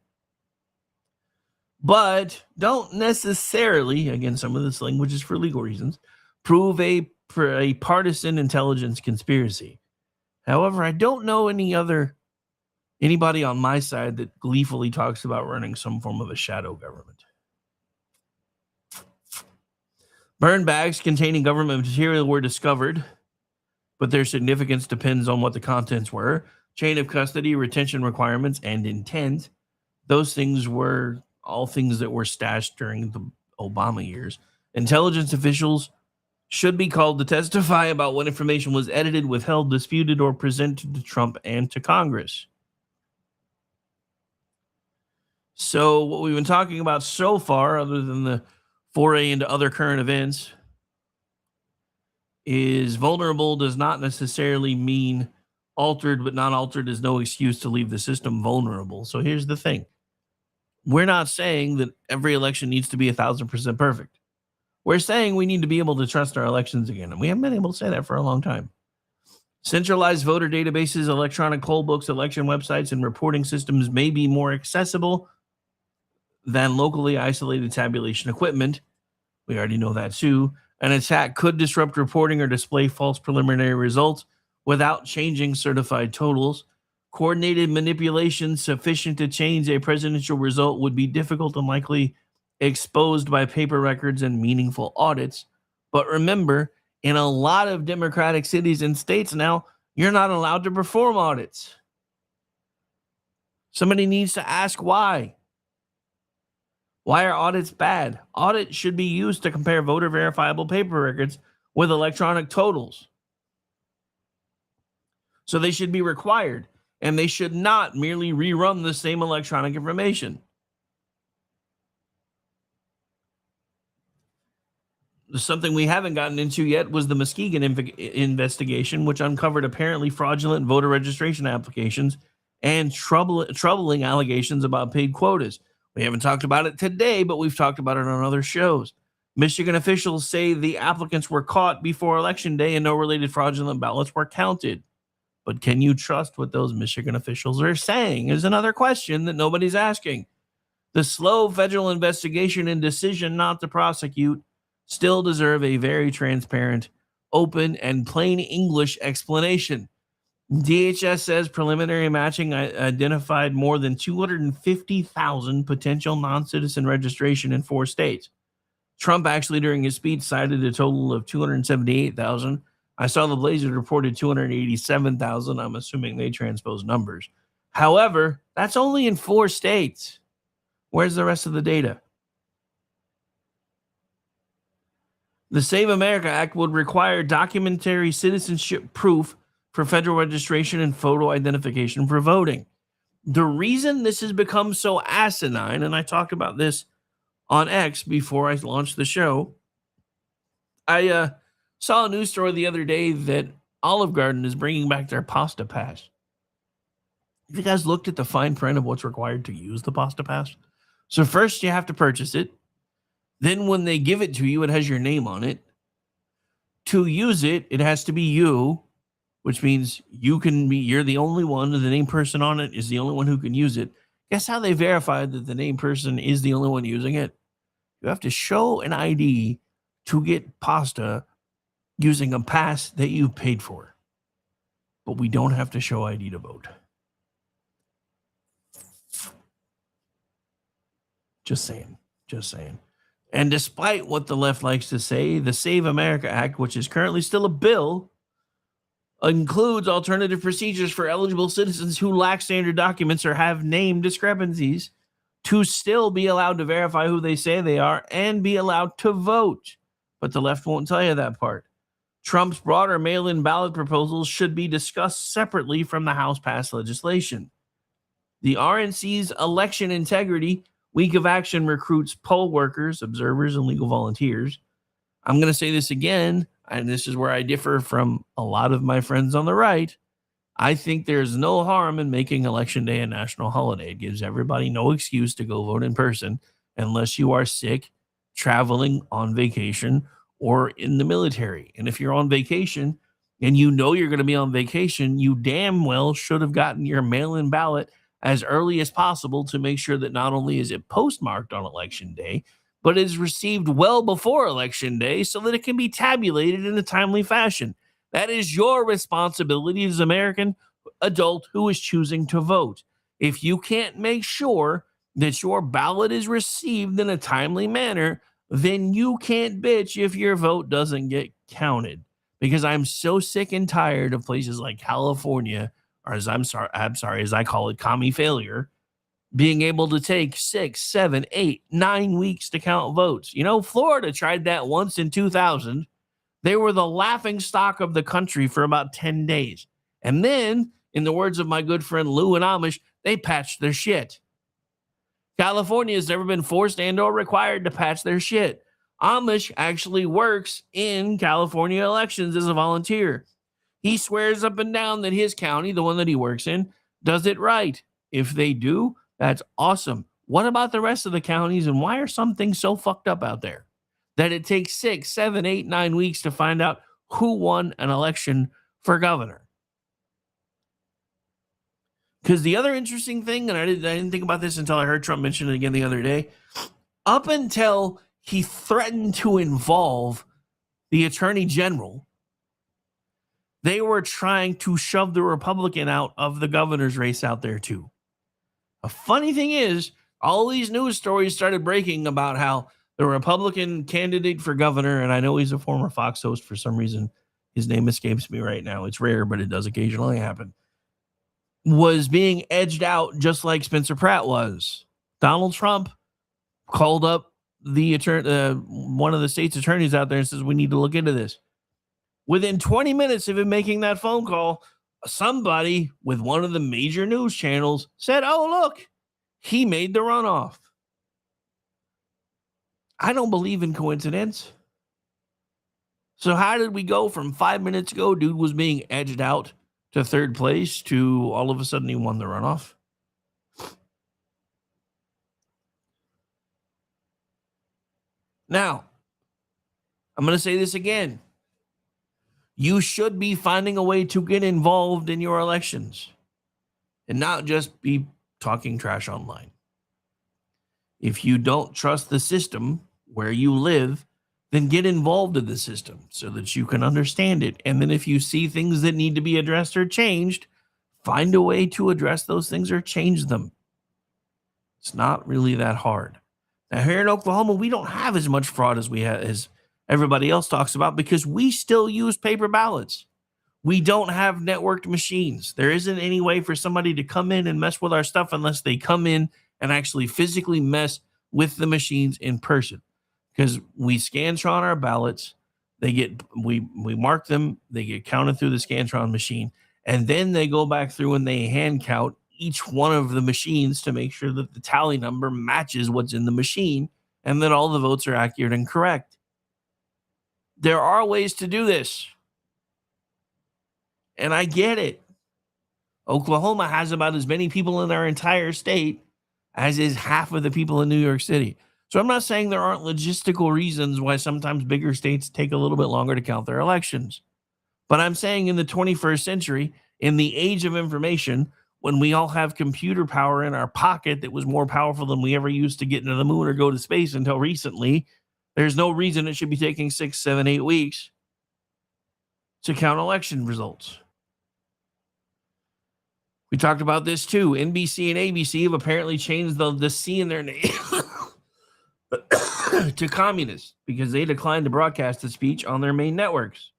but don't necessarily, again, some of this language is for legal reasons, prove a partisan intelligence conspiracy. However, I don't know anybody on my side that gleefully talks about running some form of a shadow government. Burn bags containing government material were discovered, but their significance depends on what the contents were. Chain of custody, retention requirements, and intent. Those things were all things that were stashed during the Obama years. Intelligence officials should be called to testify about what information was edited, withheld, disputed, or presented to Trump and to Congress. So what we've been talking about so far, other than the foray into other current events, is vulnerable does not necessarily mean altered, but not altered is no excuse to leave the system vulnerable. So here's the thing. We're not saying that every election needs to be 1,000% perfect. We're saying we need to be able to trust our elections again. And we haven't been able to say that for a long time. Centralized voter databases, electronic poll books, election websites, and reporting systems may be more accessible than locally isolated tabulation equipment. We already know that too. An attack could disrupt reporting or display false preliminary results without changing certified totals. Coordinated manipulation sufficient to change a presidential result would be difficult and likely exposed by paper records and meaningful audits. But remember, in a lot of democratic cities and states now, you're not allowed to perform audits. Somebody needs to ask why. Why are audits bad? Audits should be used to compare voter verifiable paper records with electronic totals. So they should be required, and they should not merely rerun the same electronic information. Something we haven't gotten into yet was the Muskegon investigation, which uncovered apparently fraudulent voter registration applications and troubling allegations about paid quotas. We haven't talked about it today, but we've talked about it on other shows. Michigan officials say the applicants were caught before Election Day and no related fraudulent ballots were counted. But can you trust what those Michigan officials are saying is another question that nobody's asking. The slow federal investigation and decision not to prosecute still deserve a very transparent, open, and plain English explanation. DHS says preliminary matching identified more than 250,000 potential non-citizen registration in 4 states. Trump actually, during his speech, cited a total of 278,000. I saw the Blazers reported 287,000. I'm assuming they transposed numbers. However, that's only in 4 states. Where's the rest of the data? The Save America Act would require documentary citizenship proof for federal registration and photo identification for voting. The reason this has become so asinine, and I talked about this on X before I launched the show, I saw a news story the other day that Olive Garden is bringing back their Pasta Pass. Have you guys looked at the fine print of what's required to use the Pasta Pass? So first you have to purchase it. Then when they give it to you, it has your name on it. To use it, it has to be you, which means you're the only one, the named person on it is the only one who can use it. Guess how they verified that the named person is the only one using it? You have to show an ID to get pasta using a pass that you paid for. But we don't have to show ID to vote. Just saying. And despite what the left likes to say, the Save America Act, which is currently still a bill, includes alternative procedures for eligible citizens who lack standard documents or have name discrepancies to still be allowed to verify who they say they are and be allowed to vote. But the left won't tell you that part. Trump's broader mail-in ballot proposals should be discussed separately from the House-passed legislation. The RNC's Election Integrity Week of Action recruits poll workers, observers, and legal volunteers. I'm going to say this again, and this is where I differ from a lot of my friends on the right. I think there's no harm in making Election Day a national holiday. It gives everybody no excuse to go vote in person unless you are sick, traveling, on vacation, or in the military. And if you're on vacation and you know you're going to be on vacation, you damn well should have gotten your mail-in ballot as early as possible to make sure that not only is it postmarked on Election Day, but is received well before Election Day so that it can be tabulated in a timely fashion. That is your responsibility as an American adult who is choosing to vote. If you can't make sure that your ballot is received in a timely manner, then you can't bitch if your vote doesn't get counted. Because I'm so sick and tired of places like California, or as as I call it, commie failure, being able to take 6, 7, 8, 9 weeks to count votes. You know, Florida tried that once in 2000. They were the laughing stock of the country for about 10 days. And then, in the words of my good friend Lou and Amish, they patched their shit. California has never been forced and or required to patch their shit. Amish actually works in California elections as a volunteer. He swears up and down that his county, the one that he works in, does it right. If they do, that's awesome. What about the rest of the counties, and why are some things so fucked up out there that it takes 6, 7, 8, 9 weeks to find out who won an election for governor? Because the other interesting thing, and I didn't think about this until I heard Trump mention it again the other day, up until he threatened to involve the attorney general, they were trying to shove the Republican out of the governor's race out there too. A funny thing is, all these news stories started breaking about how the Republican candidate for governor, and I know he's a former Fox host for some reason, his name escapes me right now. It's rare, but it does occasionally happen, was being edged out just like Spencer Pratt was. Donald Trump called up the one of the state's attorneys out there and says, we need to look into this. Within 20 minutes of him making that phone call, somebody with one of the major news channels said, oh, look, he made the runoff. I don't believe in coincidence. So how did we go from 5 minutes ago, dude was being edged out to third place, to all of a sudden he won the runoff? Now, I'm going to say this again. You should be finding a way to get involved in your elections and not just be talking trash online. If you don't trust the system where you live, then get involved in the system so that you can understand it. And then if you see things that need to be addressed or changed, find a way to address those things or change them. It's not really that hard. Now, here in Oklahoma, we don't have as much fraud as we have, as everybody else talks about, because we still use paper ballots. We don't have networked machines. There isn't any way for somebody to come in and mess with our stuff unless they come in and actually physically mess with the machines in person. Because we Scantron our ballots, we mark them, they get counted through the Scantron machine, and then they go back through and they hand count each one of the machines to make sure that the tally number matches what's in the machine and that all the votes are accurate and correct. There are ways to do this. And I get it. Oklahoma has about as many people in our entire state as is half of the people in New York City. So I'm not saying there aren't logistical reasons why sometimes bigger states take a little bit longer to count their elections. But I'm saying in the 21st century, in the age of information, when we all have computer power in our pocket that was more powerful than we ever used to get into the moon or go to space until recently, there's no reason it should be taking 6, 7, 8 weeks to count election results. We talked about this too. NBC and ABC have apparently changed the C in their name to communist because they declined to broadcast the speech on their main networks.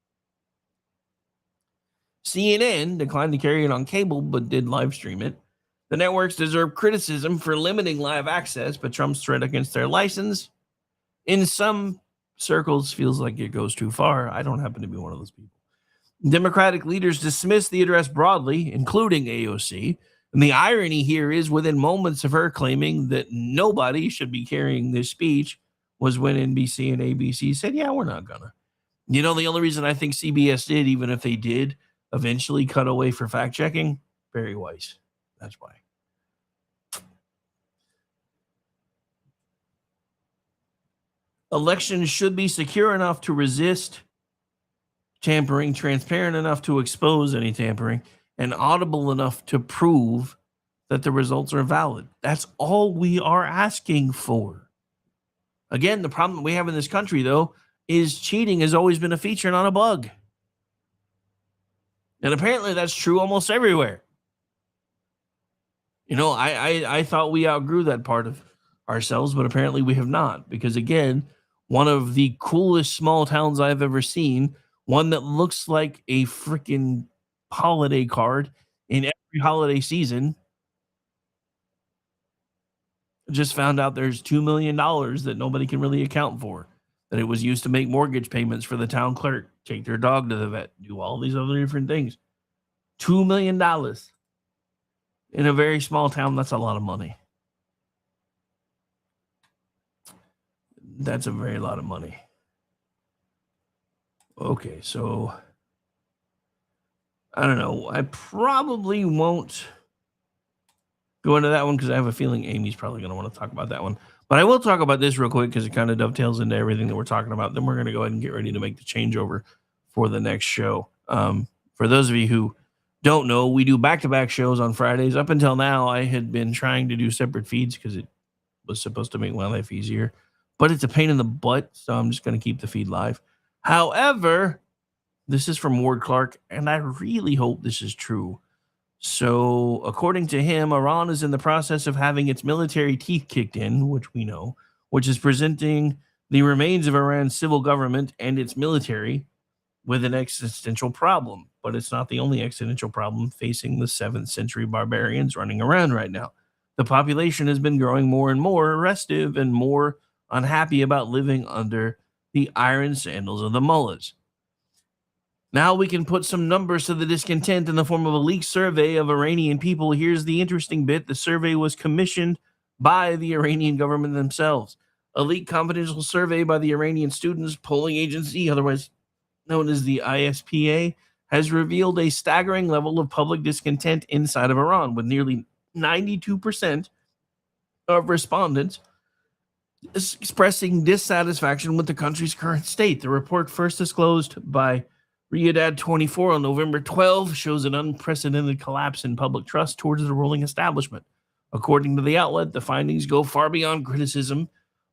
CNN declined to carry it on cable, but did live stream it. The networks deserve criticism for limiting live access, but Trump's threat against their license, in some circles, feels like it goes too far. I don't happen to be one of those people. Democratic leaders dismissed the address broadly, including AOC. And the irony here is, within moments of her claiming that nobody should be carrying this speech, was when NBC and ABC said, yeah, we're not gonna. You know, the only reason I think CBS did, even if they did eventually cut away for fact checking, Barry Weiss. That's why. Elections should be secure enough to resist tampering, transparent enough to expose any tampering, and audible enough to prove that the results are valid. That's all we are asking for. Again, the problem that we have in this country, though, is cheating has always been a feature, not a bug. And apparently that's true almost everywhere. You know, I thought we outgrew that part of ourselves, but apparently we have not. Because again, one of the coolest small towns I've ever seen, one that looks like a freaking holiday card in every holiday season, just found out there's $2 million that nobody can really account for. That it was used to make mortgage payments for the town clerk, take their dog to the vet, do all these other different things. $2 million in a very small town. That's a lot of money. That's a very lot of money. Okay, so I don't know. I probably won't go into that one because I have a feeling Amy's probably going to want to talk about that one. But I will talk about this real quick because it kind of dovetails into everything that we're talking about. Then we're going to go ahead and get ready to make the changeover for the next show. For those of you who don't know, we do back-to-back shows on Fridays. Up until now, I had been trying to do separate feeds because it was supposed to make my life easier, but it's a pain in the butt, so I'm just going to keep the feed live. However, this is from Ward Clark, and I really hope this is true. So, according to him, Iran is in the process of having its military teeth kicked in, which we know, which is presenting the remains of Iran's civil government and its military with an existential problem. But it's not the only existential problem facing the 7th century barbarians running around right now. The population has been growing more and more restive and more unhappy about living under the iron sandals of the mullahs. Now we can put some numbers to the discontent in the form of a leaked survey of Iranian people. Here's the interesting bit. The survey was commissioned by the Iranian government themselves. A leaked confidential survey by the Iranian Students Polling Agency, otherwise known as the ISPA, has revealed a staggering level of public discontent inside of Iran, with nearly 92% of respondents expressing dissatisfaction with the country's current state. The report, first disclosed by Riyadh 24 on November 12, shows an unprecedented collapse in public trust towards the ruling establishment. According to the outlet, the findings go far beyond criticism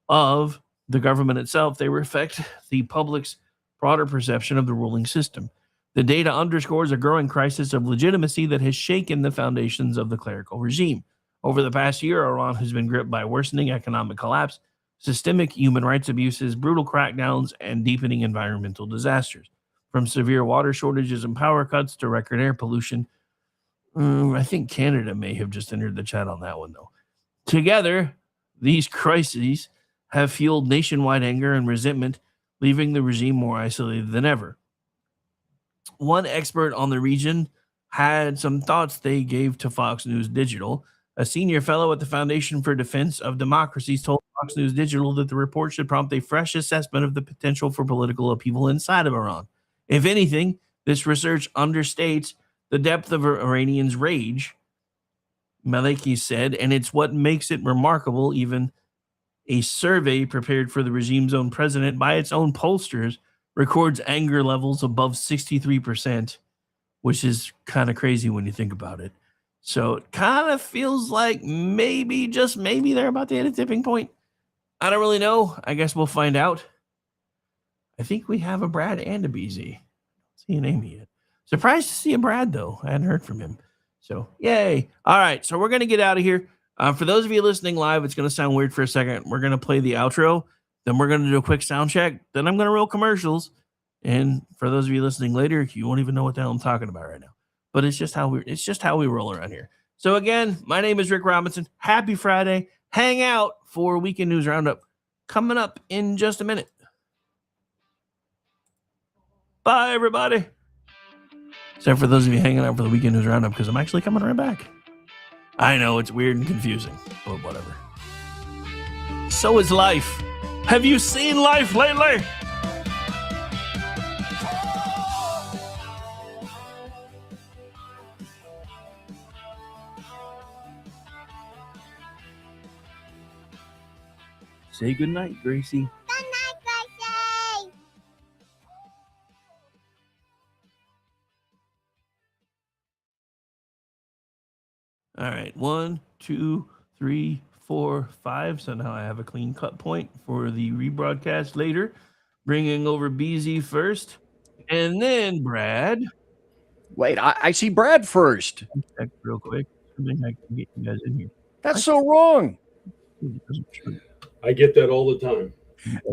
of the government itself. They reflect the public's broader perception of the ruling system. The data underscores a growing crisis of legitimacy that has shaken the foundations of the clerical regime. Over the past year, Iran has been gripped by worsening economic collapse, systemic human rights abuses, brutal crackdowns, and deepening environmental disasters. From severe water shortages and power cuts to record air pollution. I think Canada may have just entered the chat on that one, though. Together, these crises have fueled nationwide anger and resentment, leaving the regime more isolated than ever. One expert on the region had some thoughts they gave to Fox News Digital. A senior fellow at the Foundation for Defense of Democracies told Fox News Digital that the report should prompt a fresh assessment of the potential for political upheaval inside of Iran. If anything, this research understates the depth of Iranians' rage, Maliki said, and it's what makes it remarkable. Even a survey prepared for the regime's own president by its own pollsters records anger levels above 63%, which is kind of crazy when you think about it. So it kind of feels like maybe, just maybe, they're about to hit a tipping point. I don't really know. I guess we'll find out. I think we have a Brad and a BZ. Don't see an Amy yet. Surprised to see a Brad, though. I hadn't heard from him. So, yay. All right, so we're going to get out of here. For those of you listening live, it's going to sound weird for a second. We're going to play the outro. Then we're going to do a quick sound check. Then I'm going to roll commercials. And for those of you listening later, you won't even know what the hell I'm talking about right now. But it's just how we roll around here. So again, my name is Rick Robinson. Happy Friday. Hang out for Weekend News Roundup coming up in just a minute. Bye, everybody. Except for those of you hanging out for the Weekend News Roundup, because I'm actually coming right back. I know it's weird and confusing, but whatever. So is life. Have you seen life lately? Say goodnight, Gracie. Good night, Gracie. All right, 1, 2, 3, 4, 5. So now I have a clean cut point for the rebroadcast later. Bringing over BZ first, and then Brad. Wait, I see Brad first. Check real quick. I think I can get you guys in here. That's so wrong. I get that all the time.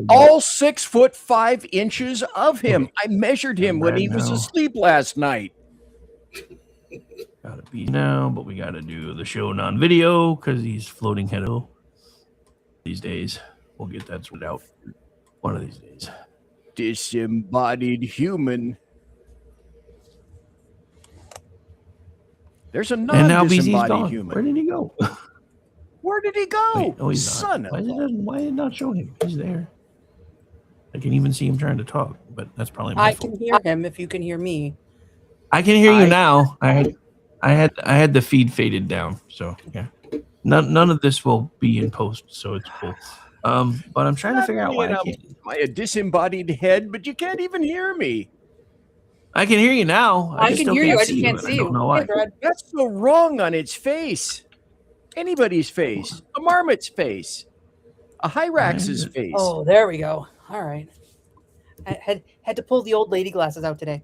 All 6'5" of him. I measured him when he was asleep last night. Gotta be now, but we gotta do the show non-video because he's floating head these days. We'll get that sorted out one of these days. Disembodied human. There's a non-disembodied human. Where did he go? Where did he go? Wait, oh, he's Son not. of Why did it not show him? He's there. I can even see him trying to talk, but that's probably my fault. I can hear him if you can hear me. I can hear you now. I had the feed faded down, so yeah. None of this will be in post, so it's cool. But I'm trying to figure out why I can't. Am I a disembodied head? But you can't even hear me. I can hear you now. I just can still hear you. I can't just see can't and see I you. don't know why. Hey, Brad. That's so wrong on its face. Anybody's face. A marmot's face. A Hyrax's face. Oh, there we go. All right. I had to pull the old lady glasses out today.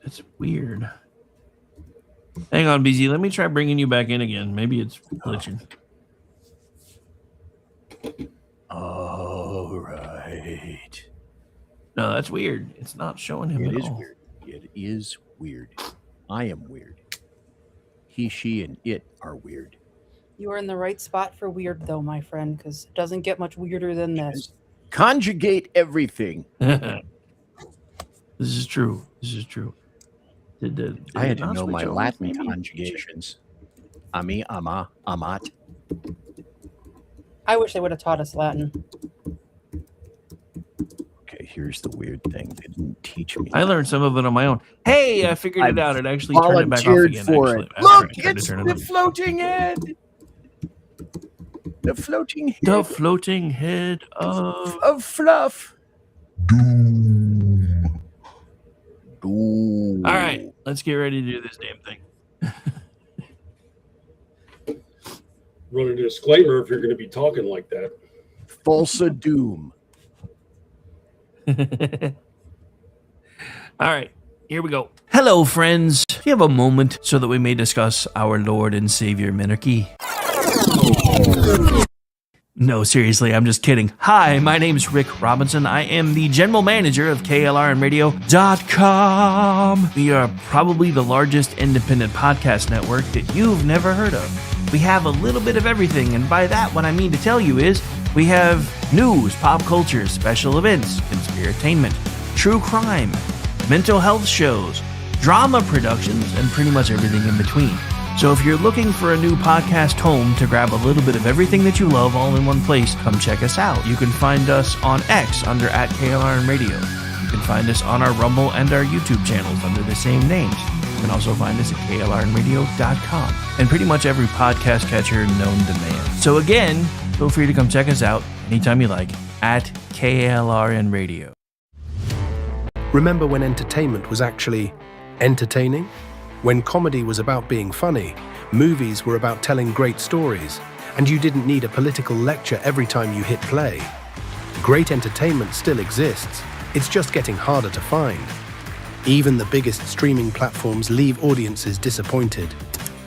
That's weird. Hang on, BZ. Let me try bringing you back in again. Maybe it's glitching. All right. No, that's weird. It's not showing him It at is all. weird. It is weird. I am weird. He, she, and it are weird. You are in the right spot for weird, though, my friend, because it doesn't get much weirder than this. Conjugate everything. This is true. This is true. I had to know my Latin conjugations. Ami, ama, amat. I wish they would have taught us Latin. Okay, here's the weird thing. They didn't teach me. I learned some of it on my own. Hey, I figured it out. It actually turned it back off volunteered again. for Actually, it. Look, it's the floating head. The floating head. The floating head of fluff. Doom. All right, let's get ready to do this damn thing. Run a disclaimer if you're going to be talking like that. Falsa doom. All right, here we go. Hello, friends. Do you have a moment so that we may discuss our Lord and Savior Minarchy? No, seriously, I'm just kidding. Hi, my name's Rick Robinson. I am the general manager of KLRNradio.com. We are probably the largest independent podcast network that you've never heard of. We have a little bit of everything, and by that, what I mean to tell you is we have news, pop culture, special events, conspiratainment, true crime, mental health shows, drama productions, and pretty much everything in between. So if you're looking for a new podcast home to grab a little bit of everything that you love all in one place, come check us out. You can find us on X under @KLRNradio. You can find us on our Rumble and our YouTube channels under the same names. You can also find us at KLRNradio.com and pretty much every podcast catcher known to man. So again, feel free to come check us out anytime you like at KLRNradio. Remember when entertainment was actually entertaining? When comedy was about being funny, movies were about telling great stories, and you didn't need a political lecture every time you hit play. Great entertainment still exists, it's just getting harder to find. Even the biggest streaming platforms leave audiences disappointed.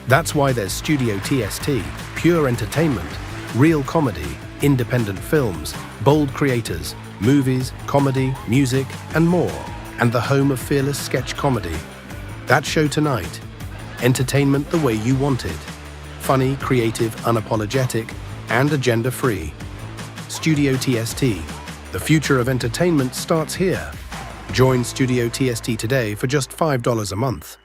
That's why there's Studio TST, pure entertainment, real comedy, independent films, bold creators, movies, comedy, music, and more, and the home of fearless sketch comedy. That show tonight, entertainment the way you want it. Funny, creative, unapologetic, and agenda-free. Studio TST, the future of entertainment starts here. Join Studio TST today for just $5 a month.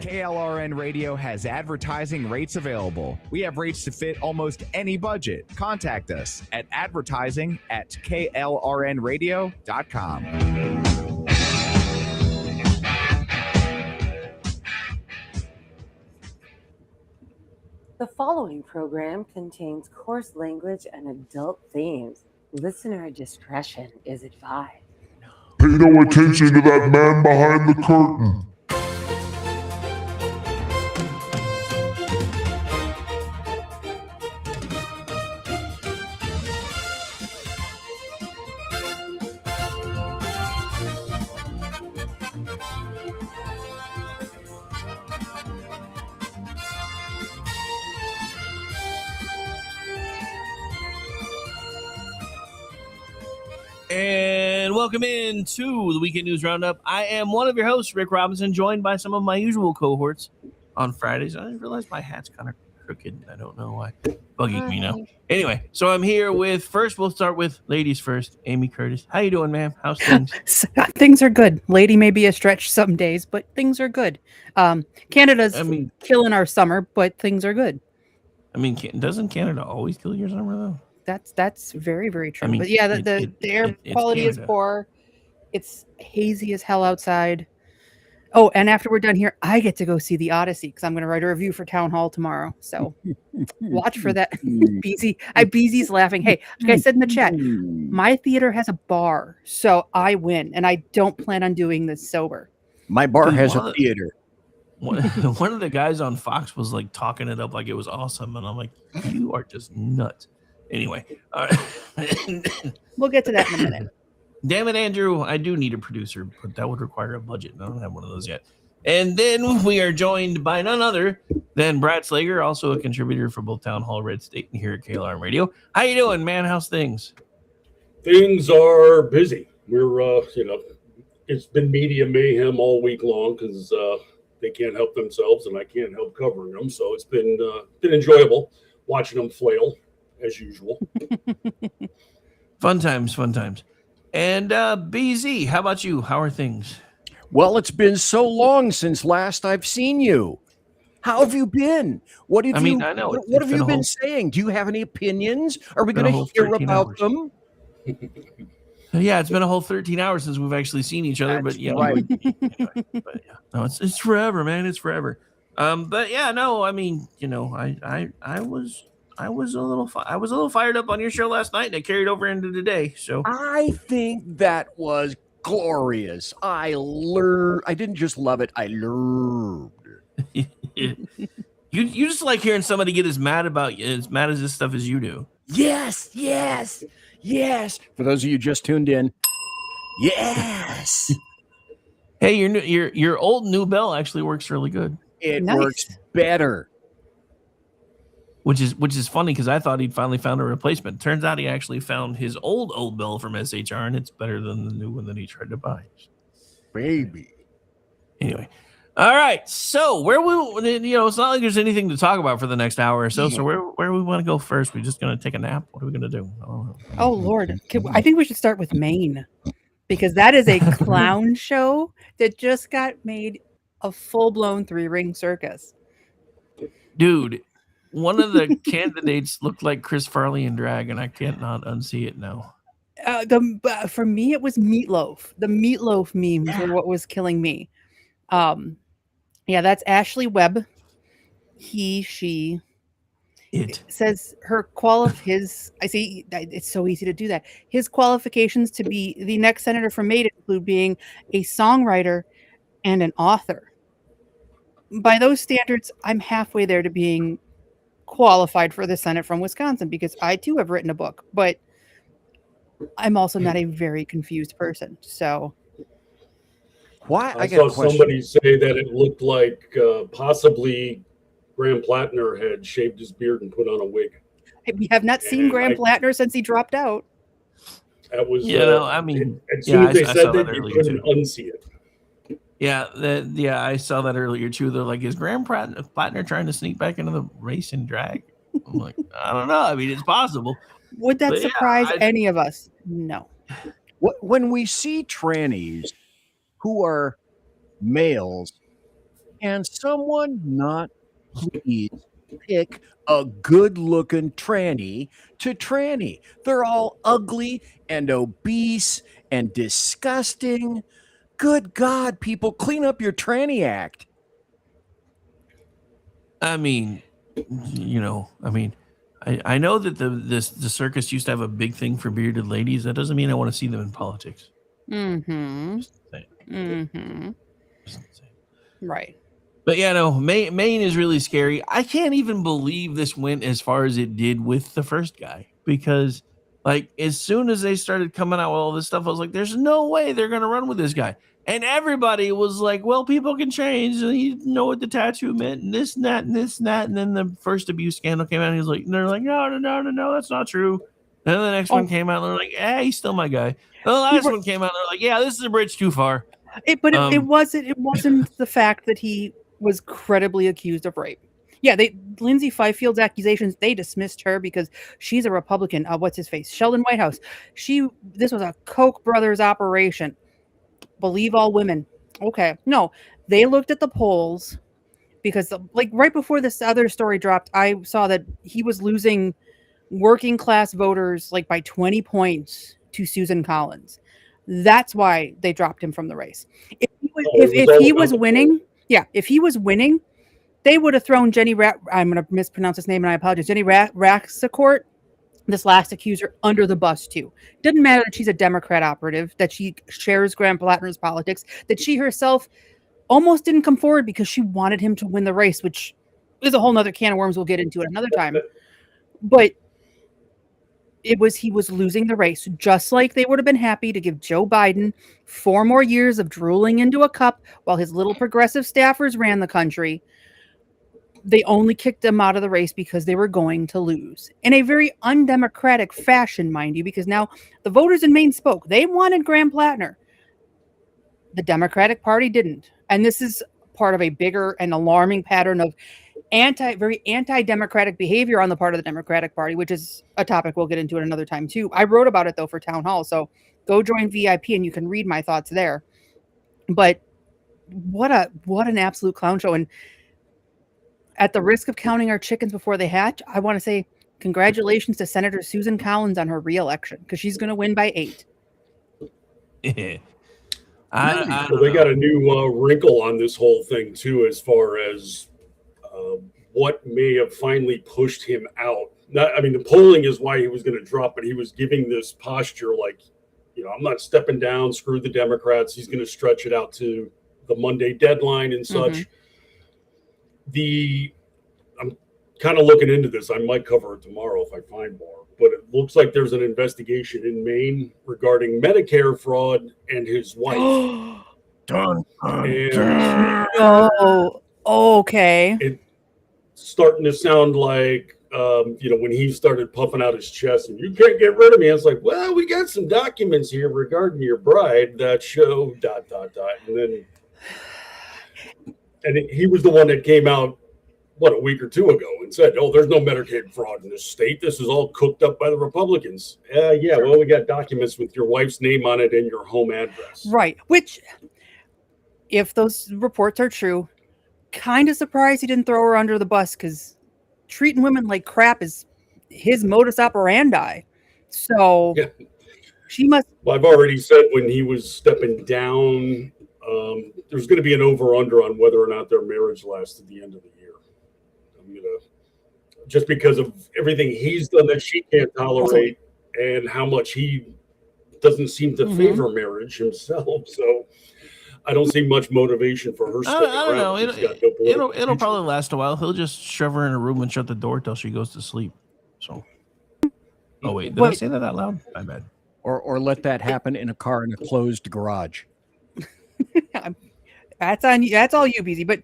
KLRN Radio has advertising rates available. We have rates to fit almost any budget. Contact us at advertising@klrnradio.com. The following program contains coarse language and adult themes. Listener discretion is advised. Pay no attention to that man behind the curtain. And welcome in to the Weekend News Roundup. I am one of your hosts, Rick Robinson, joined by some of my usual cohorts on Fridays. I realize my hat's kind of crooked. I don't know why. Bugging me now. Anyway, so I'm here with, first we'll start with ladies first. Amy Curtis. How you doing, ma'am? How's things? Things are good. Lady may be a stretch some days, but things are good. Canada's killing our summer, but things are good. I mean, doesn't Canada always kill your summer, though? That's very, very true. I mean, but yeah, the air quality is poor. It's hazy as hell outside. Oh, and after we're done here, I get to go see the Odyssey because I'm going to write a review for Town Hall tomorrow. So watch for that. BZ's laughing. Hey, like I said in the chat, my theater has a bar, so I win, and I don't plan on doing this sober. My bar has a theater. One of the guys on Fox was like talking it up like it was awesome, and I'm like, you are just nuts. Anyway, we'll get to that in a minute. Damn it, Andrew, I do need a producer, but that would require a budget. I don't have one of those yet. And then we are joined by none other than Brad Slager, also a contributor for both Town Hall, Red State, and here at KLRM Radio. How you doing, man? How's things? Things are busy. We're, it's been media mayhem all week long because they can't help themselves and I can't help covering them. So it's been enjoyable watching them flail as usual. Fun times. And BZ, how about you? How are things? Well, it's been so long since last I've seen you. How have you been? What have you been saying? Do you have any opinions? Are we going to hear about them? Yeah, it's been a whole 13 hours since we've actually seen each other. That's but yeah, right. No, it's forever, man. It's forever. But yeah, no, I mean, I was a little fired up on your show last night, and it carried over into today. So I think that was glorious. I didn't just love it. I learned. You just like hearing somebody get as mad as this stuff as you do. Yes. For those of you just tuned in, yes. Hey, your old new bell actually works really good. It works better. Which is funny because I thought he'd finally found a replacement. Turns out he actually found his old bell from SHR, and it's better than the new one that he tried to buy. Baby. Anyway. All right. So it's not like there's anything to talk about for the next hour or so. Yeah. So where we want to go first? We're just going to take a nap. What are we going to do? Oh, Lord. I think we should start with Maine because that is a clown show that just got made a full-blown 3-ring circus. Dude, one of the candidates looked like Chris Farley in drag, and I can't not unsee it now. For me, it was Meatloaf. The Meatloaf memes were what was killing me. Yeah, that's Ashley Webb. She. It says I see. It's so easy to do that. His qualifications to be the next senator from Maine include being a songwriter and an author. By those standards, I'm halfway there to being qualified for the Senate from Wisconsin because I too have written a book, but I'm also not a very confused person. So why? I saw somebody say that it looked like possibly Graham Plattner had shaved his beard and put on a wig. We have not seen Graham Plattner since he dropped out. That was, I mean, as soon as they said that, you couldn't unsee it. Yeah, I saw that earlier too. They're like, is Graham Plattner trying to sneak back into the race and drag? I'm like, I don't know. I mean, it's possible. Would that surprise any of us? No. When we see trannies who are males, can someone not please pick a good-looking tranny to tranny? They're all ugly and obese and disgusting. Good God, people, clean up your tranny act. I mean, I know that the circus used to have a big thing for bearded ladies. That doesn't mean I want to see them in politics. Mm-hmm. Right. But yeah, no, Maine is really scary. I can't even believe this went as far as it did with the first guy because, like, as soon as they started coming out with all this stuff, I was like, there's no way they're going to run with this guy. And everybody was like, well, people can change. And you know what the tattoo meant and this and that and this and that. And then the first abuse scandal came out and they're like, no, that's not true. And then the next one came out and they're like, he's still my guy. And the last one came out and they're like, yeah, this is a bridge too far. It wasn't the fact that he was credibly accused of rape. Yeah, Lindsay Fifield's accusations, they dismissed her because she's a Republican. What's his face? Sheldon Whitehouse. This was a Koch brothers operation. Believe all women. Okay. No, they looked at the polls because right before this other story dropped, I saw that he was losing working class voters like by 20 points to Susan Collins. That's why they dropped him from the race. If he was, Oh, it was if all he about was the winning, yeah, if he was winning, they would have thrown I'm going to mispronounce his name and I apologize. Jenny Raxicourt, this last accuser, under the bus too. Doesn't matter that she's a Democrat operative, that she shares Graham Plattner's politics, that she herself almost didn't come forward because she wanted him to win the race, which is a whole nother can of worms we'll get into at another time. But he was losing the race, just like they would have been happy to give Joe Biden 4 more years of drooling into a cup while his little progressive staffers ran the country. They only kicked him out of the race because they were going to lose. In a very undemocratic fashion, mind you, because now the voters in Maine spoke. They wanted Graham Plattner. The Democratic Party didn't. And this is part of a bigger and alarming pattern of very anti-democratic behavior on the part of the Democratic Party, which is a topic we'll get into at another time too. I wrote about it though for Town Hall, so go join VIP and you can read my thoughts there. But what an absolute clown show. And at the risk of counting our chickens before they hatch, I want to say congratulations to Senator Susan Collins on her re-election, because she's going to win by 8. Well, they got a new wrinkle on this whole thing too, as far as what may have finally pushed him out. The polling is why he was going to drop, but he was giving this posture like, I'm not stepping down, screw the Democrats. He's going to stretch it out to the Monday deadline and such. I'm kind of looking into this. I might cover it tomorrow if I find more, but it looks like there's an investigation in Maine regarding Medicare fraud and his wife. Oh, okay. It's starting to sound like, when he started puffing out his chest and you can't get rid of me. It's like, well, we got some documents here regarding your bride that show ... And he was the one that came out, a week or 2 ago and said, oh, there's no Medicaid fraud in this state. This is all cooked up by the Republicans. Yeah, well, we got documents with your wife's name on it and your home address. Right. Which, if those reports are true, kind of surprised he didn't throw her under the bus, because treating women like crap is his modus operandi. So she must. Well, I've already said when he was stepping down, there's going to be an over-under on whether or not their marriage lasts at the end of the year. Just because of everything he's done that she can't tolerate and how much he doesn't seem to favor marriage himself. So I don't see much motivation for her sticking I don't know. around. It'll probably last a while. He'll just shove her in a room and shut the door till she goes to sleep. So, oh wait, did I say that out loud? My bad. Or let that happen in a car in a closed garage. That's on you. That's all you, BZ. But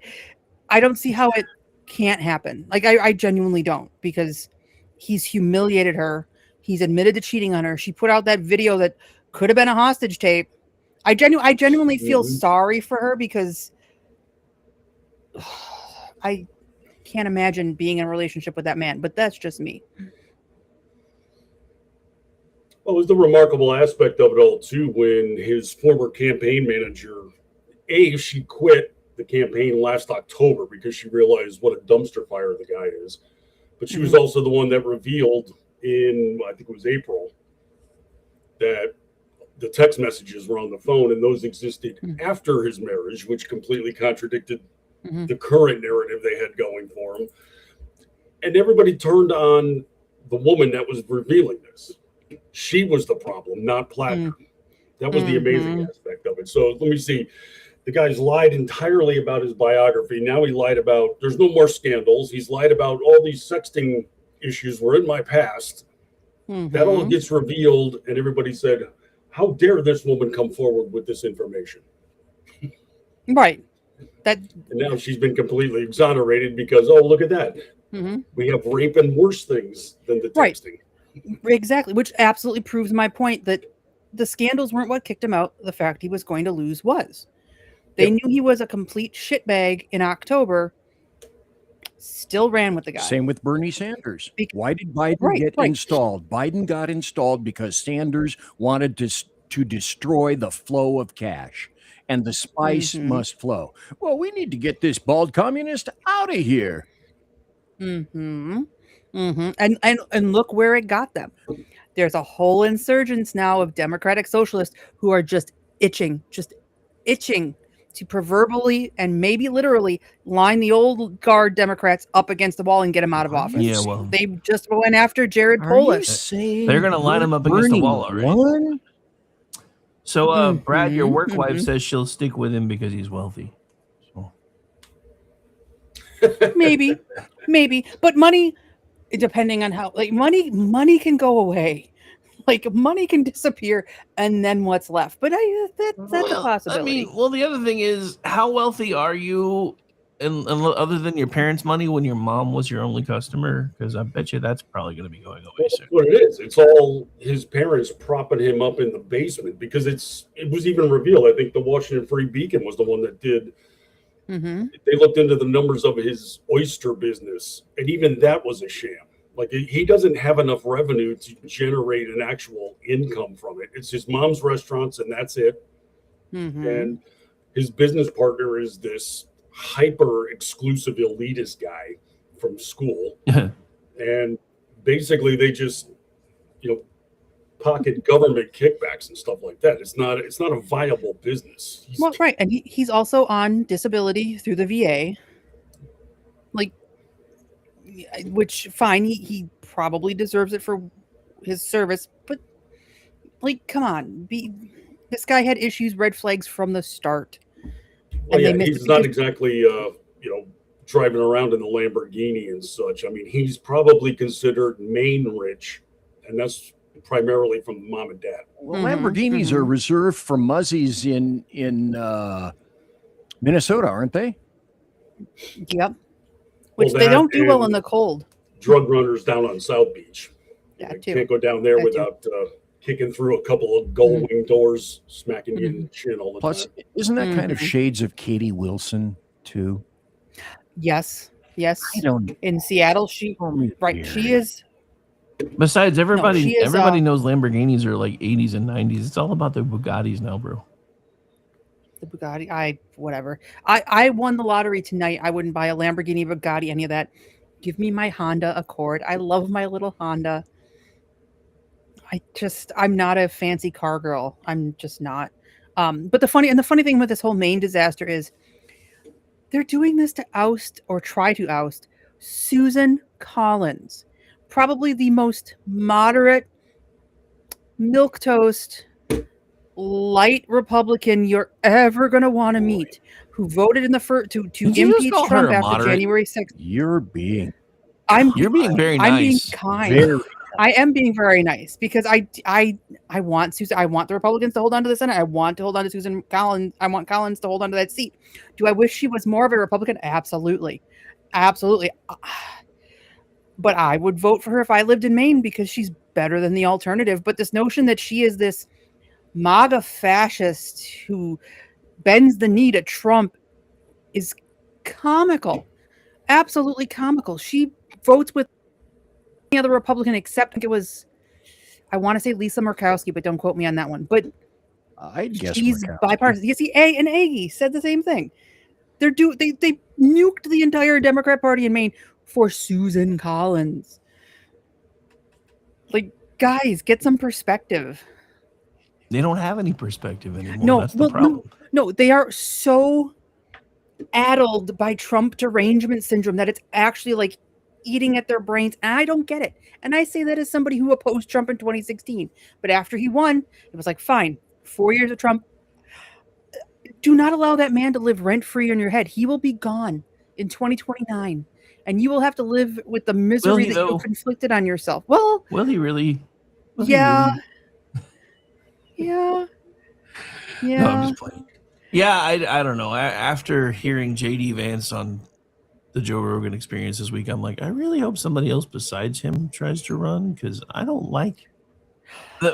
I don't see how it can't happen. Like I genuinely don't, because he's humiliated her. He's admitted to cheating on her. She put out that video that could have been a hostage tape. I genuinely feel sorry for her, because I can't imagine being in a relationship with that man, but that's just me. Well, it was the remarkable aspect of it all too, when his former campaign manager, she quit the campaign last October because she realized what a dumpster fire the guy is. But she was also the one that revealed in, I think it was April, that the text messages were on the phone, and those existed after his marriage, which completely contradicted the current narrative they had going for him. And everybody turned on the woman that was revealing this. She was the problem, not Plattner. That was the amazing aspect of it. So let me see. The guy's lied entirely about his biography. Now he lied about, there's no more scandals. He's lied about all these sexting issues were in my past. That all gets revealed, and everybody said, how dare this woman come forward with this information? Right. And now she's been completely exonerated because, oh, look at that. We have rape and worse things than the texting. Exactly, which absolutely proves my point that the scandals weren't what kicked him out. The fact he was going to lose was. They knew he was a complete shitbag in October, still ran with the guy. Same with Bernie Sanders. Why did Biden get installed? Biden got installed because Sanders wanted to destroy the flow of cash, and the spice must flow. Well, we need to get this bald communist out of here. And look where it got them. There's a whole insurgence now of Democratic socialists who are just itching to proverbially and maybe literally line the old guard Democrats up against the wall and get them out of office. Yeah, well, they just went after Jared Are you Polis. saying they're going to line him up against the Bernie wall already. won? So, Brad, your work wife says she'll stick with him because he's wealthy. So. maybe, but money, depending on how, like money can go away. Like money can disappear, and then what's left? But that's a possibility. I mean, the other thing is, how wealthy are you, and other than your parents' money, when your mom was your only customer? Because I bet you that's probably going to be going away soon. That's what it is. It's all his parents propping him up in the basement because it was even revealed. I think the Washington Free Beacon was the one that did. Mm-hmm. They looked into the numbers of his oyster business, and even that was a sham. Like he doesn't have enough revenue to generate an actual income from it. It's his mom's restaurants, and that's it. Mm-hmm. And his business partner is this hyper exclusive elitist guy from school. And basically they just, pocket government kickbacks and stuff like that. It's not a viable business. Well, right. And he's also on disability through the VA. Like, which fine, he probably deserves it for his service, but like, come on, this guy had issues, red flags from the start. Well, yeah, he's not exactly driving around in the Lamborghini and such. I mean, he's probably considered Maine rich, and that's primarily from mom and dad. Well, Lamborghinis are reserved for muzzies in Minnesota, aren't they? Yep. Which they don't do well in the cold. Drug runners down on South Beach. That too. Can't go down there without kicking through a couple of gold wing doors, smacking you in the chin all the Plus, time. isn't that kind of shades of Katie Wilson too? Yes. I don't. In Seattle, she is. Besides, everybody is, knows Lamborghinis are like 80s and 90s. It's all about the Bugattis now, bro. The Bugatti, whatever. I won the lottery tonight. I wouldn't buy a Lamborghini, Bugatti, any of that. Give me my Honda Accord. I love my little Honda. I'm not a fancy car girl. I'm just not. But the funny thing with this whole Maine disaster is they're doing this to oust or try to oust Susan Collins, probably the most moderate, milquetoast, light Republican you're ever going to want to meet, who voted in the first to impeach Trump after January 6th. You're being very nice. I'm being kind. I am being very nice because I want Susan. I want the Republicans to hold on to the Senate. I want to hold on to Susan Collins. I want Collins to hold on to that seat. Do I wish she was more of a Republican? Absolutely. But I would vote for her if I lived in Maine because she's better than the alternative. But this notion that she is this MAGA fascist who bends the knee to Trump is comical. Absolutely comical. She votes with any other Republican except it was, I want to say Lisa Murkowski, but don't quote me on that one. But I guess she's bipartisan. You see, and Aggie said the same thing. They nuked the entire Democrat Party in Maine for Susan Collins. Like, guys, get some perspective. They don't have any perspective anymore. That's the problem. No, they are so addled by Trump derangement syndrome that it's actually like eating at their brains. And I don't get it. And I say that as somebody who opposed Trump in 2016. But after he won, it was like, fine, 4 years of Trump. Do not allow that man to live rent-free in your head. He will be gone in 2029. And you will have to live with the misery that you've inflicted on yourself. Well, will he really? Yeah. No, I'm just playing. Yeah, I don't know. After hearing JD Vance on the Joe Rogan Experience this week, I'm like, I really hope somebody else besides him tries to run because I don't like. I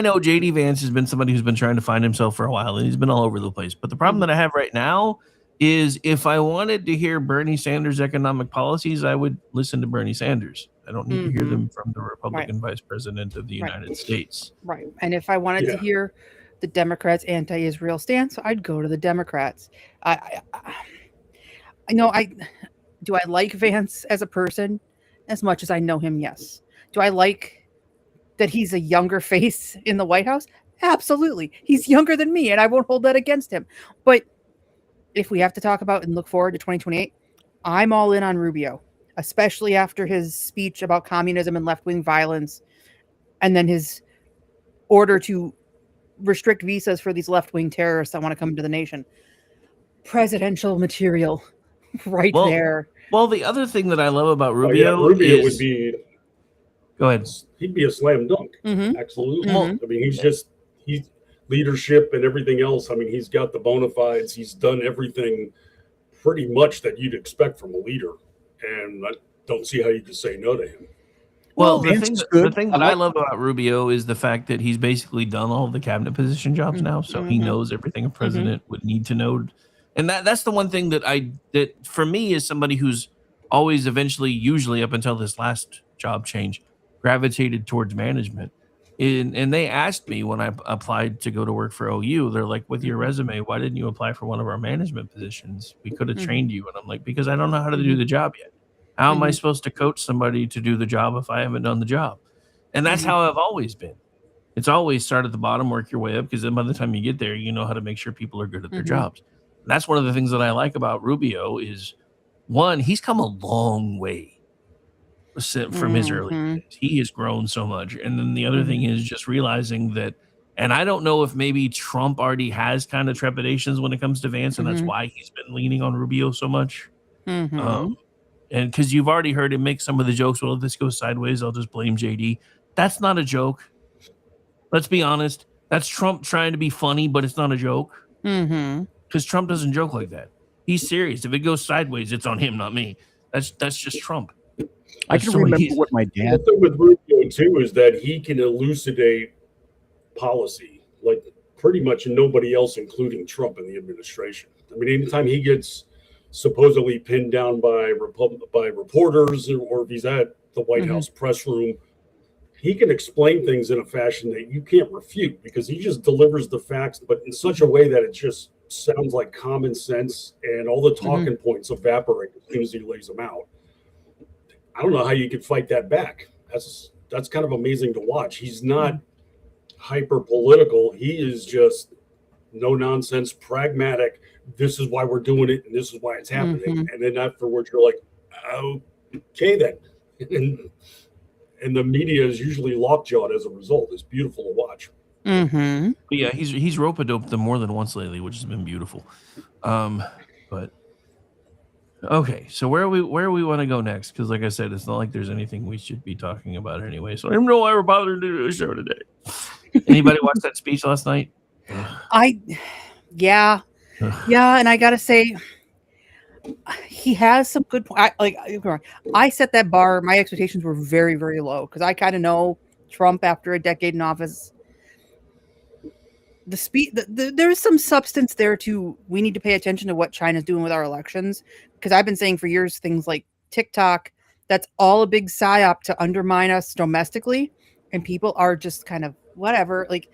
know JD Vance has been somebody who's been trying to find himself for a while, and he's been all over the place. But the problem that I have right now is if I wanted to hear Bernie Sanders' economic policies, I would listen to Bernie Sanders. I don't need to hear them from the Republican vice president of the United States. Right. And if I wanted to hear the Democrats' anti-Israel stance, I'd go to the Democrats. I know do I like Vance as a person as much as I know him? Yes. Do I like that he's a younger face in the White House? Absolutely. He's younger than me, and I won't hold that against him. But if we have to talk about and look forward to 2028, I'm all in on Rubio, especially after his speech about communism and left-wing violence, and then his order to restrict visas for these left-wing terrorists that want to come into the nation. Presidential material right there. Well, the other thing that I love about Rubio, Rubio is... would be... Go ahead. He'd be a slam dunk. Absolutely. I mean, he's leadership and everything else. I mean, he's got the bona fides. He's done everything pretty much that you'd expect from a leader. And I don't see how you could say no to him. Well, the thing that I love about Rubio is the fact that he's basically done all the cabinet position jobs now, so he knows everything a president would need to know. And that's the one thing that for me, is somebody who's always usually up until this last job change, gravitated towards management. And they asked me when I applied to go to work for OU, they're like, with your resume, why didn't you apply for one of our management positions? We could have trained you. And I'm like, because I don't know how to do the job yet. How am I supposed to coach somebody to do the job if I haven't done the job? And that's how I've always been. It's always start at the bottom, work your way up, because then by the time you get there, you know how to make sure people are good at their jobs. And that's one of the things that I like about Rubio is, one, he's come a long way from his early days. He has grown so much. And then the other thing is just realizing that, and I don't know if maybe Trump already has kind of trepidations when it comes to Vance, and that's why he's been leaning on Rubio so much. And because you've already heard him make some of the jokes, well, if this goes sideways, I'll just blame JD. That's not a joke. Let's be honest. That's Trump trying to be funny, but it's not a joke. Because Trump doesn't joke like that. He's serious. If it goes sideways, it's on him, not me. That's just Trump. I can remember what my dad... The thing with Rubio, too, is that he can elucidate policy like pretty much nobody else, including Trump in the administration. I mean, anytime he gets supposedly pinned down by reporters, or if he's at the White House press room, he can explain things in a fashion that you can't refute, because he just delivers the facts, but in such a way that it just sounds like common sense, and all the talking points evaporate as soon as he lays them out. I don't know how you could fight that back. That's kind of amazing to watch. He's not hyper political. He is just no nonsense, pragmatic. This is why we're doing it, and this is why it's happening. And then afterwards, you're like, okay, then. And the media is usually lockjawed as a result. It's beautiful to watch. But yeah, he's rope-a-doped them more than once lately, which has been beautiful. But okay, so where we want to go next? Because like I said, it's not like there's anything we should be talking about anyway. So I don't know why we're bothering to do a show today. Anybody watch that speech last night? Yeah, and I gotta say, he has some good points. I set that bar. My expectations were very, very low, because I kind of know Trump after a decade in office. There's some substance there too. We need to pay attention to what China's doing with our elections, because I've been saying for years things like TikTok, that's all a big psyop to undermine us domestically, and people are just kind of whatever. Like,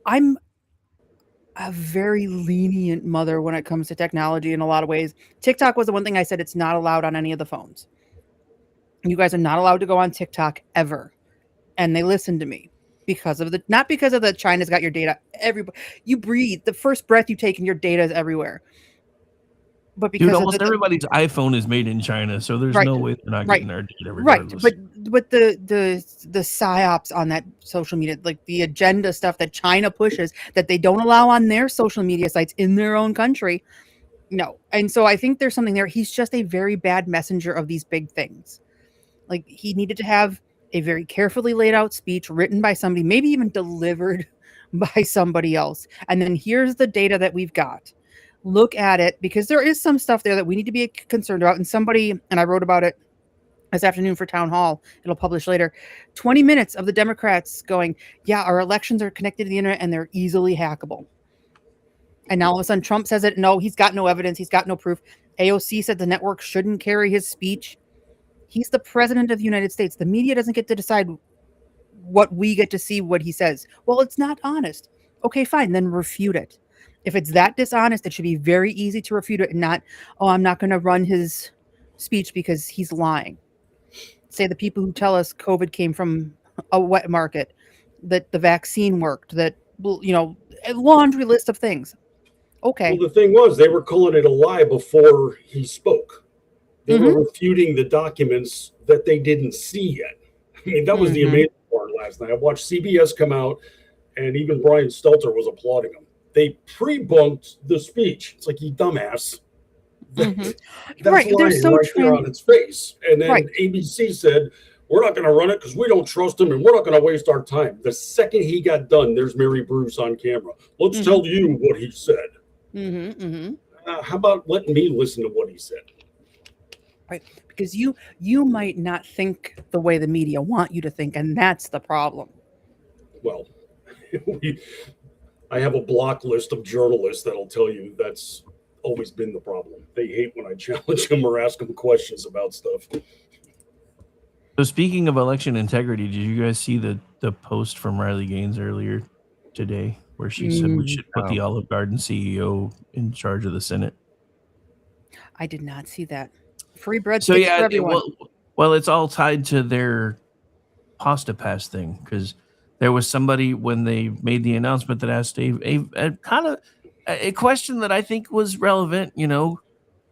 I'm a very lenient mother when it comes to technology in a lot of ways. TikTok was the one thing I said, it's not allowed on any of the phones. You guys are not allowed to go on TikTok ever. And they listened to me not because of the China's got your data. Everybody, you breathe, the first breath you take and your data is everywhere. But because almost everybody's iPhone is made in China, so there's no way they're not getting our data regardless. But the psyops on that social media, like the agenda stuff that China pushes that they don't allow on their social media sites in their own country, no. And so I think there's something there. He's just a very bad messenger of these big things. Like, he needed to have a very carefully laid out speech written by somebody, maybe even delivered by somebody else. And then here's the data that we've got. Look at it, because there is some stuff there that we need to be concerned about. And I wrote about it this afternoon for Town Hall. It'll publish later. 20 minutes of the Democrats going, yeah, our elections are connected to the internet and they're easily hackable. And now all of a sudden Trump says it. No, he's got no evidence. He's got no proof. AOC said the network shouldn't carry his speech. He's the president of the United States. The media doesn't get to decide what we get to see, what he says. Well, it's not honest. Okay, fine. Then refute it. If it's that dishonest, it should be very easy to refute it and not, I'm not going to run his speech because he's lying. Say the people who tell us COVID came from a wet market. that the vaccine worked, that, a laundry list of things. Okay. Well, the thing was, they were calling it a lie before he spoke. They were refuting the documents that they didn't see yet. I mean, that was the amazing part last night. I watched CBS come out, and even Brian Stelter was applauding him. They pre-bunked the speech. It's like, you dumbass. That's Right. They're lying so right there on its face. And then Right. ABC said, we're not going to run it because we don't trust him and we're not going to waste our time. The second he got done, there's Mary Bruce on camera. Let's tell you what he said. How about letting me listen to what he said? Right. Because you might not think the way the media want you to think, and that's the problem. Well, I have a block list of journalists that'll tell you that's always been the problem. They hate when I challenge them or ask them questions about stuff. So speaking of election integrity, did you guys see the post from Riley Gaines earlier today where she said we should put the Olive Garden CEO in charge of the Senate? I did not see that. Free bread So sticks yeah, for everyone. well, it's all tied to their pasta pass thing, because there was somebody when they made the announcement that asked a kind of a question that I think was relevant.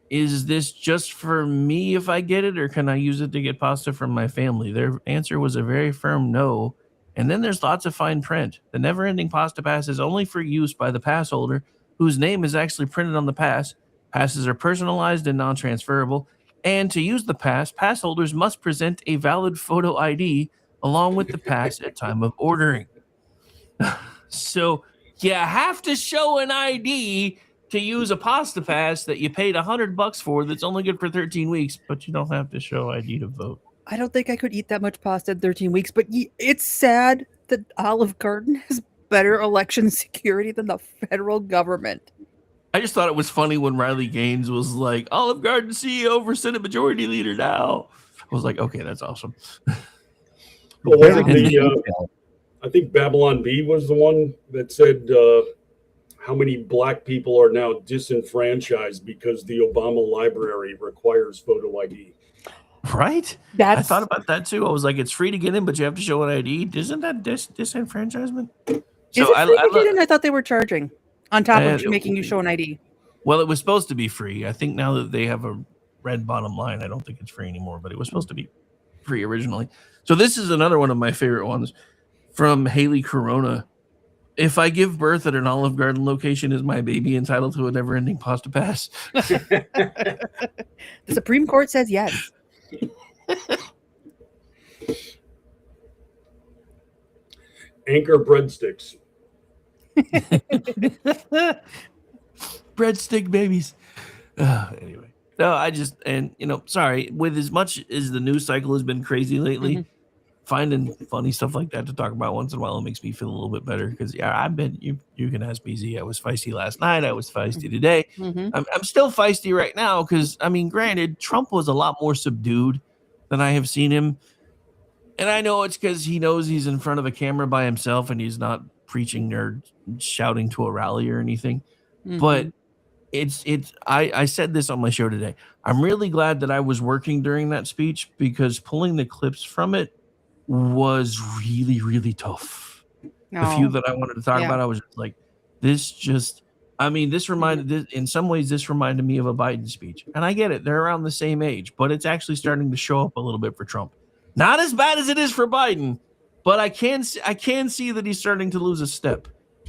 Is this just for me if I get it, or can I use it to get pasta from my family? Their answer was a very firm no. And then there's lots of fine print. The never-ending pasta pass is only for use by the pass holder whose name is actually printed on the pass. Passes are personalized and non-transferable. And to use the pass holders must present a valid photo ID along with the pass at time of ordering. So you have to show an ID to use a pasta pass that you paid $100 for that's only good for 13 weeks, but you don't have to show ID to vote. I don't think I could eat that much pasta in 13 weeks, but it's sad that Olive Garden has better election security than the federal government. I just thought it was funny when Riley Gaines was like, Olive Garden CEO for Senate Majority Leader now. I was like, okay, that's awesome. Well, I think Babylon B was the one that said how many black people are now disenfranchised because the Obama library requires photo ID. Right? I thought about that too. I was like, it's free to get in, but you have to show an ID. Isn't that disenfranchisement? Is it free to get in? I thought they were charging on top of making you show an ID. Well, it was supposed to be free. I think now that they have a red bottom line, I don't think it's free anymore, but it was supposed to be free originally. So this is another one of my favorite ones from Haley Corona. If I give birth at an Olive Garden location, is my baby entitled to a never-ending pasta pass? The Supreme Court says yes. Anchor breadsticks. Breadstick babies. Anyway. No, sorry. With as much as the news cycle has been crazy lately, finding funny stuff like that to talk about once in a while makes me feel a little bit better. Because I've been. You can ask BZ. I was feisty last night. I was feisty today. I'm still feisty right now because granted, Trump was a lot more subdued than I have seen him, and I know it's because he knows he's in front of a camera by himself and he's not preaching or shouting to a rally or anything. But I said this on my show today. I'm really glad that I was working during that speech because pulling the clips from it was really, really tough. The few that I wanted to talk about, I was just like, this reminded in some ways this reminded me of a Biden speech. And I get it, they're around the same age, but it's actually starting to show up a little bit for Trump. Not as bad as it is for Biden, but I can see that he's starting to lose a step.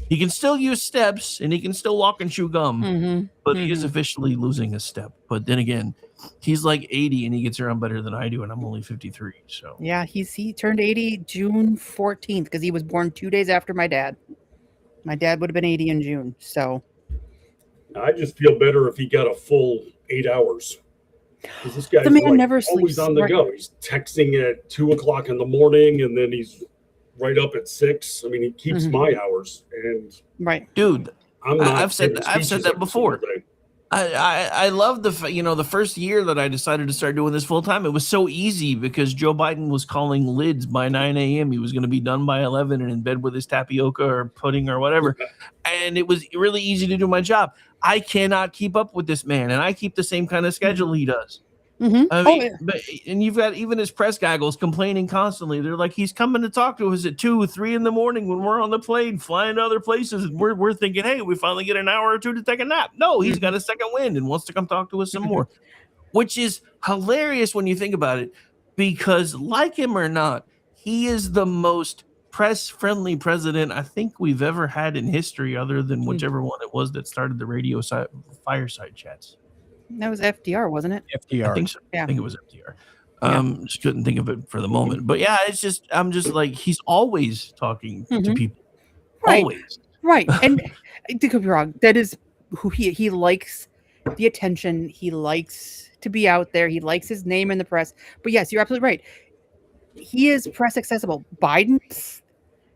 He can still use steps and he can still walk and chew gum, but he is officially losing a step. But then again, he's like 80 and he gets around better than I do, and I'm only 53. So yeah, he turned 80 June 14th because he was born 2 days after my dad. My dad would have been 80 in June. So I just feel better if he got a full 8 hours. Because this guy's the man never always sleeps. on the go. He's texting at 2:00 in the morning, and then he's right up at 6. I mean, he keeps my hours. And dude, I've said giving that speeches before. every single day. I love the first year that I decided to start doing this full time. It was so easy because Joe Biden was calling lids by 9 a.m. He was going to be done by 11 and in bed with his tapioca or pudding or whatever. And it was really easy to do my job. I cannot keep up with this man, and I keep the same kind of schedule he does. I Oh, mean, yeah. and you've got even his press goggles complaining constantly. They're like, he's coming to talk to us at 2, 3 in the morning when we're on the plane flying to other places. And we're thinking, hey, we finally get an hour or two to take a nap. No, he's got a second wind and wants to come talk to us some more, which is hilarious when you think about it, because like him or not, he is the most press-friendly president I think we've ever had in history, other than whichever one it was that started the radio fireside chats. That was FDR, wasn't it? I think so. Yeah. I think it was FDR. Just couldn't think of it for the moment. But yeah, I'm just like, he's always talking to people. Right. Always. Right. And I could be wrong. That is who he likes the attention. He likes to be out there. He likes his name in the press. But yes, you're absolutely right. He is press accessible. Biden,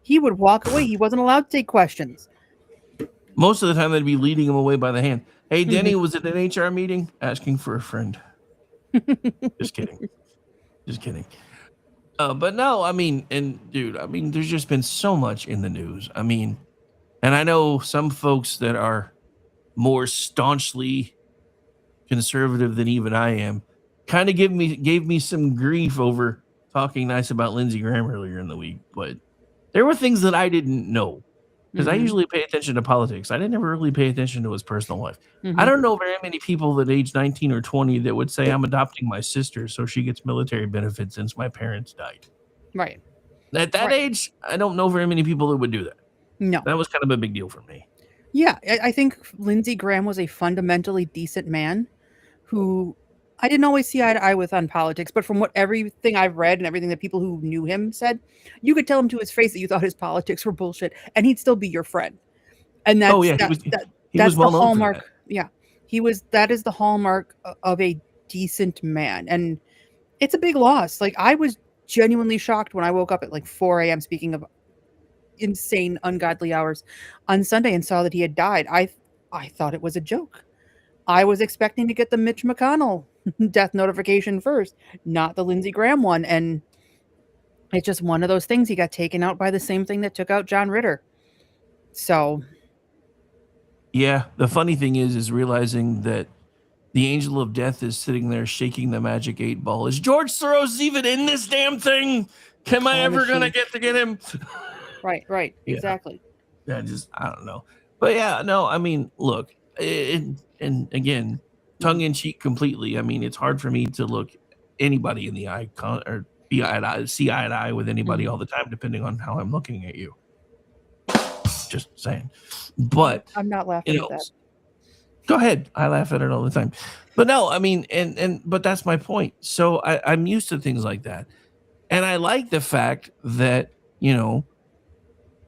he would walk away. He wasn't allowed to take questions. Most of the time, they'd be leading him away by the hand. Hey, Denny, was it an HR meeting? Asking for a friend. Just kidding. Just kidding. But no, I mean, and dude, I mean, there's just been so much in the news. I mean, and I know some folks that are more staunchly conservative than even I am kind of gave me some grief over talking nice about Lindsey Graham earlier in the week. But there were things that I didn't know, because I usually pay attention to politics. I didn't ever really pay attention to his personal life. I don't know very many people that age 19 or 20 that would say, I'm adopting my sister so she gets military benefits since my parents died. Right. At that age, I don't know very many people that would do that. No. That was kind of a big deal for me. Yeah, I think Lindsey Graham was a fundamentally decent man who I didn't always see eye to eye with on politics, but from everything I've read and everything that people who knew him said, you could tell him to his face that you thought his politics were bullshit, and he'd still be your friend. And that's that's the hallmark. Yeah, that is the hallmark of a decent man, and it's a big loss. Like, I was genuinely shocked when I woke up at like 4 a.m. Speaking of insane, ungodly hours on Sunday and saw that he had died. I thought it was a joke. I was expecting to get the Mitch McConnell death notification first, not the Lindsey Graham one. And it's just one of those things. He got taken out by the same thing that took out John Ritter. So. Yeah. The funny thing is realizing that the angel of death is sitting there shaking the magic 8 ball. Is George Soros even in this damn thing? Am I ever going to get him? Right. Yeah. Exactly. Yeah. I don't know. But yeah, no, I mean, look, and again, tongue in cheek completely. I mean, it's hard for me to look anybody in the eye or see eye to eye with anybody all the time, depending on how I'm looking at you. Just saying. But I'm not laughing at that. Go ahead. I laugh at it all the time. But no, I mean, but that's my point. So I'm used to things like that. And I like the fact that,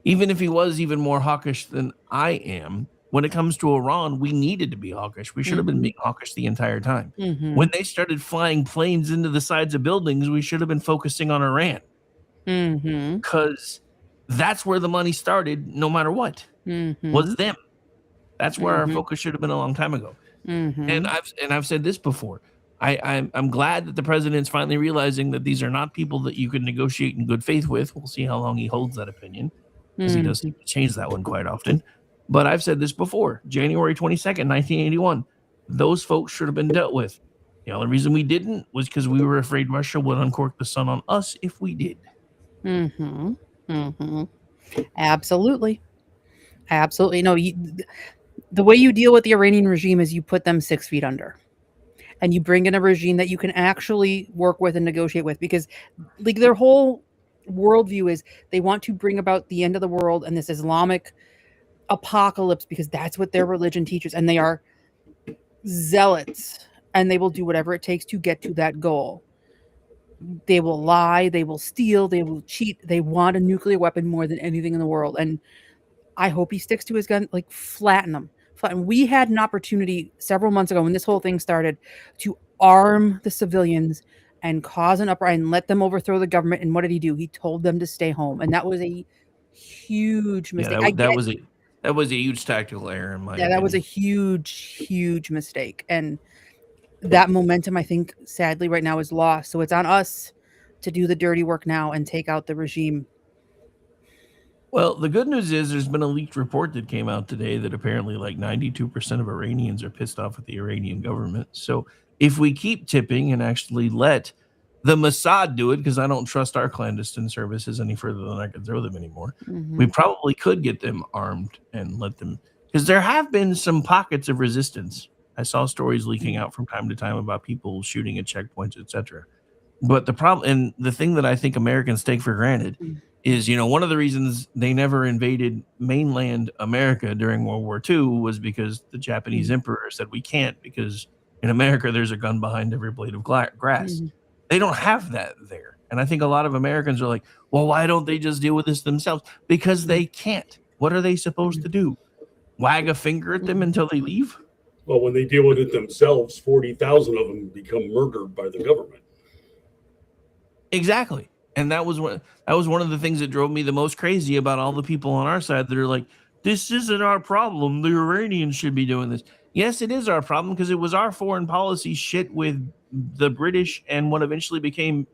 even if he was even more hawkish than I am, when it comes to Iran, we needed to be hawkish. We should have been being hawkish the entire time. When they started flying planes into the sides of buildings, we should have been focusing on Iran. Because that's where the money started, no matter what. Was them. That's where our focus should have been a long time ago. And I've said this before. I'm glad that the president's finally realizing that these are not people that you can negotiate in good faith with. We'll see how long he holds that opinion, because he does change that one quite often. But I've said this before. January 22nd, 1981, those folks should have been dealt with. The only reason we didn't was because we were afraid Russia would uncork the sun on us if we did. Absolutely. No, the way you deal with the Iranian regime is you put them 6 feet under. And you bring in a regime that you can actually work with and negotiate with, because like their whole worldview is they want to bring about the end of the world and this Islamic apocalypse, because that's what their religion teaches, and they are zealots, and they will do whatever it takes to get to that goal. They will lie, they will steal, they will cheat. They want a nuclear weapon more than anything in the world, and I hope he sticks to his gun. Like, flatten them. We had an opportunity several months ago when this whole thing started to arm the civilians and cause an uprising and let them overthrow the government. And what did he do? He told them to stay home, and that was a huge mistake. Yeah, that was a huge tactical error in my opinion. That was a huge mistake. And that momentum, I think, sadly, right now is lost. So it's on us to do the dirty work now and take out the regime. Well, the good news is there's been a leaked report that came out today that apparently like 92% of Iranians are pissed off at the Iranian government. So if we keep tipping and actually let the Mossad do it, because I don't trust our clandestine services any further than I can throw them anymore, we probably could get them armed and let them, because there have been some pockets of resistance. I saw stories leaking out from time to time about people shooting at checkpoints, etc. But the problem, and the thing that I think Americans take for granted is, one of the reasons they never invaded mainland America during World War II was because the Japanese emperor said we can't, because in America there's a gun behind every blade of grass. They don't have that there. And I think a lot of Americans are like, well, why don't they just deal with this themselves? Because they can't. What are they supposed to do? Wag a finger at them until they leave? Well, when they deal with it themselves, 40,000 of them become murdered by the government. Exactly. And that was one of the things that drove me the most crazy about all the people on our side that are like, this isn't our problem. The Iranians should be doing this. Yes, it is our problem, because it was our foreign policy shit with the British and what eventually became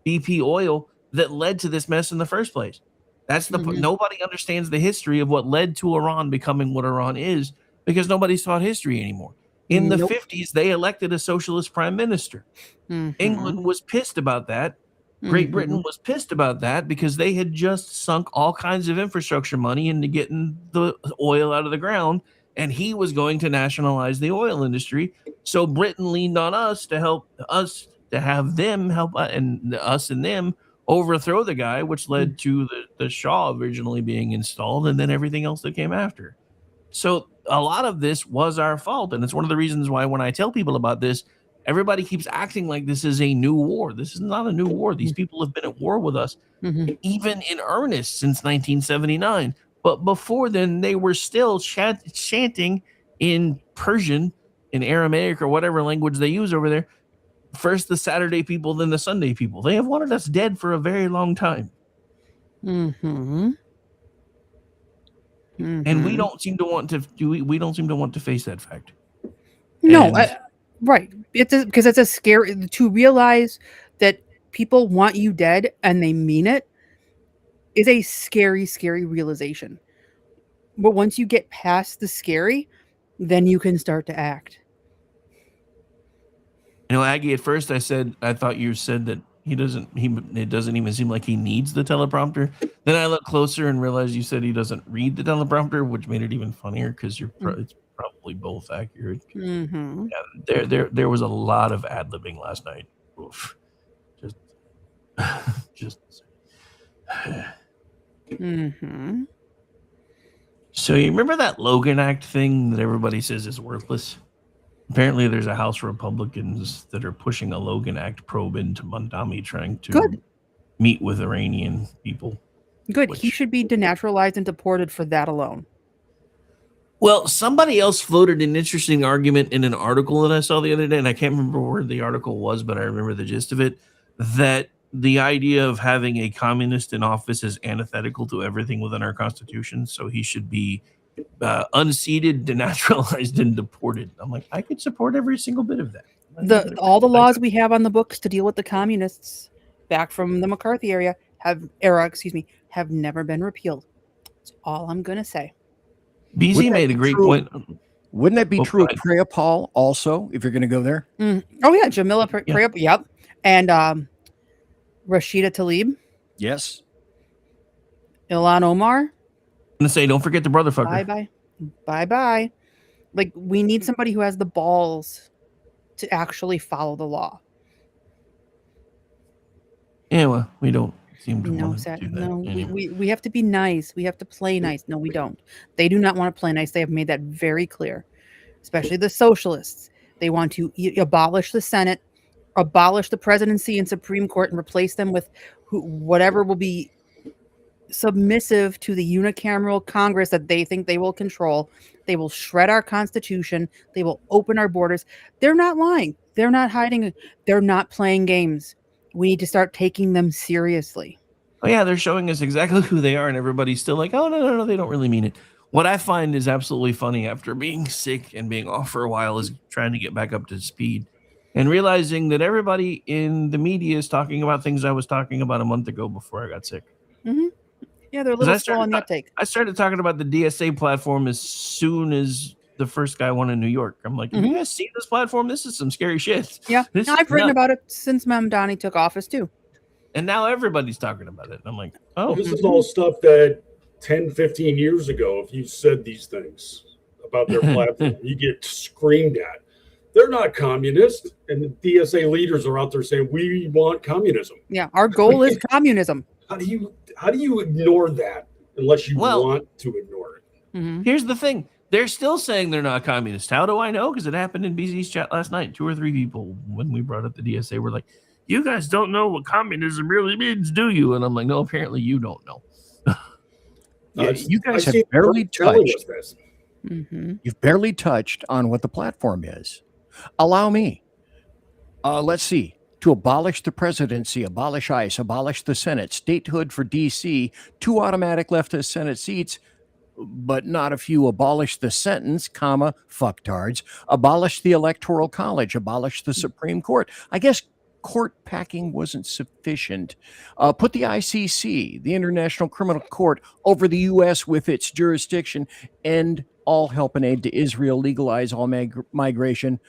BP oil that led to this mess in the first place. That's the nobody understands the history of what led to Iran becoming what Iran is, because nobody's taught history anymore. In the 50s, they elected a socialist prime minister. England was pissed about that. Great Britain was pissed about that, because they had just sunk all kinds of infrastructure money into getting the oil out of the ground, and he was going to nationalize the oil industry. So Britain leaned on us to help us, to have them help, and us and them overthrow the guy, which led to the Shah originally being installed, and then everything else that came after. So a lot of this was our fault, and it's one of the reasons why when I tell people about this, everybody keeps acting like this is a new war. This is not a new war. These people have been at war with us, even in earnest, since 1979. But before then, they were still chanting in Persian, in Aramaic, or whatever language they use over there. First the Saturday people, then the Sunday people. They have wanted us dead for a very long time. And we don't seem to want to we don't seem to want to face that fact. No, right. It's because it's a scary to realize that people want you dead and they mean it is a scary, scary realization. But once you get past the scary, then you can start to act. Aggie, at first I thought you said that it doesn't even seem like he needs the teleprompter. Then I looked closer and realized you said he doesn't read the teleprompter, which made it even funnier, because it's probably both accurate. Yeah, there was a lot of ad-libbing last night. Oof. Just So you remember that Logan Act thing that everybody says is worthless? Apparently there's a House Republicans that are pushing a Logan Act probe into Mondami, trying to meet with Iranian people. Good. He should be denaturalized and deported for that alone. Well, somebody else floated an interesting argument in an article that I saw the other day, and I can't remember where the article was, but I remember the gist of it, that the idea of having a communist in office is antithetical to everything within our Constitution, so he should be unseated, denaturalized, and deported. I'm like, I could support every single bit of that. All the laws we have on the books to deal with the communists back from the McCarthy era have never been repealed. That's all I'm gonna say. BZ made a great point. Wouldn't that be true of Prayapal also, if you're going to go there? Oh yeah, Jamila Prayapal, yep, and Rashida Tlaib, yes, Ilhan Omar. I'm gonna say, don't forget the brotherfucker. Bye. Like, we need somebody who has the balls to actually follow the law. Yeah, well, we don't seem to want to do that. No, we have to be nice. We have to play nice. No, we don't. They do not want to play nice. They have made that very clear, especially the socialists. They want to abolish the Senate, abolish the presidency and Supreme Court, and replace them with whatever will be submissive to the unicameral Congress that they think they will control. They will shred our Constitution. They will open our borders. They're not lying. They're not hiding. They're not playing games. We need to start taking them seriously. Oh yeah, they're showing us exactly who they are, and everybody's still like, oh, no, they don't really mean it. What I find is absolutely funny after being sick and being off for a while is trying to get back up to speed and realizing that everybody in the media is talking about things I was talking about a month ago before I got sick. Yeah, they're a little slow on the uptake. I started talking about the DSA platform as soon as the first guy one in New York. I'm like, have you guys seen this platform? This is some scary shit. Yeah, This I've is written not- about it since Mamdani took office too. And now everybody's talking about it. I'm like, oh. Well, this is all stuff that 10, 15 years ago, if you said these things about their platform, you get screamed at. They're not communist. And the DSA leaders are out there saying, we want communism. Yeah, our goal is communism. How do you ignore that unless you want to ignore it? Here's the thing. They're still saying they're not communist. How do I know? Because it happened in BZ's chat last night. 2 or 3 people, when we brought up the DSA, were like, you guys don't know what communism really means, do you? And I'm like, no, apparently you don't know. Yeah, you guys have barely touched. You've barely touched on what the platform is. Allow me. Let's see. To abolish the presidency, abolish ICE, abolish the Senate, statehood for D.C., 2 automatic leftist Senate seats, but not a few. Abolish the sentence, comma, fucktards. Abolish the Electoral College, abolish the Supreme Court. I guess court packing wasn't sufficient. Put the ICC, the International Criminal Court, over the U.S. with its jurisdiction, end all help and aid to Israel, legalize all migration,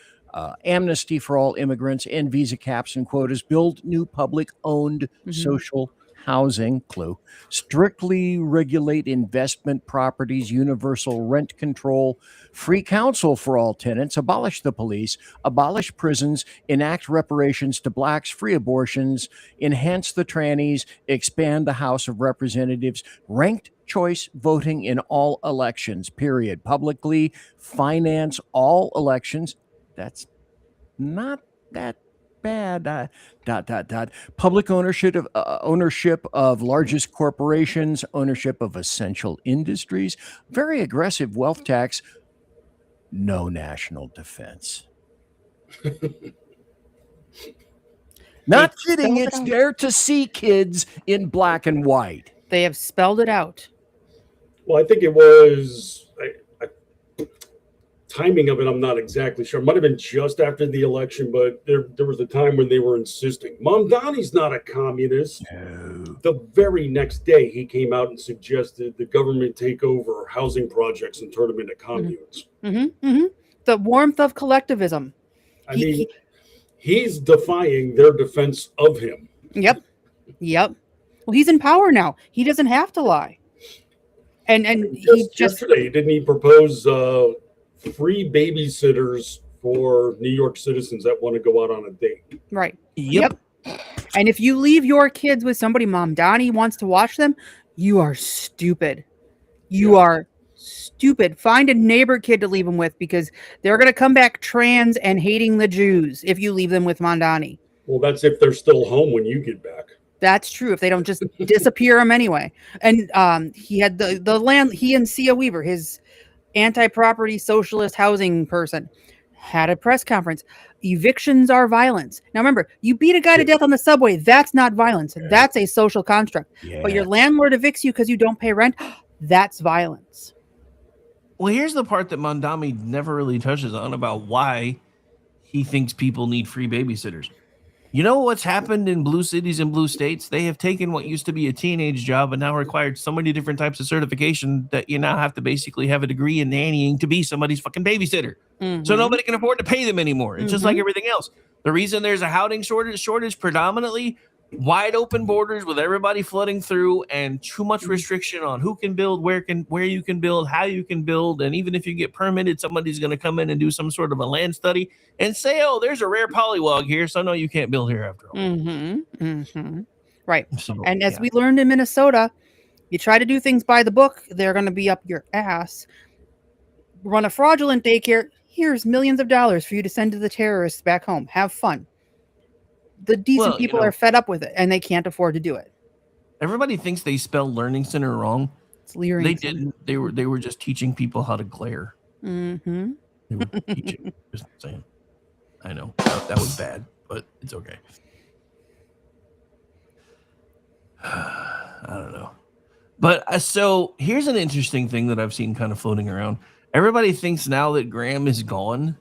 amnesty for all immigrants, end visa caps and quotas, build new public-owned social housing, clue, strictly regulate investment properties, universal rent control, free counsel for all tenants, abolish the police, abolish prisons, enact reparations to blacks, free abortions, enhance the trannies, expand the House of Representatives, ranked choice voting in all elections, period. Publicly finance all elections. That's not that bad. Public ownership of largest corporations, ownership of essential industries, very aggressive wealth tax, no national defense. Not kidding, it's there to see, kids, in black and white. They have spelled it out. Well, I think it was timing of it. I'm not exactly sure. It might have been just after the election, but there was a time when they were insisting Mamdani's not a communist. No. The very next day, he came out and suggested the government take over housing projects and turn them into communes. The warmth of collectivism. I mean, he's defying their defense of him. Yep. Well, he's in power now. He doesn't have to lie. And he just yesterday, didn't he propose free babysitters for New York citizens that want to go out on a date? Right. Yep. And if you leave your kids with somebody Mamdani wants to watch them, you are stupid. You are stupid. Find a neighbor kid to leave them with, because they're going to come back trans and hating the Jews if you leave them with Mamdani. Well, that's if they're still home when you get back. That's true. If they don't just disappear them anyway. And he had the land. He and Sia Weaver, his anti-property socialist housing person, had a press conference. Evictions are violence. Now remember, you beat a guy to death on the subway. That's not violence. That's a social construct. But your landlord evicts you because you don't pay rent. That's violence. Well, here's the part that Mamdani never really touches on about why he thinks people need free babysitters. You know what's happened in blue cities and blue states? They have taken what used to be a teenage job and now required so many different types of certification that you now have to basically have a degree in nannying to be somebody's fucking babysitter. So nobody can afford to pay them anymore. It's just like everything else. The reason there's a housing shortage predominantly wide open borders with everybody flooding through and too much restriction on who can build, where you can build, how you can build. And even if you get permitted, somebody's going to come in and do some sort of a land study and say, oh, there's a rare polywog here, so no, you can't build here after all. Right. So, and as we learned in Minnesota, you try to do things by the book, they're going to be up your ass. Run a fraudulent daycare, here's millions of dollars for you to send to the terrorists back home. Have fun. The decent people are fed up with it, and they can't afford to do it. Everybody thinks they spell Learning Center wrong. It's Leering. They didn't. They were just teaching people how to glare. They were teaching. Just saying. I know that was bad, but it's okay. I don't know. But so here's an interesting thing that I've seen kind of floating around. Everybody thinks now that Graham is gone,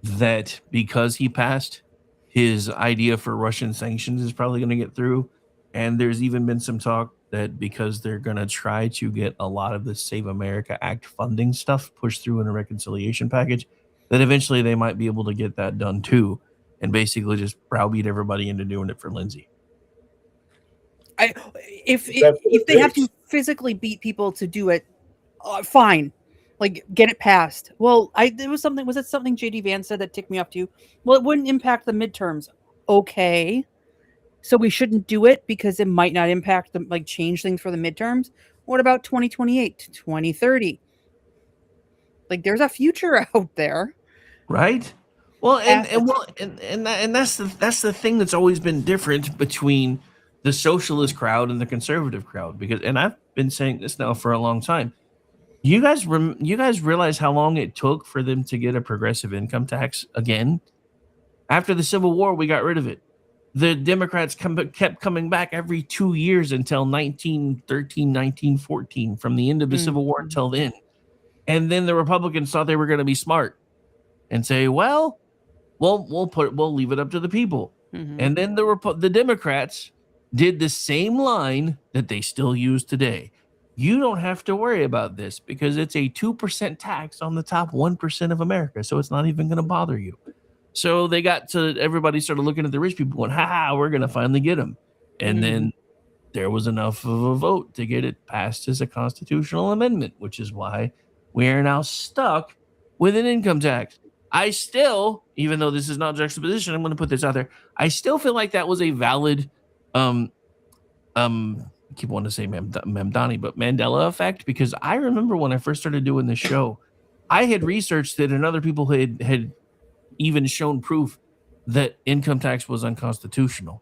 that because he passed, his idea for Russian sanctions is probably going to get through. And there's even been some talk that because they're going to try to get a lot of the Save America Act funding stuff pushed through in a reconciliation package, that eventually they might be able to get that done too, and basically just browbeat everybody into doing it for Lindsay. If they have to physically beat people to do it, fine, like get it passed. Well, was it something JD Vance said that ticked me off too? Well, it wouldn't impact the midterms. Okay, so we shouldn't do it because it might not impact them, like change things for the midterms. What about 2028, 2030? Like there's a future out there, right? Well, and that's the thing that's always been different between the socialist crowd and the conservative crowd, because, and I've been saying this now for a long time. You guys realize how long it took for them to get a progressive income tax again? After the Civil War, we got rid of it. The Democrats kept coming back every 2 years until 1913, 1914, from the end of the Civil War until then. And then the Republicans thought they were going to be smart and say, well, we'll leave it up to the people. And then the Democrats did the same line that they still use today. You don't have to worry about this because it's a 2% tax on the top 1% of America, so it's not even going to bother you. So they got to, everybody started looking at the rich people going, we're going to finally get them. And then there was enough of a vote to get it passed as a constitutional amendment, which is why we are now stuck with an income tax. I still, even though this is not juxtaposition, I'm going to put this out there. I still feel like that was a valid, I keep wanting to say Mamdani, but Mandela effect, because I remember when I first started doing this show, I had researched it and other people had even shown proof that income tax was unconstitutional.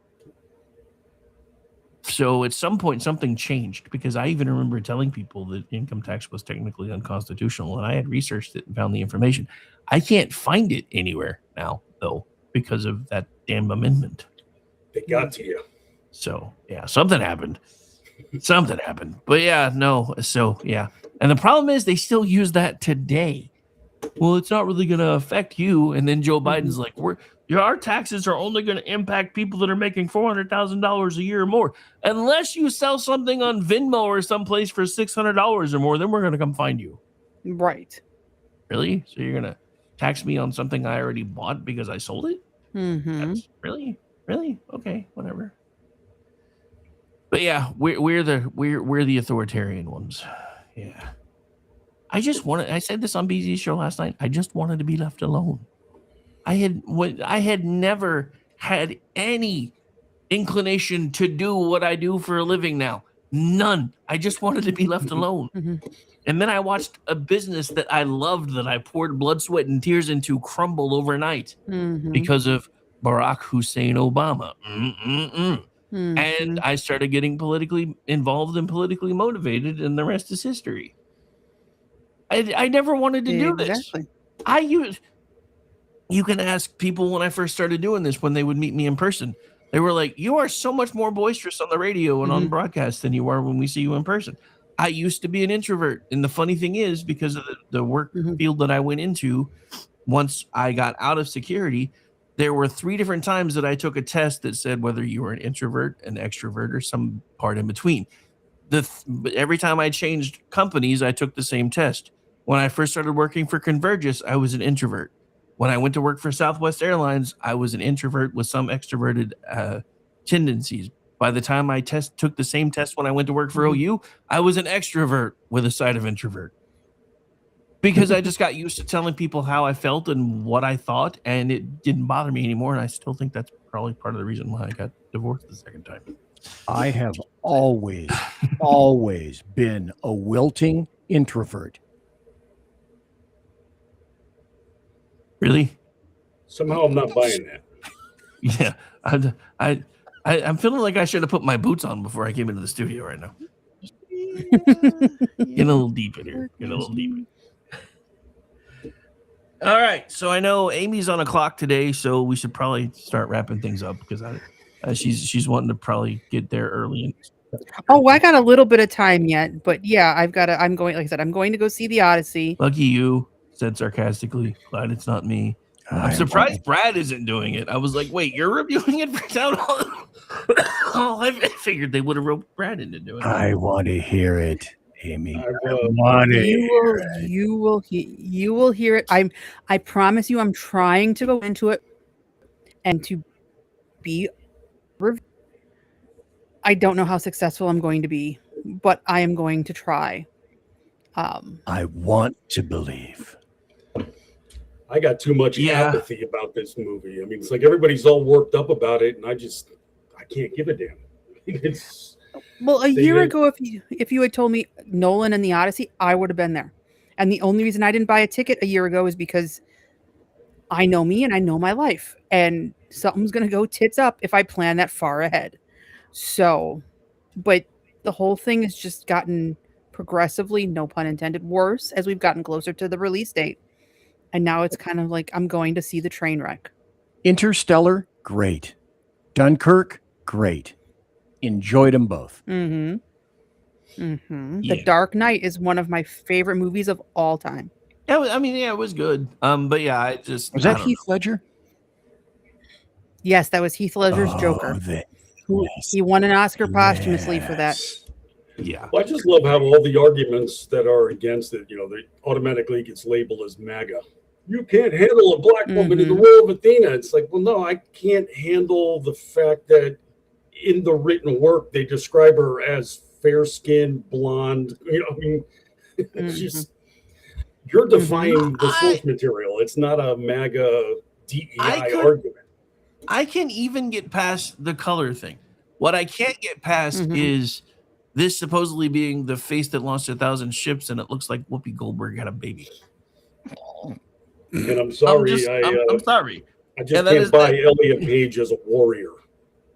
So at some point, something changed, because I even remember telling people that income tax was technically unconstitutional, and I had researched it and found the information. I can't find it anywhere now, though, because of that damn amendment. They got to you. So, yeah, something happened. Something happened. But, yeah, no. So, yeah. And the problem is they still use that today. Well, it's not really going to affect you. And then Joe Biden's like, our taxes are only going to impact people that are making $400,000 a year or more. Unless you sell something on Venmo or someplace for $600 or more, then we're going to come find you. Right. Really? So you're going to tax me on something I already bought because I sold it? Really? Okay, whatever. But yeah, we're the authoritarian ones. Yeah. I said this on BZ's show last night. I just wanted to be left alone. I had never had any inclination to do what I do for a living now. None. I just wanted to be left alone. And then I watched a business that I loved, that I poured blood, sweat, and tears into, crumble overnight because of Barack Hussein Obama. And I started getting politically involved and politically motivated, and the rest is history. I never wanted to do this. You can ask people when I first started doing this, when they would meet me in person. They were like, you are so much more boisterous on the radio and on broadcast than you are when we see you in person. I used to be an introvert. And the funny thing is, because of the work field that I went into, once I got out of security, there were 3 different times that I took a test that said whether you were an introvert, an extrovert, or some part in between. Every time I changed companies, I took the same test. When I first started working for Convergys, I was an introvert. When I went to work for Southwest Airlines, I was an introvert with some extroverted tendencies. By the time I took the same test when I went to work for OU, I was an extrovert with a side of introvert. Because I just got used to telling people how I felt and what I thought, and it didn't bother me anymore. And I still think that's probably part of the reason why I got divorced the second time. I have always been a wilting introvert. Really? Somehow I'm not buying that. Yeah, I'm feeling like I should have put my boots on before I came into the studio right now. Getting a little deep in here. All right, so I know Amy's on a clock today, so we should probably start wrapping things up, because she's wanting to probably get there early. Oh, I got a little bit of time yet, but yeah, I'm going to go see the Odyssey. Lucky you, said sarcastically. Glad it's not me. I'm surprised Brad isn't doing it. I was like, wait, you're reviewing it for Town Hall? Oh, I figured they would have roped Brad into doing it. I want to hear it, Amy. I've, I want to You will, hear it. you will hear it. I promise you, I'm trying to go into it and to be. I don't know how successful I'm going to be, but I am going to try. I want to believe. I got too much apathy about this movie. I mean, it's like everybody's all worked up about it, and I can't give a damn. It's Well, a year ago, if you had told me Nolan and the Odyssey, I would have been there. And the only reason I didn't buy a ticket a year ago is because I know me and I know my life, and something's going to go tits up if I plan that far ahead. So, but the whole thing has just gotten progressively, no pun intended, worse as we've gotten closer to the release date. And now it's kind of like I'm going to see the train wreck. Interstellar, great. Dunkirk, great. Enjoyed them both. Mm-hmm. Mm-hmm. Yeah. The Dark Knight is one of my favorite movies of all time. Yeah, I mean, it was good. But yeah, I just was that Heath Ledger? Yes, that was Heath Ledger's Joker. He won an Oscar posthumously for that. Yeah. Well, I just love how all the arguments that are against it, they automatically gets labeled as MAGA. You can't handle a black woman in the role of Athena. It's like, well, no, I can't handle the fact that in the written work they describe her as fair-skinned, blonde. I mean, it's just you're defying the source material. It's not a MAGA DEI argument. I can even get past the color thing. What I can't get past is this supposedly being the face that launched 1,000 ships, and it looks like Whoopi Goldberg had a baby. And I'm sorry, I'm sorry. I just can't buy Elliot Page as a warrior.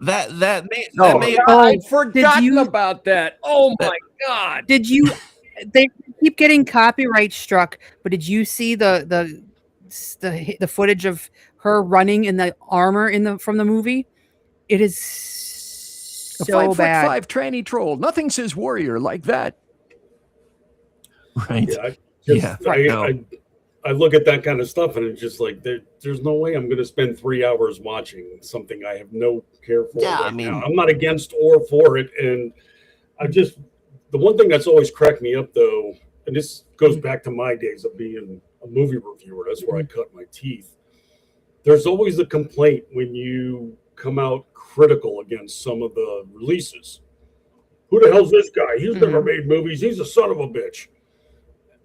I'd forgotten about that. Oh my God! Did you? They keep getting copyright struck, but did you see the footage of her running in the armor from the movie? It is so bad. 5'5" tranny troll. Nothing says warrior like that. Right. I look at that kind of stuff and it's just like there's no way I'm going to spend 3 hours watching something I have no care for. Yeah, right now. I'm not against or for it, and the one thing that's always cracked me up though, and this goes back to my days of being a movie reviewer. That's where I cut my teeth. There's always the complaint when you come out critical against some of the releases. Who the hell's this guy? He's never made movies. He's a son of a bitch.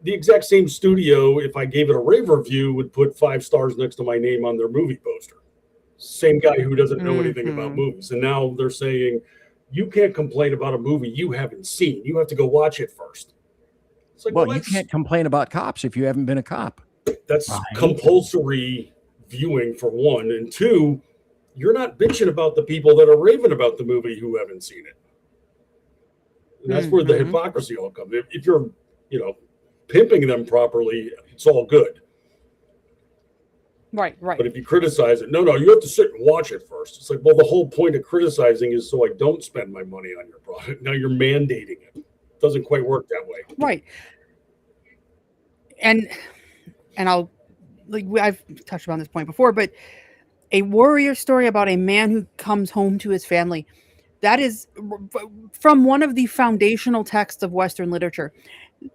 The exact same studio, if I gave it a rave review, would put 5 stars next to my name on their movie poster. Same guy who doesn't know anything about movies. And now they're saying, you can't complain about a movie you haven't seen. You have to go watch it first. It's like, well, you can't complain about cops if you haven't been a cop. That's compulsory viewing for one. And two, you're not bitching about the people that are raving about the movie who haven't seen it. And that's where the hypocrisy all comes. If you're, pimping them properly, it's all good. Right. But if you criticize it, no, you have to sit and watch it first. It's like, well, the whole point of criticizing is so I don't spend my money on your product. Now you're mandating it. It doesn't quite work that way. Right. And I've touched on this point before, but a warrior story about a man who comes home to his family, that is from one of the foundational texts of Western literature.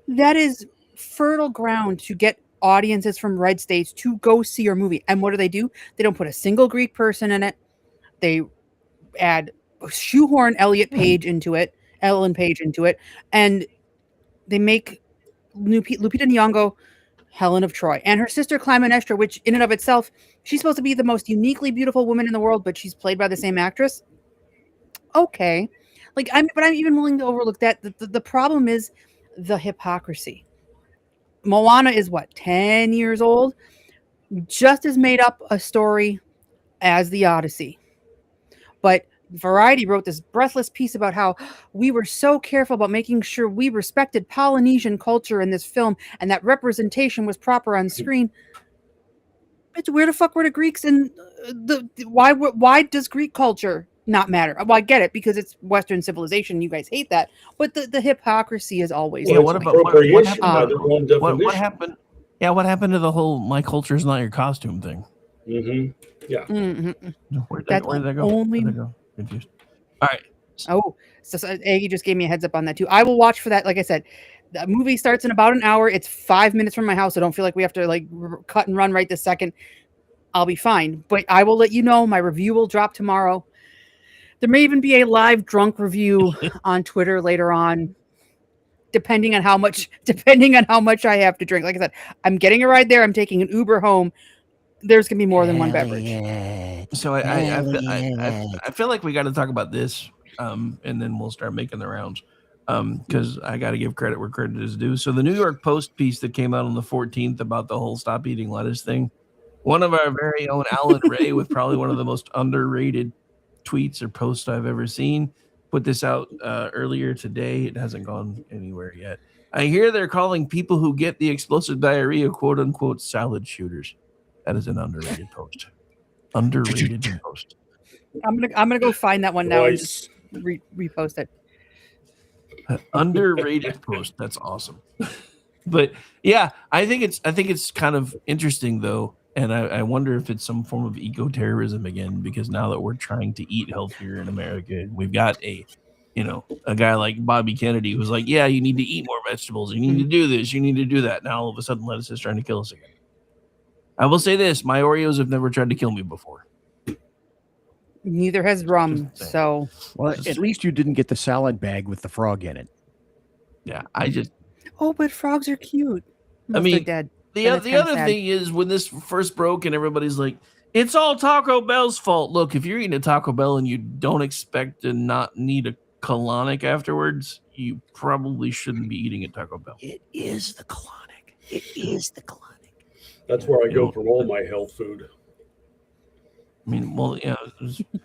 That is fertile ground to get audiences from red states to go see your movie. And what do? They don't put a single Greek person in it. They shoehorn Ellen Page into it, and they make Lupita Nyong'o Helen of Troy, and her sister Clytemnestra, which in and of itself, she's supposed to be the most uniquely beautiful woman in the world, but she's played by the same actress. Okay, I'm even willing to overlook that. The problem is the hypocrisy. Moana is 10 years old, just as made up a story as the Odyssey. But Variety wrote this breathless piece about how we were so careful about making sure we respected Polynesian culture in this film and that representation was proper on screen. But where the fuck were the Greeks? And why does Greek culture not matter? Well, I get it because it's Western civilization. You guys hate that, but the hypocrisy is always. Yeah. What happened? Yeah. What happened to the whole "my culture is not your costume" thing? Yeah. Where did that go? Confused. All right. Oh, so Aggie just gave me a heads up on that too. I will watch for that. Like I said, the movie starts in about an hour. It's 5 minutes from my house. So don't feel like we have to like cut and run right this second. I'll be fine. But I will let you know. My review will drop tomorrow. There may even be a live drunk review on Twitter later on, depending on how much I have to drink. Like I said, I'm getting a ride there. I'm taking an Uber home. There's gonna be more than one beverage. So I feel like we got to talk about this, and then we'll start making the rounds. Because I got to give credit where credit is due. So the New York Post piece that came out on the 14th about the whole stop eating lettuce thing, one of our very own Alan Ray, with probably one of the most underrated tweets or posts I've ever seen, put this out earlier today. It hasn't gone anywhere yet. I hear they're calling people who get the explosive diarrhea "quote unquote" salad shooters. That is an underrated post. Underrated post. I'm gonna go find that one now and just repost it. Underrated post. That's awesome. But yeah, I think it's kind of interesting though, and I wonder if it's some form of eco-terrorism again, because now that we're trying to eat healthier in America, we've got a guy like Bobby Kennedy who's like, yeah, you need to eat more vegetables, you need to do this, you need to do that. Now all of a sudden lettuce is trying to kill us again. I will say this, my Oreos have never tried to kill me before. Neither has rum, so... Well, at least you didn't get the salad bag with the frog in it. Yeah, I just... Oh, but frogs are cute. I mean, dead. the other thing is, when this first broke and everybody's like, it's all Taco Bell's fault. Look, if you're eating a Taco Bell and you don't expect to not need a colonic afterwards, you probably shouldn't be eating a Taco Bell. It is the colonic. It is the colonic. That's where I go for all my health food. I mean, well, yeah.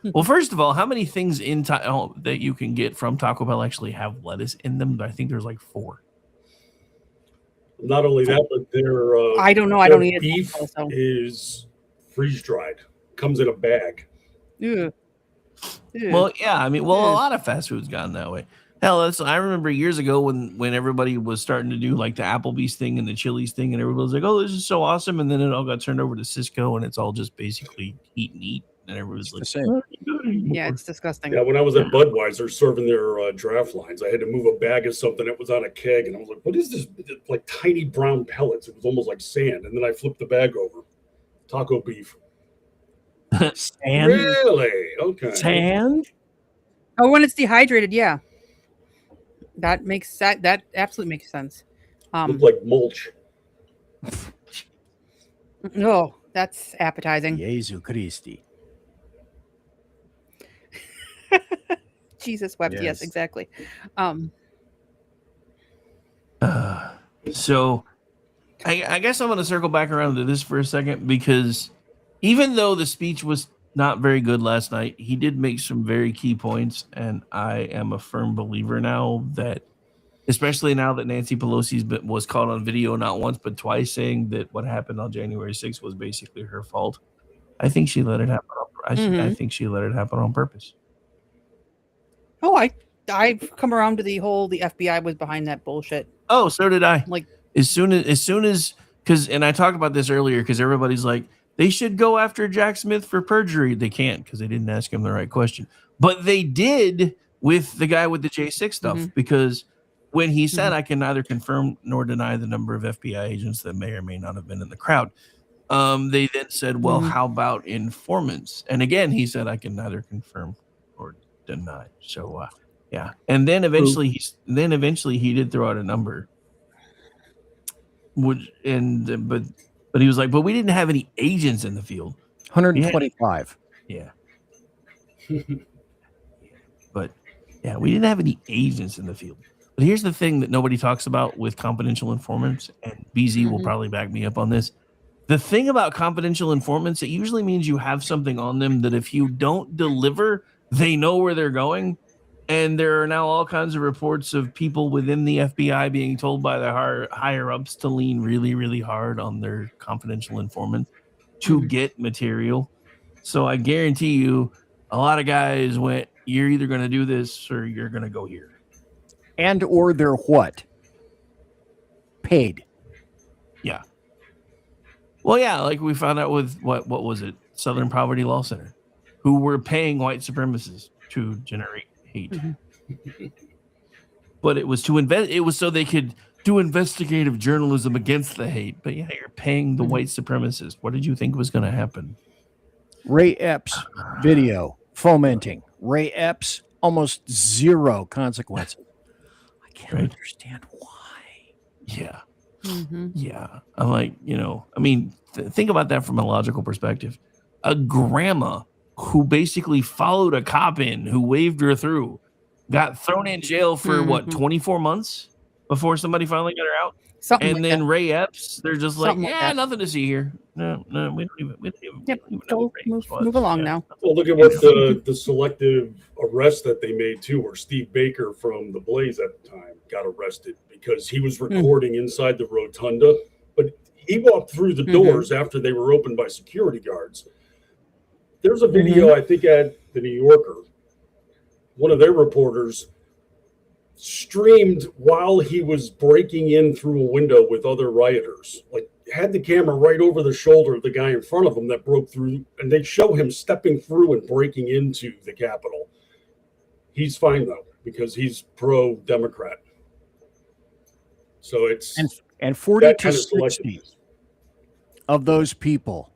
Well, first of all, how many things that you can get from Taco Bell actually have lettuce in them? I think there's like 4. Not only that, but their I don't know. I don't eat it. Beef is freeze dried. Comes in a bag. Yeah. Well, yeah. I mean, a lot of fast food's gone that way. Hell, I remember years ago when everybody was starting to do like the Applebee's thing and the Chili's thing, and everybody was like, "Oh, this is so awesome!" And then it all got turned over to Cisco, and it's all just basically eat and eat, and everybody's like, Yeah, it's disgusting. Yeah, when I was at Budweiser serving their draft lines, I had to move a bag of something that was on a keg, and I was like, "What is this?" Like tiny brown pellets. It was almost like sand, and then I flipped the bag over. Taco beef. Sand? Really? Okay. Sand? Oh, when it's dehydrated, yeah. That absolutely makes sense. Looked like mulch. Oh, that's appetizing. Jesu Christi. Jesus wept. Yes, exactly. So I guess I'm going to circle back around to this for a second, because even though the speech was not very good last night, he did make some very key points, and I am a firm believer now that, especially now that Nancy Pelosi was caught on video not once but twice saying that what happened on January 6th was basically her fault. I think she let it happen. I think she let it happen on purpose. Oh, I've come around to the FBI was behind that bullshit. Oh, so did I. Like as soon as because, and I talked about this earlier, because everybody's like, they should go after Jack Smith for perjury. They can't, because they didn't ask him the right question. But they did with the guy with the J6 stuff, because when he said, I can neither confirm nor deny the number of FBI agents that may or may not have been in the crowd, they then said, well, how about informants? And again, he said, I can neither confirm or deny. So, yeah. And then eventually he did throw out a number. But he was like, but we didn't have any agents in the field. 125. Yeah. But yeah, we didn't have any agents in the field. But here's the thing that nobody talks about with confidential informants, and BZ will probably back me up on this. The thing about confidential informants, it usually means you have something on them that if you don't deliver, they know where they're going. And there are now all kinds of reports of people within the FBI being told by their higher ups to lean really, really hard on their confidential informant to get material. So I guarantee you, a lot of guys went, you're either going to do this or you're going to go here. And or they're what? Paid. Yeah. Well, yeah, like we found out with what was it? Southern Poverty Law Center, who were paying white supremacists to generate hate. But it was it was so they could do investigative journalism against the hate. But yeah, you're paying the white supremacists. What did you think was going to happen? Ray Epps video fomenting. Ray Epps, almost zero consequences. I can't understand why. Yeah. Yeah. I'm like, I mean, think about that from a logical perspective. A grandma who basically followed a cop in who waved her through got thrown in jail for 24 months before somebody finally got her out. And then Ray Epps, they're just like, nothing to see here. No, we don't even move along now. Well, look at what the selective arrest that they made too, where Steve Baker from the Blaze at the time got arrested because he was recording inside the rotunda, but he walked through the doors after they were opened by security guards. There's a video, I think, at the New Yorker. One of their reporters streamed while he was breaking in through a window with other rioters, like had the camera right over the shoulder of the guy in front of him that broke through, and they show him stepping through and breaking into the Capitol. He's fine though, because he's pro-Democrat. So it's and 40 to 60 of those people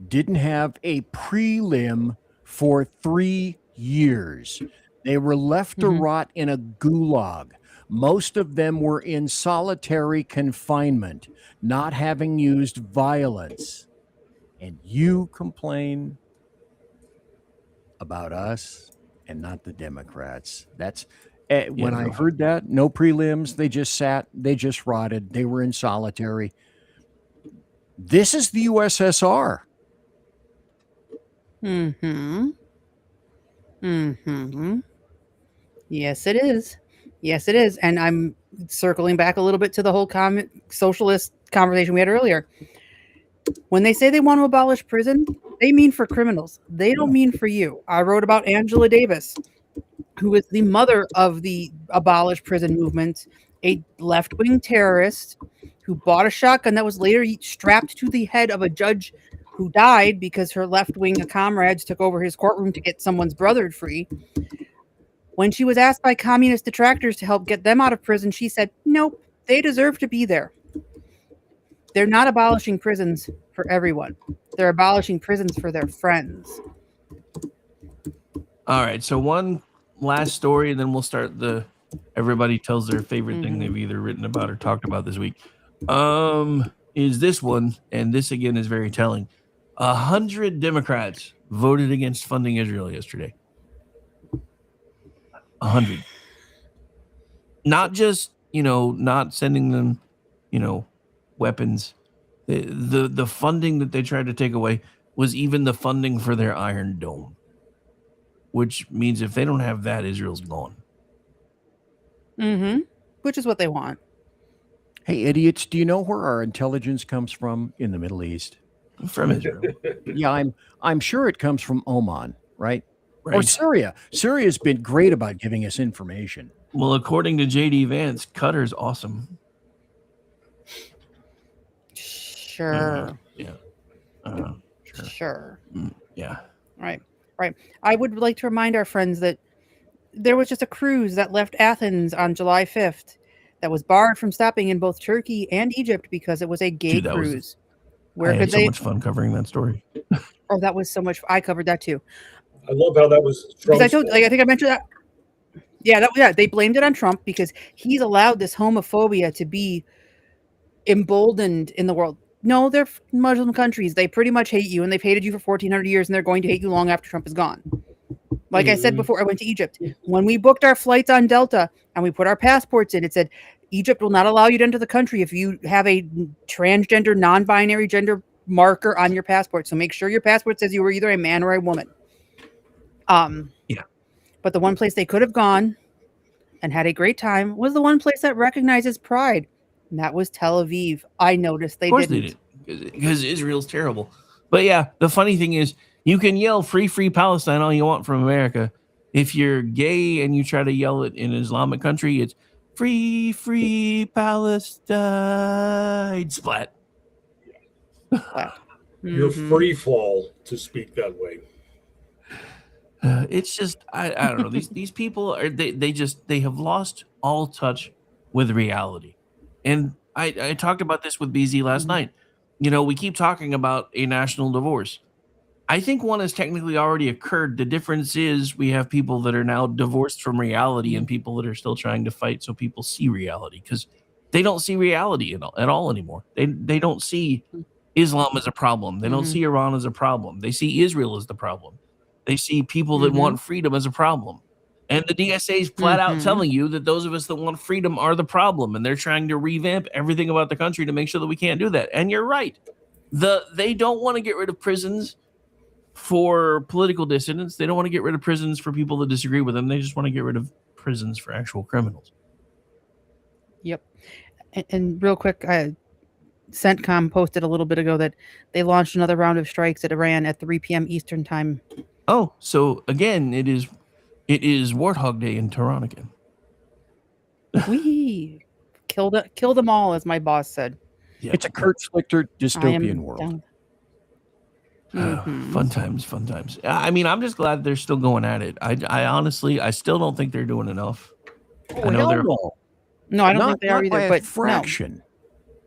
didn't have a prelim for 3 years. They were left to rot in a gulag. Most of them were in solitary confinement, not having used violence. And you complain about us and not the Democrats. That's when I heard that, no prelims, they just sat, they just rotted, they were in solitary. This is the USSR. Yes, it is. Yes, it is. And I'm circling back a little bit to the whole socialist conversation we had earlier. When they say they want to abolish prison, they mean for criminals. They don't mean for you. I wrote about Angela Davis, who is the mother of the abolish prison movement, a left-wing terrorist who bought a shotgun that was later strapped to the head of a judge who died because her left-wing comrades took over his courtroom to get someone's brother free. When she was asked by communist detractors to help get them out of prison, she said, nope, they deserve to be there. They're not abolishing prisons for everyone. They're abolishing prisons for their friends. All right, so one last story, and then we'll start everybody tells their favorite thing they've either written about or talked about this week. Is this one, and this again is very telling. 100 Democrats voted against funding Israel yesterday. 100. Not just, not sending them, weapons. The funding that they tried to take away was even the funding for their Iron Dome, which means if they don't have that, Israel's gone. Which is what they want. Hey, idiots, do you know where our intelligence comes from in the Middle East? From Israel. Yeah, I'm sure it comes from Oman, right? Or Syria. Syria's been great about giving us information. Well, according to J.D. Vance, Qatar's awesome. Sure. Sure. Yeah. Right. I would like to remind our friends that there was just a cruise that left Athens on July 5th that was barred from stopping in both Turkey and Egypt because it was a gay cruise. I had so much fun covering that story. Oh, that was so much. I covered that too. I love how that was Trump's I think I mentioned that. Yeah, they blamed it on Trump because he's allowed this homophobia to be emboldened in the world. No, they're Muslim countries. They pretty much hate you, and they've hated you for 1,400 years, and they're going to hate you long after Trump is gone. Like I said before, I went to Egypt. When we booked our flights on Delta and we put our passports in, it said, Egypt will not allow you to enter the country if you have a transgender, non-binary gender marker on your passport. So make sure your passport says you were either a man or a woman. Yeah. But the one place they could have gone and had a great time was the one place that recognizes pride. And that was Tel Aviv. I noticed they didn't. Because Israel's terrible. But yeah, the funny thing is, you can yell free Palestine all you want from America. If you're gay and you try to yell it in an Islamic country, it's free Palestine. Splat. You're free fall to speak that way. It's just I don't know. These people are they have lost all touch with reality. And I talked about this with BZ last night. You know, we keep talking about a national divorce. I think one has technically already occurred. The difference is we have people that are now divorced from reality and people that are still trying to fight so people see reality, because they don't see reality at all anymore. They don't see Islam as a problem. They don't see Iran as a problem. They see Israel as the problem. They see people that want freedom as a problem. And the DSA is flat out telling you that those of us that want freedom are the problem, and they're trying to revamp everything about the country to make sure that we can't do that. And you're right. They don't want to get rid of prisons for political dissidents. They don't want to get rid of prisons for people that disagree with them. They just want to get rid of prisons for actual criminals. Yep. And real quick, CENTCOM posted a little bit ago that they launched another round of strikes at Iran at 3 p.m. Eastern time. Oh, so again, it is Warthog Day in Tehran again. We kill them all, as my boss said. Yep. It's a Kurt Schlichter dystopian world. Fun times. I mean, I'm just glad they're still going at it. I honestly, I still don't think they're doing enough. I know they're no, I don't think they are either. But fraction.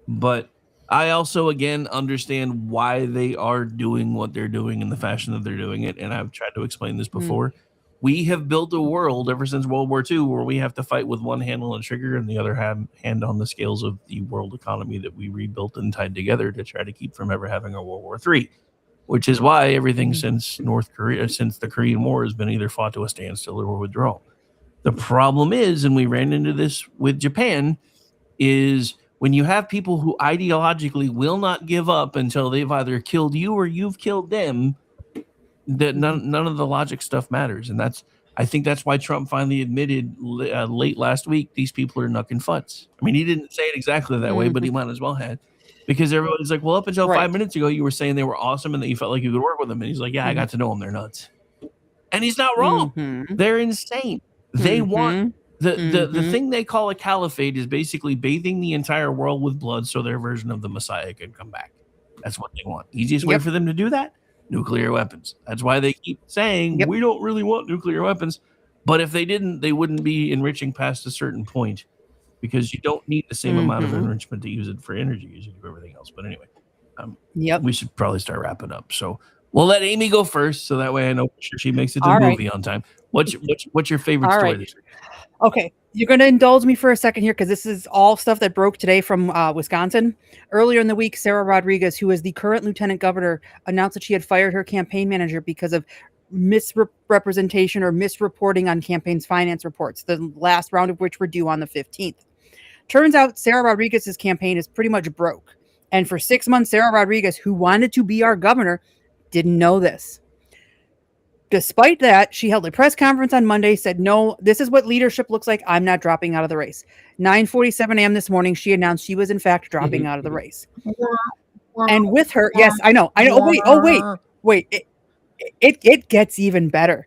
No. But I also again understand why they are doing what they're doing in the fashion that they're doing it, and I've tried to explain this before. We have built a world ever since World War II where we have to fight with one hand on the trigger and the other hand on the scales of the world economy that we rebuilt and tied together to try to keep from ever having a World War III. Which is why everything since the Korean War has been either fought to a standstill or withdrawal. The problem is, and we ran into this with Japan, is when you have people who ideologically will not give up until they've either killed you or you've killed them, that none of the logic stuff matters. And I think that's why Trump finally admitted late last week, these people are knucking futs. I mean, he didn't say it exactly that way, but he might as well have. Because everybody's like, well, up until 5 minutes ago, you were saying they were awesome and that you felt like you could work with them. And he's like, yeah, I got to know them. They're nuts. And he's not wrong. They're insane. They want the thing they call a caliphate is basically bathing the entire world with blood so their version of the Messiah can come back. That's what they want. Easiest way for them to do that? Nuclear weapons. That's why they keep saying we don't really want nuclear weapons. But if they didn't, they wouldn't be enriching past a certain point. Because you don't need the same amount of enrichment to use it for energy as you do everything else. But anyway, we should probably start wrapping up. So we'll let Amy go first, so that way I know she makes it to the movie on time. What's your favorite story this week? Okay, you're going to indulge me for a second here because this is all stuff that broke today from Wisconsin. Earlier in the week, Sarah Rodriguez, who is the current lieutenant governor, announced that she had fired her campaign manager because of misrepresentation or misreporting on campaign's finance reports, the last round of which were due on the 15th. Turns out Sarah Rodriguez's campaign is pretty much broke. And for 6 months, Sarah Rodriguez, who wanted to be our governor, didn't know this. Despite that, she held a press conference on Monday, said, no, this is what leadership looks like. I'm not dropping out of the race. 9:47 a.m. this morning, she announced she was in fact dropping out of the race. And with her, yes, I know. Wait. It gets even better.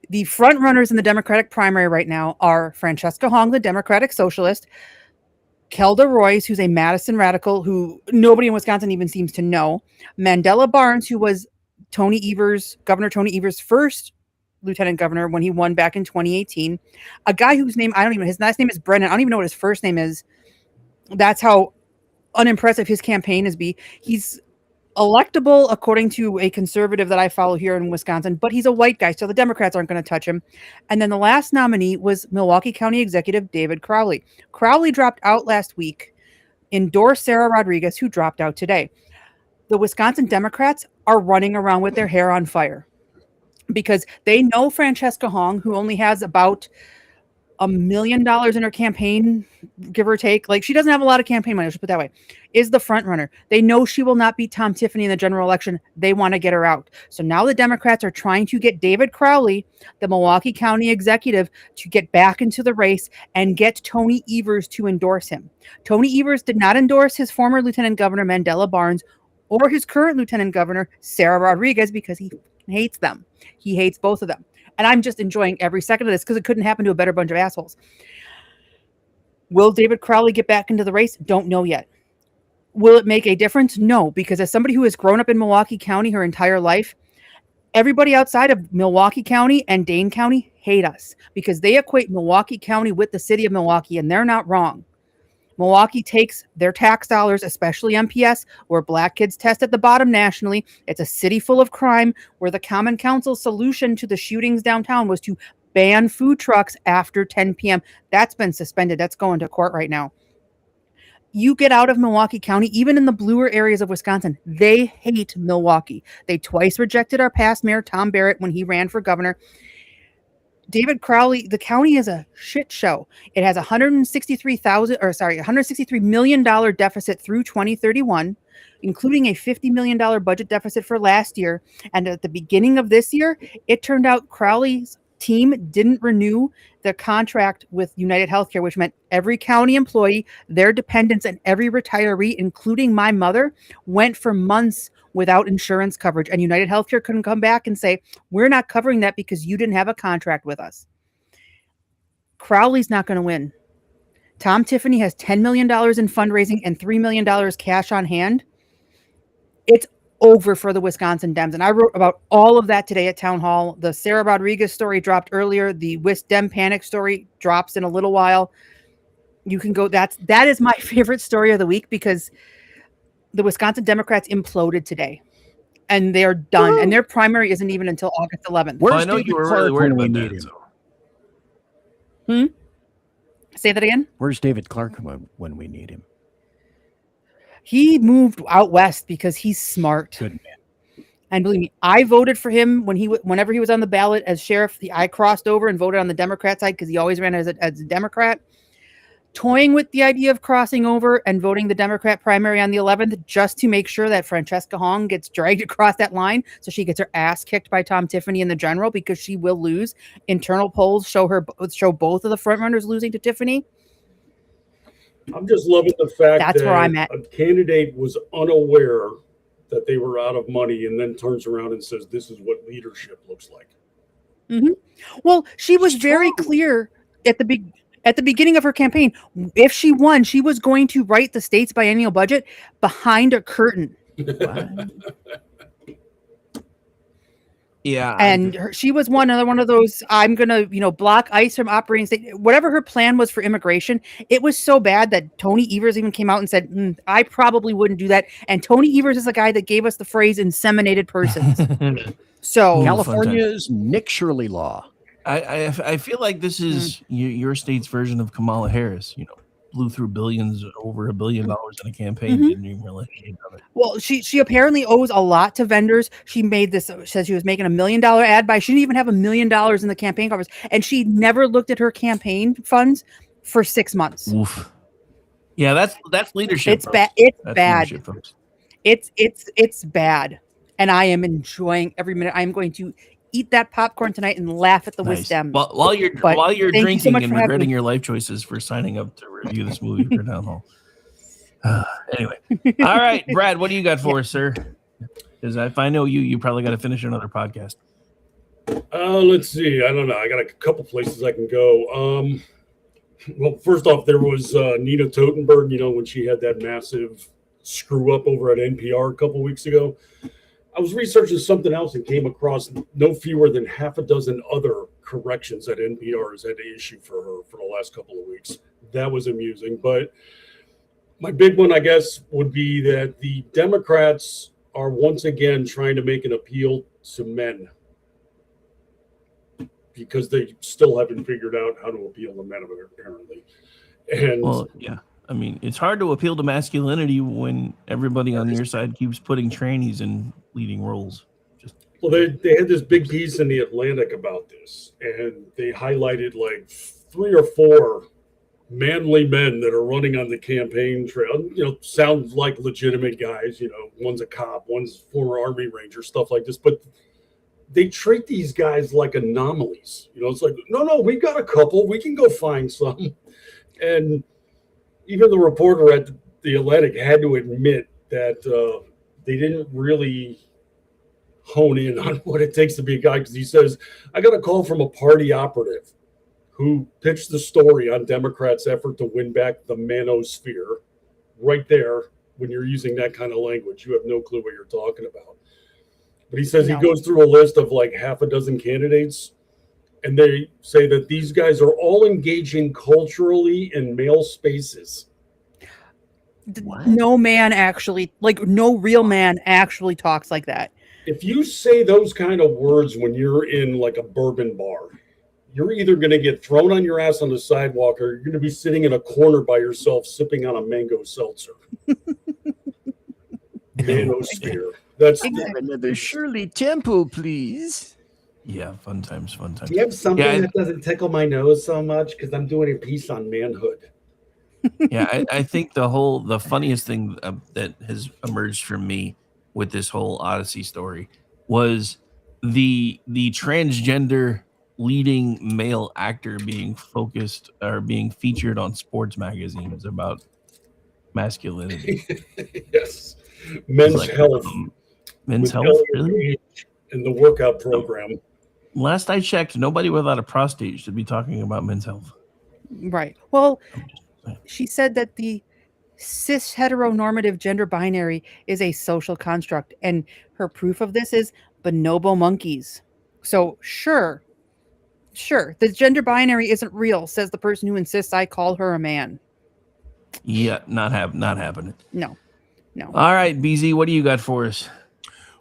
The front runners in the Democratic primary right now are Francesca Hong, the Democratic Socialist, Kelda Royce, who's a Madison radical who nobody in Wisconsin even seems to know, Mandela Barnes, who was Governor Tony Evers' first lieutenant governor when he won back in 2018, a guy whose name, his last name is Brennan. I don't even know what his first name is. That's how unimpressive his campaign is. He's electable according to a conservative that I follow here in Wisconsin, but he's a white guy, so the Democrats aren't going to touch him. And then the last nominee was Milwaukee County Executive David Crowley. Crowley dropped out last week, endorsed Sarah Rodriguez, who dropped out today. The Wisconsin Democrats are running around with their hair on fire because they know Francesca Hong, who only has about $1 million in her campaign, give or take. Like, she doesn't have a lot of campaign money, let's put it that way, is the front runner. They know she will not beat Tom Tiffany in the general election. They want to get her out. So now the Democrats are trying to get David Crowley, the Milwaukee County executive, to get back into the race and get Tony Evers to endorse him. Tony Evers did not endorse his former Lieutenant Governor Mandela Barnes or his current Lieutenant Governor Sarah Rodriguez because he hates them. He hates both of them. And I'm just enjoying every second of this because it couldn't happen to a better bunch of assholes. Will David Crowley get back into the race? Don't know yet. Will it make a difference? No, because as somebody who has grown up in Milwaukee County her entire life, Everybody outside of Milwaukee County and Dane County hate us because they equate Milwaukee County with the city of Milwaukee, and they're not wrong. Milwaukee takes their tax dollars, especially MPS, where black kids test at the bottom nationally. It's a city full of crime where the Common Council's solution to the shootings downtown was to ban food trucks after 10 p.m. That's been suspended. That's going to court right now. You get out of Milwaukee County, even in the bluer areas of Wisconsin, they hate Milwaukee. They twice rejected our past mayor, Tom Barrett, when he ran for governor. David Crowley, the county is a shit show. It has $163 million deficit through 2031, including a $50 million budget deficit for last year. And at the beginning of this year, it turned out Crowley's team didn't renew their contract with United Healthcare, which meant every county employee, their dependents, and every retiree, including my mother, went for months without insurance coverage. And United Healthcare couldn't come back and say, we're not covering that because you didn't have a contract with us. Crowley's not going to win. Tom Tiffany has $10 million in fundraising and $3 million cash on hand. It's over for the Wisconsin Dems. And I wrote about all of that today at Town Hall. The Sarah Rodriguez story dropped earlier. The Wis Dem panic story drops in a little while. You can go. That is my favorite story of the week because the Wisconsin Democrats imploded today. And they're done. And their primary isn't even until August 11th. Well, I know you were really worried about that. So. Say that again? Where's David Clark when we need him? He moved out west because he's smart. Good man. And believe me, I voted for him whenever he was on the ballot as sheriff. I crossed over and voted on the Democrat side because he always ran as a Democrat. Toying with the idea of crossing over and voting the Democrat primary on the 11th just to make sure that Francesca Hong gets dragged across that line so she gets her ass kicked by Tom Tiffany in the general because she will lose. Internal polls show both of the frontrunners losing to Tiffany. I'm just loving the fact That's that where I'm at. a candidate was unaware that they were out of money and then turns around and says, this is what leadership looks like. Mm-hmm. Well, she was very clear at the beginning of her campaign. If she won, she was going to write the state's biennial budget behind a curtain. Yeah. And she was one of those, I'm going to, block ICE from operating state. Whatever her plan was for immigration, it was so bad that Tony Evers even came out and said, I probably wouldn't do that. And Tony Evers is the guy that gave us the phrase inseminated persons. So California's Nick Shirley law. I feel like this is your state's version of Kamala Harris, blew through billions, over $1 billion in a campaign. Didn't even realize she had done it. Well, she apparently owes a lot to vendors. She says she was making $1 million ad buy. She didn't even have $1 million in the campaign coffers, and she never looked at her campaign funds for 6 months. Oof. Yeah, that's leadership. It's bad. It's That's bad. leadership, folks. It's bad, and I am enjoying every minute. I'm going to eat that popcorn tonight and laugh at the Nice. wisdom. While you're thank you drinking so much and for having regretting me. your life choices for signing up to review this movie for Town Hall. Anyway, all right, Brad, what do you got for us, sir? Because if I know you probably got to finish another podcast. Let's see. I don't know. I got a couple places I can go. Well, first off, there was Nina Totenberg, when she had that massive screw up over at NPR a couple weeks ago. I was researching something else and came across no fewer than half a dozen other corrections that NPR has had to issue for her for the last couple of weeks. That was amusing. But my big one, I guess, would be that the Democrats are once again trying to make an appeal to men because they still haven't figured out how to appeal to men, apparently. And Well, yeah. I mean, it's hard to appeal to masculinity when everybody on your side keeps putting trannies in leading roles. Well, they had this big piece in the Atlantic about this, and they highlighted like 3 or 4 manly men that are running on the campaign trail. Sounds like legitimate guys. One's a cop, one's former Army Ranger, stuff like this. But they treat these guys like anomalies. It's like, no, we got a couple. We can go find some. And even the reporter at the Atlantic had to admit that they didn't really hone in on what it takes to be a guy, because he says, I got a call from a party operative who pitched the story on Democrats' effort to win back the manosphere. Right there, when you're using that kind of language, you have no clue what you're talking about. But he says he No. goes through a list of like half a dozen candidates, and they say that these guys are all engaging culturally in male spaces. No man actually, like no real man actually talks like that. If you say those kind of words when you're in like a bourbon bar, you're either going to get thrown on your ass on the sidewalk or you're going to be sitting in a corner by yourself sipping on a mango seltzer. Manosphere. That's another Shirley Temple, please. Yeah, fun times, fun times. Do you have something Yeah, that doesn't tickle my nose so much? Because I'm doing a piece on manhood. Yeah, I think the funniest thing that has emerged from me with this whole Odyssey story was the transgender leading male actor being focused or being featured on sports magazines about masculinity. Yes. Men's Like, health. Men's with health, Elliot really? Page in the workout program. Last I checked, nobody without a prostate should be talking about men's health. Right. Well, she said that the cis heteronormative gender binary is a social construct, and her proof of this is bonobo monkeys. So sure, the gender binary isn't real, says the person who insists I call her a man. Yeah, not happening. No. All right, BZ, what do you got for us?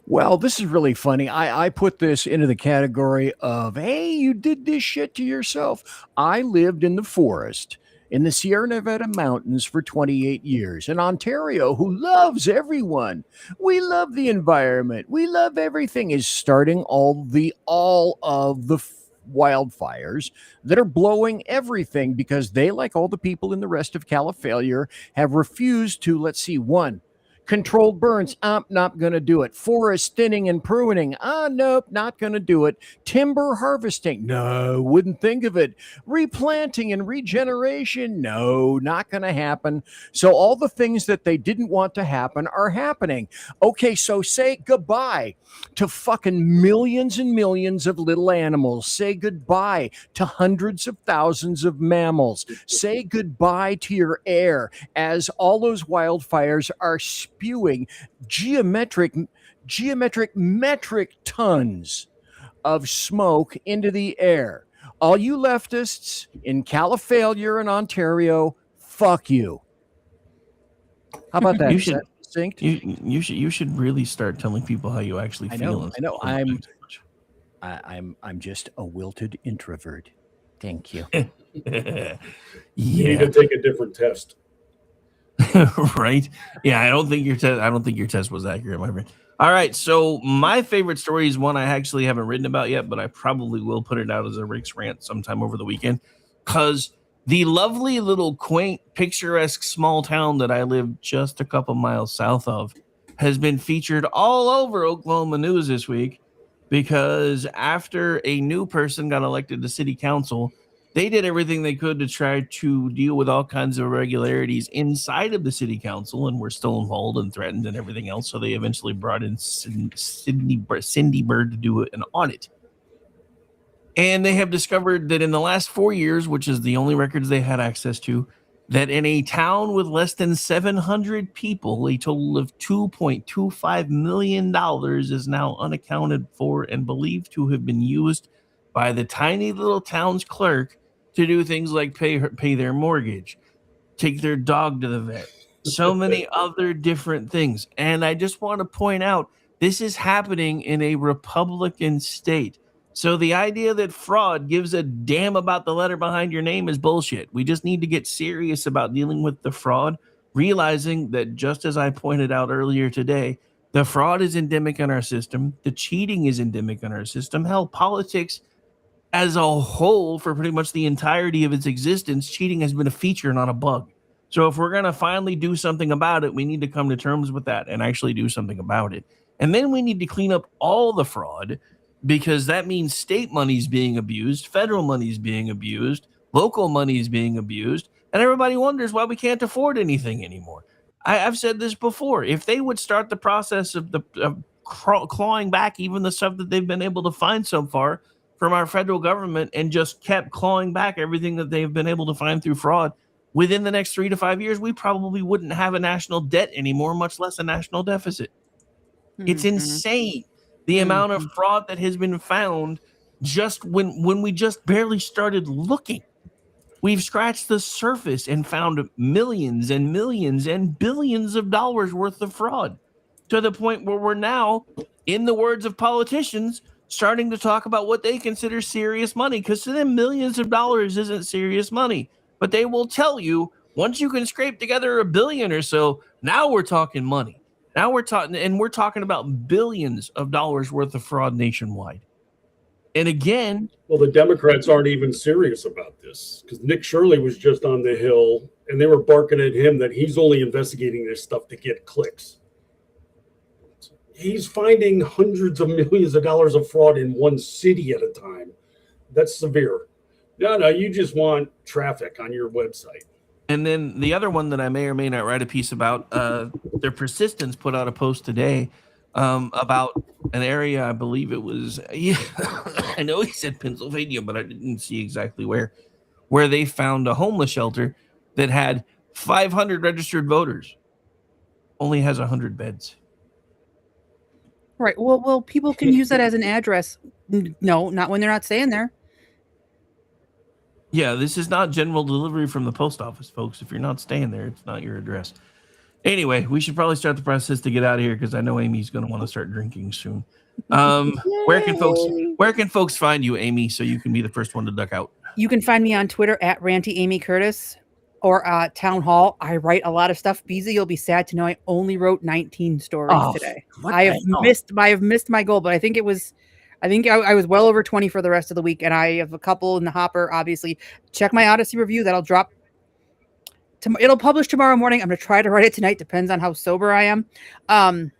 Well, this is really funny. I put this into the category of, hey, you did this shit to yourself. I lived in the forest in the Sierra Nevada mountains for 28 years in Ontario, who loves everyone. We love the environment. We love everything, is starting all of the wildfires that are blowing everything because they, like all the people in the rest of California, have refused to, let's see, one, controlled burns, not going to do it. Forest thinning and pruning, nope, not going to do it. Timber harvesting, no, wouldn't think of it. Replanting and regeneration, no, not going to happen. So all the things that they didn't want to happen are happening. Okay, so say goodbye to fucking millions and millions of little animals. Say goodbye to hundreds of thousands of mammals. Say goodbye to your air as all those wildfires are spewing geometric metric tons of smoke into the air. All you leftists in California and Ontario, fuck you. How about that? You Is should, that distinct? you should really start telling people how you actually feel. I know. I'm just a wilted introvert. Thank you. You need to take a different test. Right? Yeah, I don't think your test was accurate, my friend. All right, so my favorite story is one I actually haven't written about yet, but I probably will put it out as a Rick's rant sometime over the weekend, because the lovely little quaint, picturesque small town that I live just a couple miles south of has been featured all over Oklahoma news this week, because after a new person got elected to city council, they did everything they could to try to deal with all kinds of irregularities inside of the city council, and were still involved and threatened and everything else. So they eventually brought in Cindy Bird to do an audit. And they have discovered that in the last 4 years, which is the only records they had access to, that in a town with less than 700 people, a total of $2.25 million is now unaccounted for and believed to have been used by the tiny little town's clerk to do things like pay their mortgage, take their dog to the vet, so many other different things. And I just want to point out, this is happening in a Republican state. So the idea that fraud gives a damn about the letter behind your name is bullshit. We just need to get serious about dealing with the fraud, realizing that, just as I pointed out earlier today, the fraud is endemic in our system. The cheating is endemic in our system. Hell, politics as a whole, for pretty much the entirety of its existence, cheating has been a feature, not a bug. So if we're going to finally do something about it, we need to come to terms with that and actually do something about it. And then we need to clean up all the fraud, because that means state money is being abused, federal money is being abused, local money is being abused, and everybody wonders why we can't afford anything anymore. I've said this before. If they would start the process of clawing back even the stuff that they've been able to find so far from our federal government, and just kept clawing back everything that they've been able to find through fraud, within the next 3 to 5 years, we probably wouldn't have a national debt anymore, much less a national deficit. It's insane. The amount of fraud that has been found just when we just barely started looking. We've scratched the surface and found millions and millions and billions of dollars worth of fraud, to the point where we're now, in the words of politicians, starting to talk about what they consider serious money, because to them, millions of dollars isn't serious money. But they will tell you, once you can scrape together $1 billion or so, now we're talking money. Now we're talking about billions of dollars worth of fraud nationwide. And again, well, the Democrats aren't even serious about this, because Nick Shirley was just on the Hill and they were barking at him that he's only investigating this stuff to get clicks. He's finding hundreds of millions of dollars of fraud in one city at a time. That's severe. No, you just want traffic on your website. And then the other one that I may or may not write a piece about, their Persistence put out a post today about an area, I believe it was, I know he said Pennsylvania, but I didn't see exactly where they found a homeless shelter that had 500 registered voters, only has 100 beds. Right. Well, people can use that as an address. No, not when they're not staying there. Yeah, this is not general delivery from the post office, folks. If you're not staying there, it's not your address. Anyway, we should probably start the process to get out of here, because I know Amy's going to want to start drinking soon. Where can folks find you, Amy, so you can be the first one to duck out? You can find me on Twitter at Ranty Amy Curtis or Town Hall. I write a lot of stuff. Beezy, you'll be sad to know I only wrote 19 stories today. I have missed my goal, but I think I was well over 20 for the rest of the week, and I have a couple in the hopper. Obviously, check my Odyssey review. That'll drop. It'll publish tomorrow morning. I'm going to try to write it tonight. Depends on how sober I am. And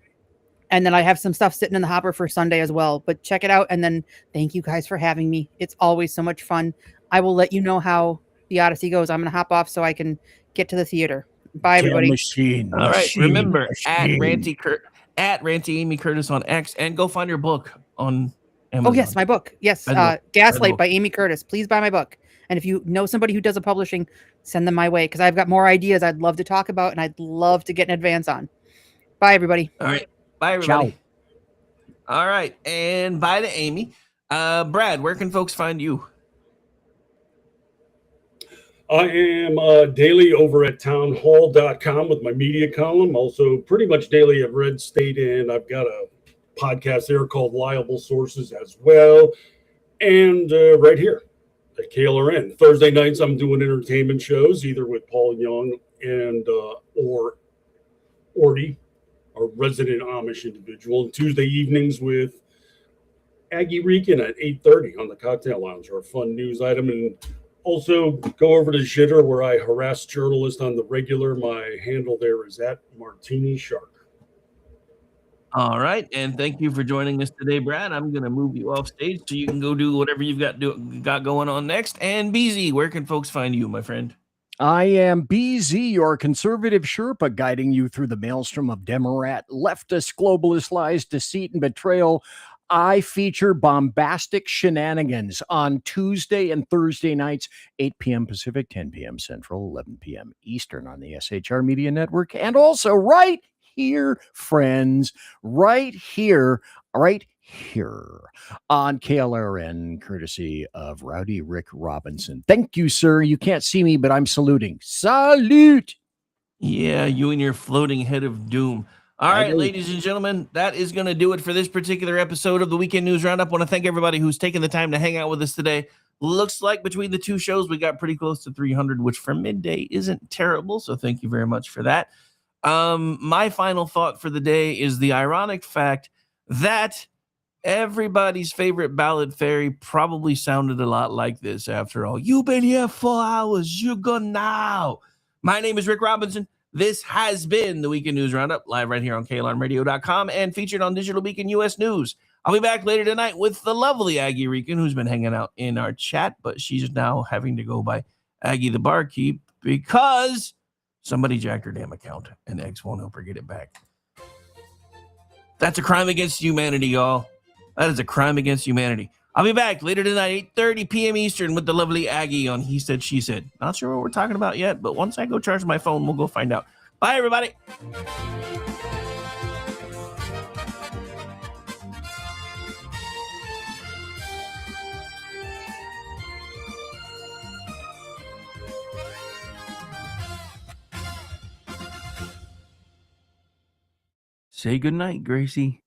then I have some stuff sitting in the hopper for Sunday as well. But check it out. And then thank you guys for having me. It's always so much fun. I will let you know how the Odyssey goes. I'm going to hop off so I can get to the theater. Bye, everybody. All right. Remember, at Ranty Amy Curtis on X, and go find your book on Amazon. Oh, yes, my book. Yes, Gaslight by Amy Curtis. Please buy my book. And if you know somebody who does a publishing, send them my way, because I've got more ideas I'd love to talk about and I'd love to get an advance on. Bye, everybody. All right. Bye, everybody. Ciao. All right. And bye to Amy. Brad, where can folks find you? I am daily over at townhall.com with my media column. Also pretty much daily at Red State, and I've got a podcast there called Liable Sources as well. And right here at KLRN. Thursday nights, I'm doing entertainment shows, either with Paul Young and or Orty, our resident Amish individual. And Tuesday evenings with Aggie Reekin at 8:30 on the Cocktail Lounge, our fun news item. And also go over to Jitter, where I harass journalists on the regular. My handle there is at Martini Shark. All right, and thank you for joining us today, Brad. I'm going to move you off stage so you can go do whatever you've got going on next. And BZ, where can folks find you, my friend? I am BZ, your conservative Sherpa, guiding you through the maelstrom of Democrat, leftist, globalist lies, deceit, and betrayal. I feature bombastic shenanigans on Tuesday and Thursday nights, 8 p.m. Pacific, 10 p.m. Central, 11 p.m. Eastern on the SHR Media Network, and also right here, friends, right here on KLRN, courtesy of Rowdy Rick Robinson. Thank you, sir. You can't see me, but I'm saluting. Salute! Yeah, you and your floating head of doom. All right, ladies and gentlemen, that is going to do it for this particular episode of the Weekend News Roundup. I want to thank everybody who's taken the time to hang out with us today. Looks like between the two shows, we got pretty close to 300, which for midday isn't terrible. So thank you very much for that. My final thought for the day is the ironic fact that everybody's favorite ballad fairy probably sounded a lot like this after all. You've been here 4 hours. You're gone now. My name is Rick Robinson. This has been the Weekend News Roundup, live right here on KLRNradio.com and featured on Digital Beacon US News. I'll be back later tonight with the lovely Aggie Reekin, who's been hanging out in our chat, but she's now having to go by Aggie the Barkeep because somebody jacked her damn account and Eggs won't help her get it back. That's a crime against humanity, y'all. That is a crime against humanity. I'll be back later tonight, 8:30 p.m. Eastern, with the lovely Aggie on He Said, She Said. Not sure what we're talking about yet, but once I go charge my phone, we'll go find out. Bye, everybody. Say goodnight, Gracie.